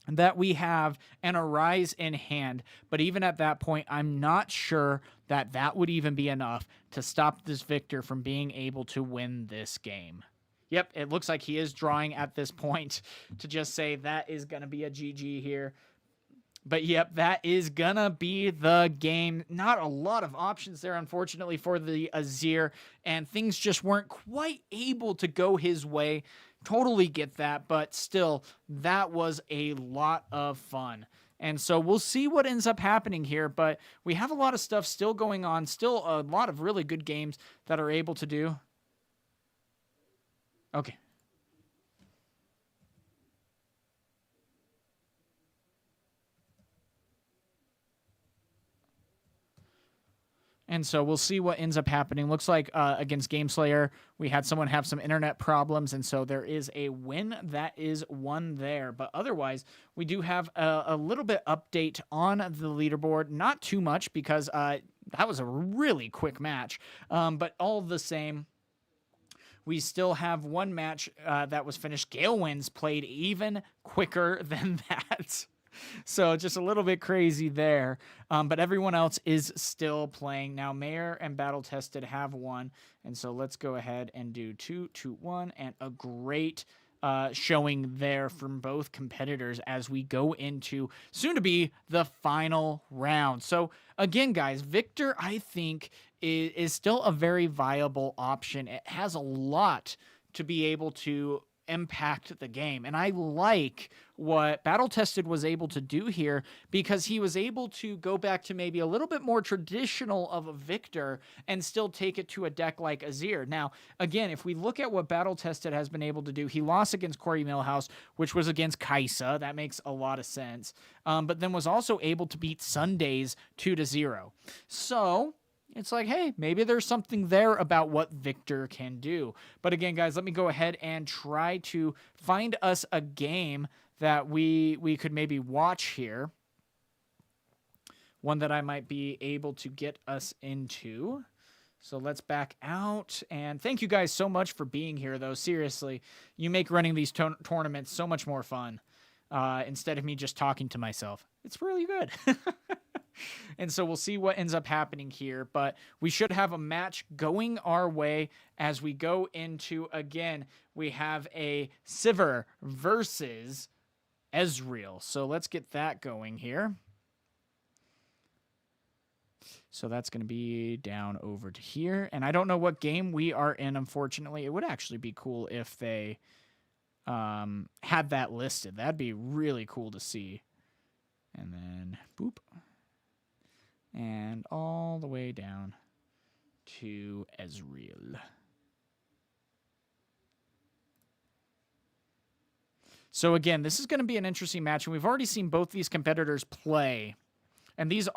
that we have an Arise in hand, but even at that point, I'm not sure that that would even be enough to stop this Victor from being able to win this game. Yep, it looks like he is drawing at this point to just say that is going to be a GG here. But yep, that is going to be the game. Not a lot of options there, unfortunately, for the Azir, and things just weren't quite able to go his way. Totally get that, but still, that was a lot of fun. And so we'll see what ends up happening here, but we have a lot of stuff still going on, still a lot of really good games that are able to do. Okay. And so we'll see what ends up happening. Looks like against GameSlayer, we had someone have some internet problems, and so there is a win that is won there. But otherwise, we do have a little bit update on the leaderboard. Not too much because that was a really quick match. But all the same, we still have one match that was finished. Galewinds played even quicker than that. So just a little bit crazy there. But everyone else is still playing. Now, Mayor and Battle Tested have won. And so let's go ahead and do 2-2-1. And a great showing there from both competitors as we go into soon to be the final round. So again, guys, Victor, I think, is still a very viable option. It has a lot to be able to impact the game. And I like what Battle Tested was able to do here, because he was able to go back to maybe a little bit more traditional of a Victor and still take it to a deck like Azir. Now, again, if we look at what Battle Tested has been able to do, he lost against Corey Millhouse, which was against Kaisa. That makes a lot of sense. But then was also able to beat Sundays 2-0. So it's like, hey, maybe there's something there about what Victor can do. But again, guys, let me go ahead and try to find us a game that we could maybe watch here. One that I might be able to get us into. So let's back out. And thank you guys so much for being here, though. Seriously, you make running these tournaments so much more fun. Instead of me just talking to myself. It's really good. And so we'll see what ends up happening here, but we should have a match going our way as we go into, again, we have a Sivir versus Ezreal. So let's get that going here. So that's going to be down over to here. And I don't know what game we are in, unfortunately. It would actually be cool if they had that listed. That'd be really cool to see. And then, boop. And all the way down to Ezreal. So again, this is going to be an interesting match, and we've already seen both these competitors play. And these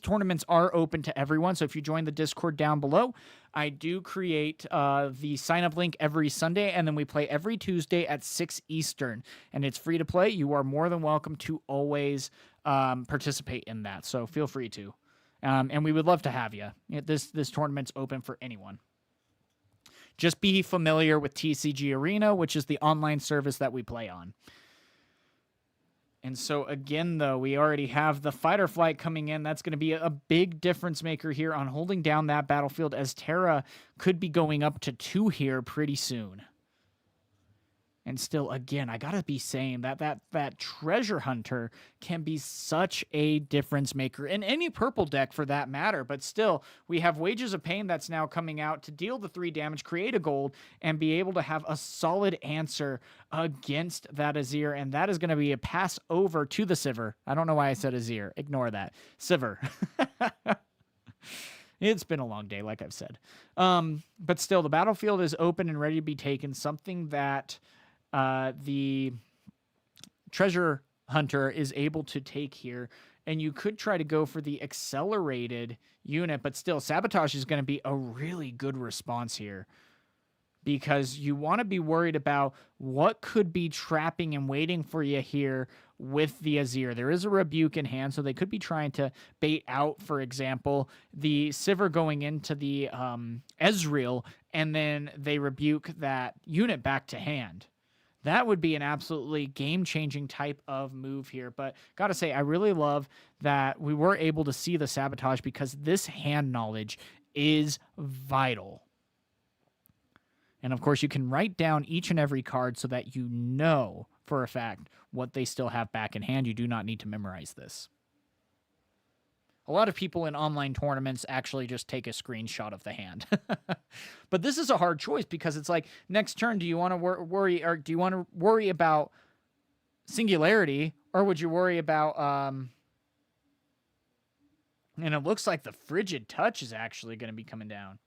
tournaments are open to everyone. So if you join the Discord down below, I do create the sign-up link every Sunday, and then we play every Tuesday at 6 Eastern. And it's free to play. You are more than welcome to always participate in that. So feel free to. And we would love to have you. This tournament's open for anyone. Just be familiar with TCG Arena, which is the online service that we play on. And so again, though, we already have the Fight or Flight coming in. That's going to be a big difference maker here on holding down that battlefield, as Terra could be going up to 2 here pretty soon. And still, again, I gotta be saying that Treasure Hunter can be such a difference maker in any purple deck for that matter. But still, we have Wages of Pain that's now coming out to deal the 3 damage, create a gold, and be able to have a solid answer against that Azir. And that is going to be a pass over to the Sivir. I don't know why I said Azir. Ignore that. Sivir. It's been a long day, like I've said. But still, the battlefield is open and ready to be taken. Something that the Treasure Hunter is able to take here, and you could try to go for the accelerated unit, but still, Sabotage is going to be a really good response here, because you want to be worried about what could be trapping and waiting for you here with the Azir. There is a Rebuke in hand, so they could be trying to bait out, for example, the Sivir going into the Ezreal, and then they Rebuke that unit back to hand. That would be an absolutely game-changing type of move here. But gotta say, I really love that we were able to see the Sabotage, because this hand knowledge is vital. And of course, you can write down each and every card so that you know for a fact what they still have back in hand. You do not need to memorize this. A lot of people in online tournaments actually just take a screenshot of the hand. But this is a hard choice, because it's like, next turn, do you want to worry, or do you want to worry about Singularity, or would you worry about and it looks like the Frigid Touch is actually going to be coming down.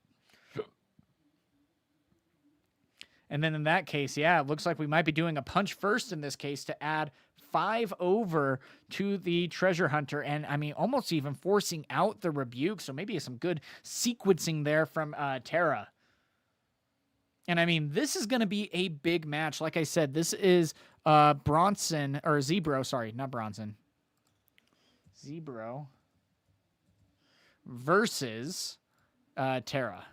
And then in that case, yeah, it looks like we might be doing a Punch First in this case to add 5 over to the Treasure Hunter. And I mean, almost even forcing out the Rebuke. So maybe some good sequencing there from Terra. And I mean, this is going to be a big match. Like I said, this is Bronson, or Zebro, sorry, not Bronson. Zebro versus Terra.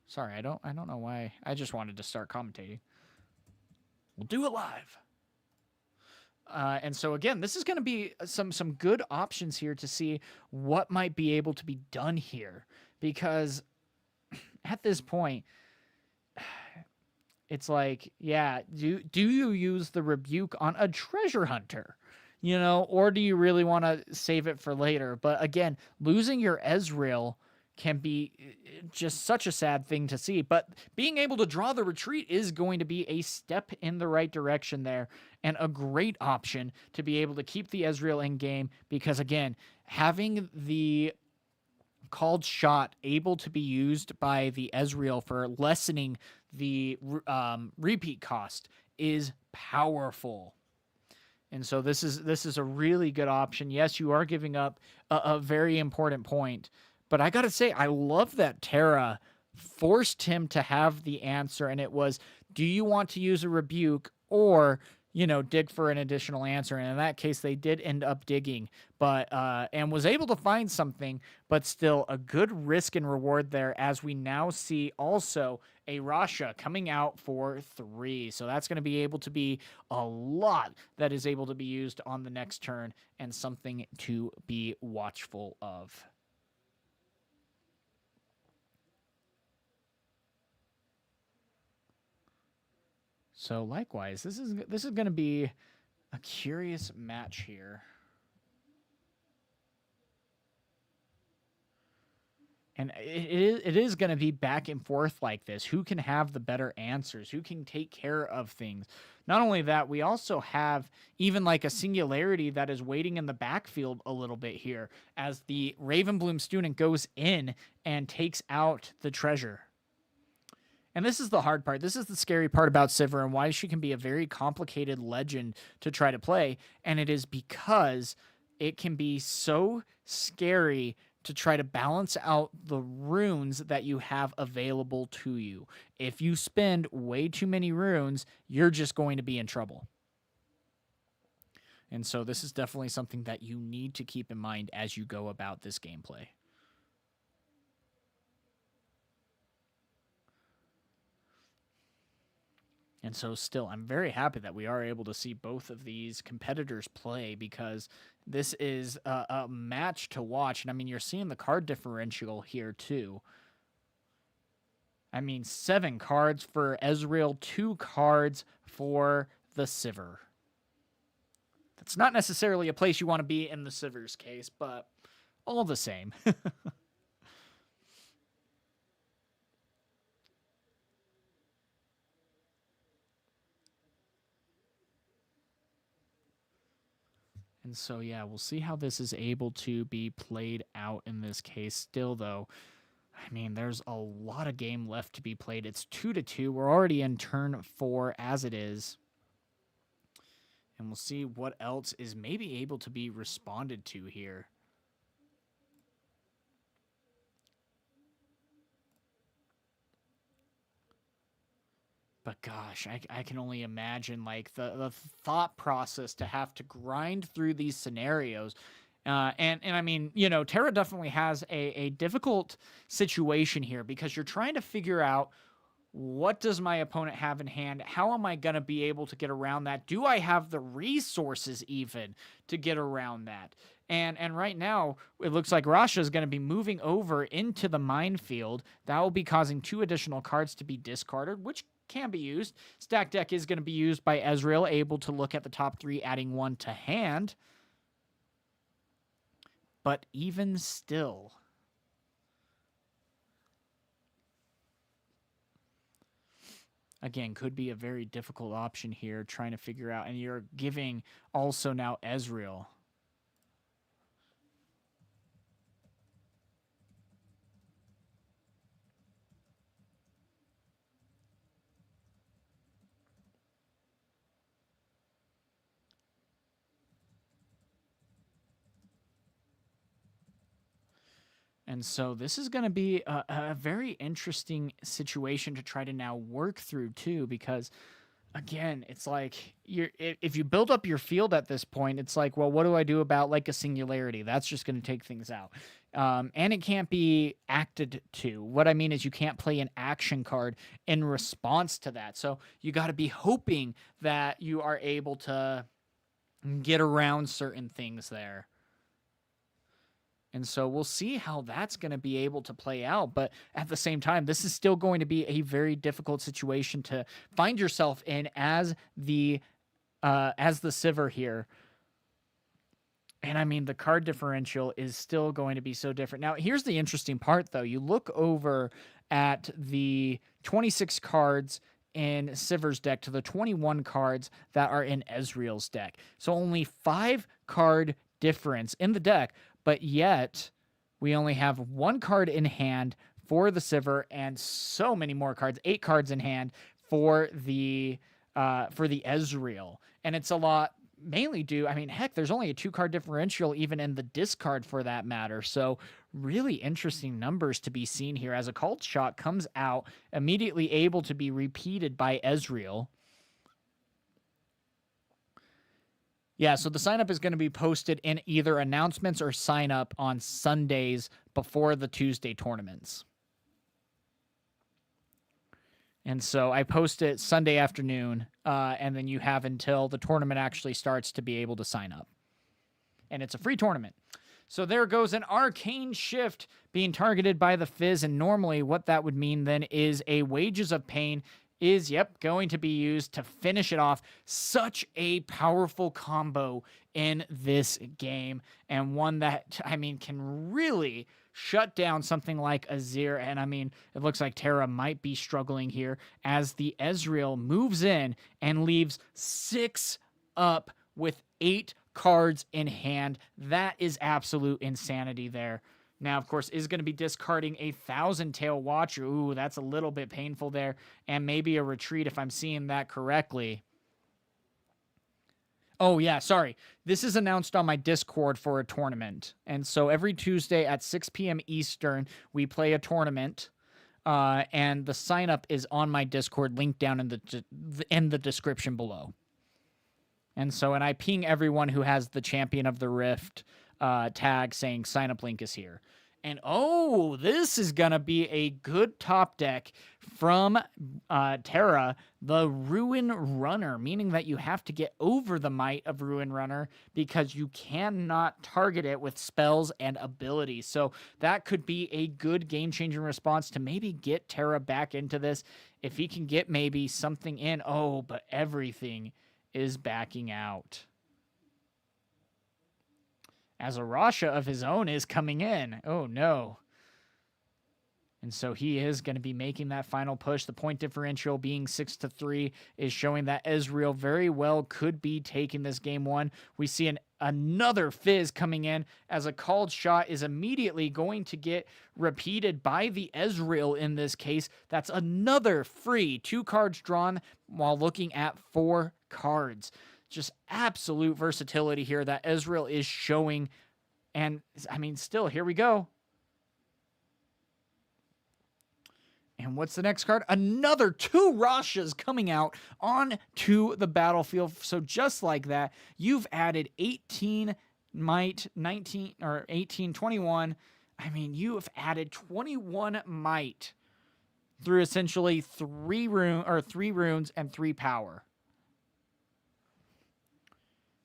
Sorry, I don't know why. I just wanted to start commentating. We'll do it live. And so again, this is going to be some good options here to see what might be able to be done here, because at this point, it's like, yeah, do you use the Rebuke on a Treasure Hunter, you know, or do you really want to save it for later? But again, losing your Ezreal can be just such a sad thing to see. But being able to draw the retreat is going to be a step in the right direction there, and a great option to be able to keep the Ezreal in game, because again, having the called shot able to be used by the Ezreal for lessening the repeat cost is powerful. And so this is a really good option. Yes, you are giving up a very important point, but I gotta say, I love that Terra forced him to have the answer, and it was, do you want to use a rebuke or dig for an additional answer? And in that case, they did end up digging, but and was able to find something, but still a good risk and reward there, as we now see also a Rasha coming out for 3. So that's going to be able to be a lot that is able to be used on the next turn, and something to be watchful of. So likewise, this is going to be a curious match here. And it is going to be back and forth like this. Who can have the better answers? Who can take care of things? Not only that, we also have even like a singularity that is waiting in the backfield a little bit here, as the Ravenbloom student goes in and takes out the treasure. And this is the hard part. This is the scary part about Sivir, and why she can be a very complicated legend to try to play. And it is because it can be so scary to try to balance out the runes that you have available to you. If you spend way too many runes, you're just going to be in trouble. And so this is definitely something that you need to keep in mind as you go about this gameplay. And so still, I'm very happy that we are able to see both of these competitors play, because this is a match to watch. And I mean, you're seeing the card differential here too. I mean, 7 cards for Ezreal, 2 cards for the Sivir. That's not necessarily a place you want to be in the Sivir's case, but all the same. And so, yeah, we'll see how this is able to be played out in this case. Still, though, I mean, there's a lot of game left to be played. It's 2-2. We're already in turn 4 as it is. And we'll see what else is maybe able to be responded to here. But gosh, I can only imagine like the thought process to have to grind through these scenarios. And I mean, Terra definitely has a difficult situation here, because you're trying to figure out, what does my opponent have in hand? How am I going to be able to get around that? Do I have the resources even to get around that? And right now, it looks like Rasha is going to be moving over into the minefield. That will be causing 2 additional cards to be discarded, which can be used. Stack deck is going to be used by Ezreal, able to look at the top 3, adding 1 to hand. But even still, again, could be a very difficult option here, trying to figure out. And you're giving also now Ezreal. And so this is going to be a very interesting situation to try to now work through too, because again, it's like if you build up your field at this point, it's like, well, what do I do about like a singularity? That's just going to take things out. And it can't be acted to. What I mean is, you can't play an action card in response to that. So you got to be hoping that you are able to get around certain things there. And so we'll see how that's going to be able to play out. But at the same time, this is still going to be a very difficult situation to find yourself in as the Sivir here. And I mean, the card differential is still going to be so different. Now, here's the interesting part, though. You look over at the 26 cards in Sivir's deck to the 21 cards that are in Ezreal's deck. So only 5 card difference in the deck, but yet we only have 1 card in hand for the Sivir and so many more cards, 8 cards in hand for the Ezreal. And it's a lot mainly due, I mean, heck, there's only a 2 card differential even in the discard for that matter. So really interesting numbers to be seen here as a called shot comes out, immediately able to be repeated by Ezreal. Yeah, so the sign up is going to be posted in either announcements or sign up on Sundays before the Tuesday tournaments. And so I post it Sunday afternoon, and then you have until the tournament actually starts to be able to sign up. And it's a free tournament. So there goes an arcane shift being targeted by the Fizz, and normally what that would mean then is a Wages of Pain is, going to be used to finish it off. Such a powerful combo in this game, and one that, I mean, can really shut down something like Azir. And I mean, it looks like Terra might be struggling here as the Ezreal moves in and leaves 6 up with 8 cards in hand. That is absolute insanity there. Now, of course, is going to be discarding a 1,000-Tail Watcher. Ooh, that's a little bit painful there. And maybe a retreat if I'm seeing that correctly. Oh, yeah, sorry. This is announced on my Discord for a tournament. And so every Tuesday at 6 p.m. Eastern, we play a tournament. And the sign-up is on my Discord, linked down in the description below. And I ping everyone who has the Champion of the Rift tag saying sign-up link is here. And oh, this is going to be a good top deck from Terra, the Ruin Runner, meaning that you have to get over the might of Ruin Runner because you cannot target it with spells and abilities. So that could be a good game-changing response to maybe get Terra back into this. If he can get maybe something in, oh, but everything is backing out. As a Rasha of his own is coming in. Oh, no. And so he is going to be making that final push. The point differential being 6-3 is showing that Ezreal very well could be taking this game 1. We see another Fizz coming in as a called shot is immediately going to get repeated by the Ezreal in this case. That's another free 2 cards drawn while looking at 4 cards. Just absolute versatility here that Ezreal is showing. And, I mean, still, here we go. And what's the next card? Another 2 Rashas coming out onto the battlefield. So just like that, you've added 18 might, 19, or 18, 21. I mean, you have added 21 might through essentially 3 runes and 3 power.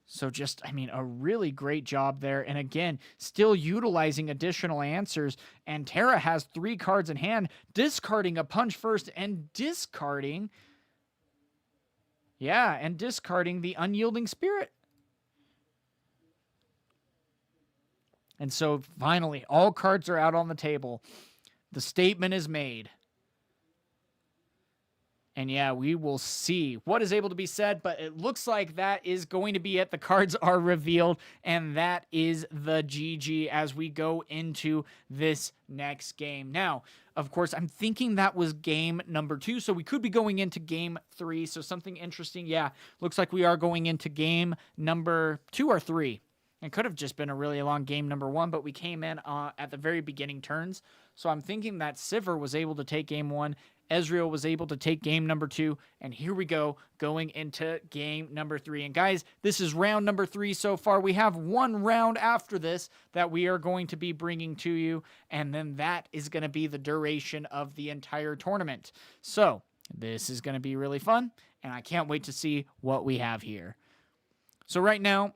So just, I mean, a really great job there. And again, still utilizing additional answers. And Terra has 3 cards in hand, discarding a punch first and discarding the Unyielding Spirit. And so finally, all cards are out on the table. The statement is made. And yeah, we will see what is able to be said, but it looks like that is going to be it. The cards are revealed, and that is the GG as we go into this next game. Now, of course, I'm thinking that was game number 2, so we could be going into game 3. So something interesting. Yeah, looks like we are going into game number 2 or 3. It could have just been a really long game number 1, but we came in at the very beginning turns. So I'm thinking that Sivir was able to take game 1, Ezreal was able to take game number 2, and here we go, going into game number 3. And guys, this is round number 3 so far. We have 1 round after this that we are going to be bringing to you, and then that is going to be the duration of the entire tournament. So this is going to be really fun, and I can't wait to see what we have here. So right now,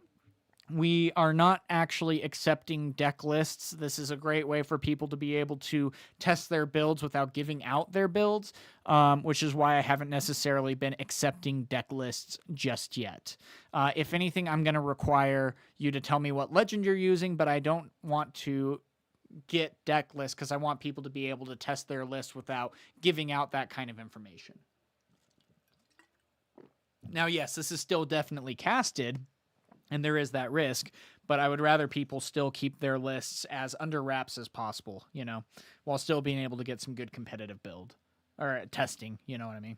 We are not actually accepting deck lists. This is a great way for people to be able to test their builds without giving out their builds, which is why I haven't necessarily been accepting deck lists just yet. If anything, I'm going to require you to tell me what legend you're using, but I don't want to get deck lists because I want people to be able to test their list without giving out that kind of information. Now, yes, this is still definitely casted, and there is that risk, but I would rather people still keep their lists as under wraps as possible, while still being able to get some good competitive build or testing, you know what I mean?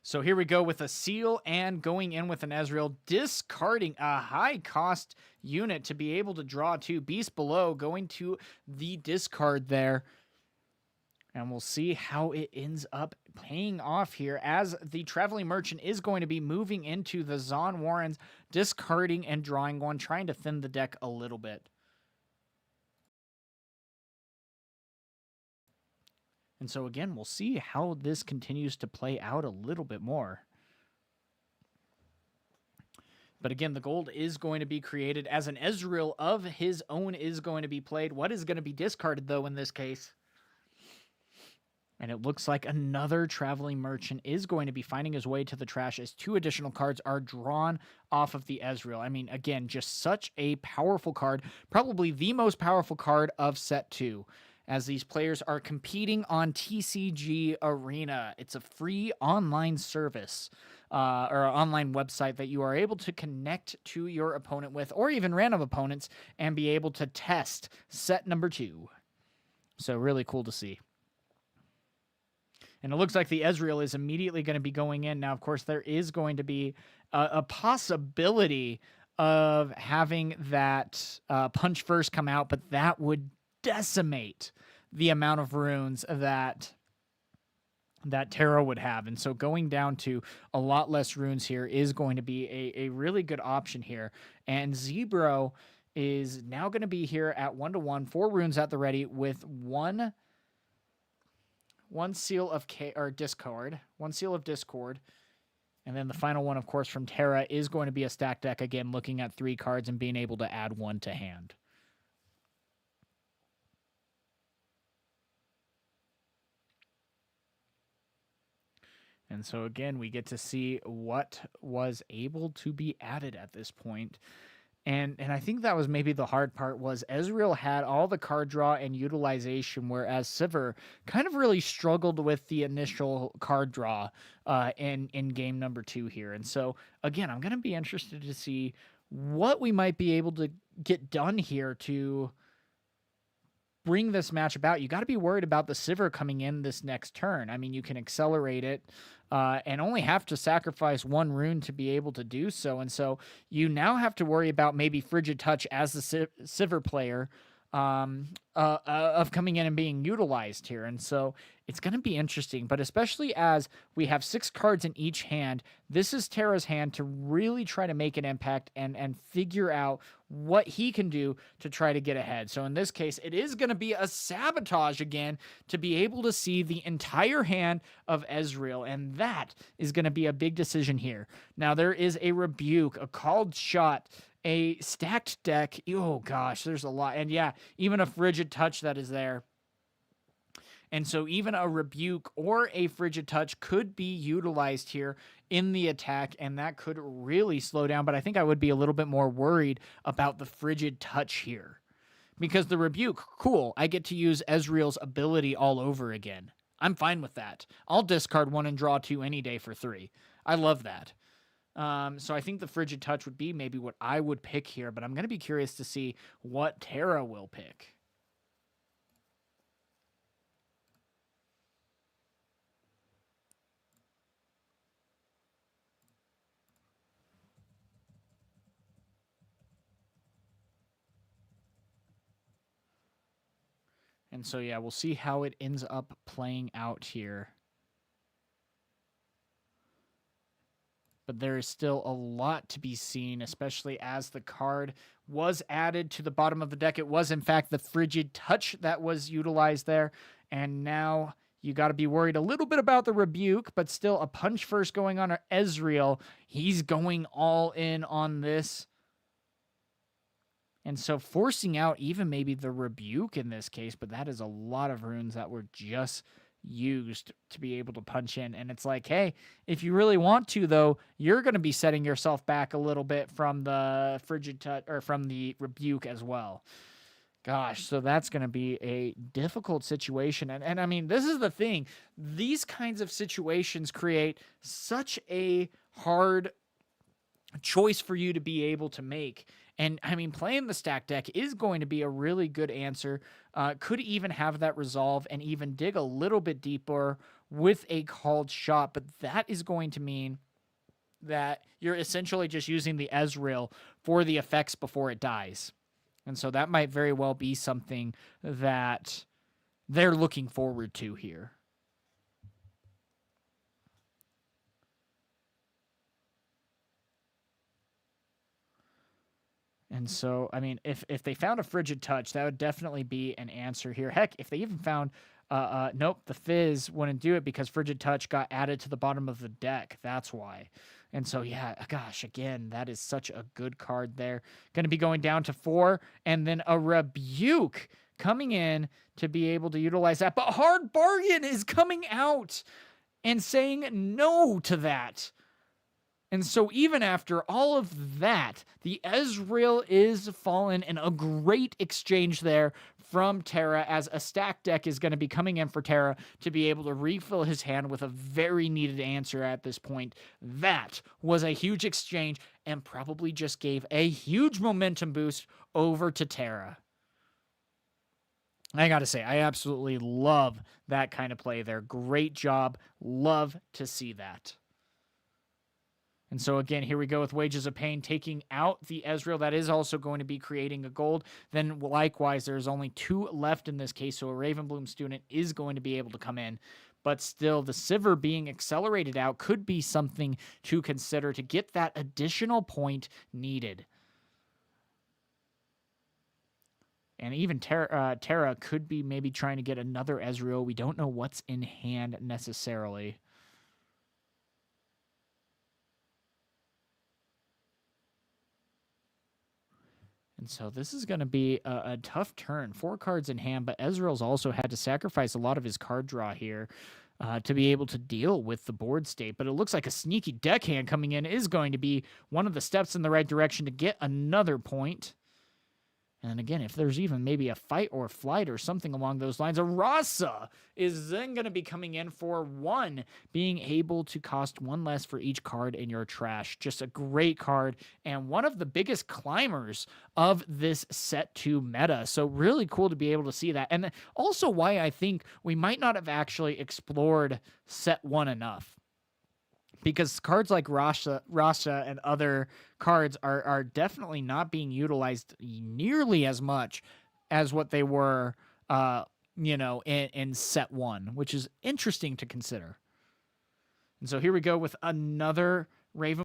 So here we go with a seal and going in with an Ezreal, discarding a high cost unit to be able to draw 2 Beast Below, going to the discard there. And we'll see how it ends up paying off here as the Traveling Merchant is going to be moving into the Zon Warrens, discarding and drawing one, trying to thin the deck a little bit. And so again, we'll see how this continues to play out a little bit more. But again, the gold is going to be created as an Ezreal of his own is going to be played. What is going to be discarded, though, in this case? And it looks like another Traveling Merchant is going to be finding his way to the trash as 2 additional cards are drawn off of the Ezreal. I mean, again, just such a powerful card. Probably the most powerful card of set 2. As these players are competing on TCG Arena. It's a free online service or online website that you are able to connect to your opponent with, or even random opponents, and be able to test set number 2. So really cool to see. And it looks like the Ezreal is immediately going to be going in. Now, of course, there is going to be a possibility of having that punch first come out, but that would decimate the amount of runes that Terra would have. And so going down to a lot less runes here is going to be a really good option here. And Zebro is now going to be here at 1-1, 4 runes at the ready with one seal of Discord, 1 seal of Discord. And then the final one, of course, from Terra is going to be a stack deck, again, looking at 3 cards and being able to add 1 to hand. And so, again, we get to see what was able to be added at this point. And I think that was maybe the hard part was Ezreal had all the card draw and utilization, whereas Sivir kind of really struggled with the initial card draw in game number 2 here. And so, again, I'm going to be interested to see what we might be able to get done here to bring this match about. You got to be worried about the Sivir coming in this next turn. I mean, you can accelerate it and only have to sacrifice 1 rune to be able to do so. And so you now have to worry about maybe Frigid Touch as the Sivir player of coming in and being utilized here. And so it's going to be interesting, but especially as we have 6 cards in each hand, this is Terra's hand to really try to make an impact and figure out what he can do to try to get ahead. So in this case, it is going to be a sabotage again to be able to see the entire hand of Ezreal, and that is going to be a big decision here. Now there is a rebuke, a called shot, a stacked deck. Oh gosh, there's a lot. And yeah, even a Frigid Touch that is there. And so even a rebuke or a Frigid Touch could be utilized here in the attack, and that could really slow down. But I think I would be a little bit more worried about the Frigid Touch here. Because the rebuke, cool, I get to use Ezreal's ability all over again. I'm fine with that. I'll discard 1 and draw 2 any day for 3. I love that. So I think the Frigid Touch would be maybe what I would pick here, but I'm going to be curious to see what Terra will pick. And so, yeah, we'll see how it ends up playing out here. But there is still a lot to be seen, especially as the card was added to the bottom of the deck. It was, in fact, the Frigid Touch that was utilized there. And now you got to be worried a little bit about the rebuke, but still a punch first going on Ezreal. He's going all in on this. And so forcing out even maybe the Rebuke in this case, but that is a lot of runes that were just used to be able to punch in. And it's like, hey, if you really want to, though, you're going to be setting yourself back a little bit from the Frigid Touch or from the Rebuke as well. Gosh, so that's going to be a difficult situation. And I mean, this is the thing. These kinds of situations create such a hard choice for you to be able to make. And I mean, playing the stack deck is going to be a really good answer. Could even have that resolve and even dig a little bit deeper with a called shot. But that is going to mean that you're essentially just using the Ezreal for the effects before it dies. And so that might very well be something that they're looking forward to here. And so, I mean, if they found a Frigid Touch, that would definitely be an answer here. Heck, if they even found, nope, the Fizz wouldn't do it because Frigid Touch got added to the bottom of the deck. That's why. And so, yeah, gosh, again, that is such a good card there. Going to be going down to 4, and then a Rebuke coming in to be able to utilize that. But Hard Bargain is coming out and saying no to that. And so even after all of that, the Ezreal is fallen, and a great exchange there from Terra, as a stack deck is going to be coming in for Terra to be able to refill his hand with a very needed answer at this point. That was a huge exchange and probably just gave a huge momentum boost over to Terra. I got to say, I absolutely love that kind of play there. Great job. Love to see that. And so again, here we go with Wages of Pain, taking out the Ezreal. That is also going to be creating a gold. Then likewise, there's only 2 left in this case, so a Ravenbloom student is going to be able to come in. But still, the Sivir being accelerated out could be something to consider to get that additional point needed. And even Terra could be maybe trying to get another Ezreal. We don't know what's in hand necessarily. And so this is going to be a tough turn. 4 cards in hand, but Ezreal's also had to sacrifice a lot of his card draw here to be able to deal with the board state. But it looks like a sneaky deckhand coming in is going to be one of the steps in the right direction to get another point. And again, if there's even maybe a fight or flight or something along those lines, a Rasa is then going to be coming in for 1, being able to cost 1 less for each card in your trash. Just a great card and one of the biggest climbers of this set 2 meta. So really cool to be able to see that. And also why I think we might not have actually explored set 1 enough. Because cards like Rasa and other cards are definitely not being utilized nearly as much as what they were, in set 1, which is interesting to consider. And so here we go with another Raven.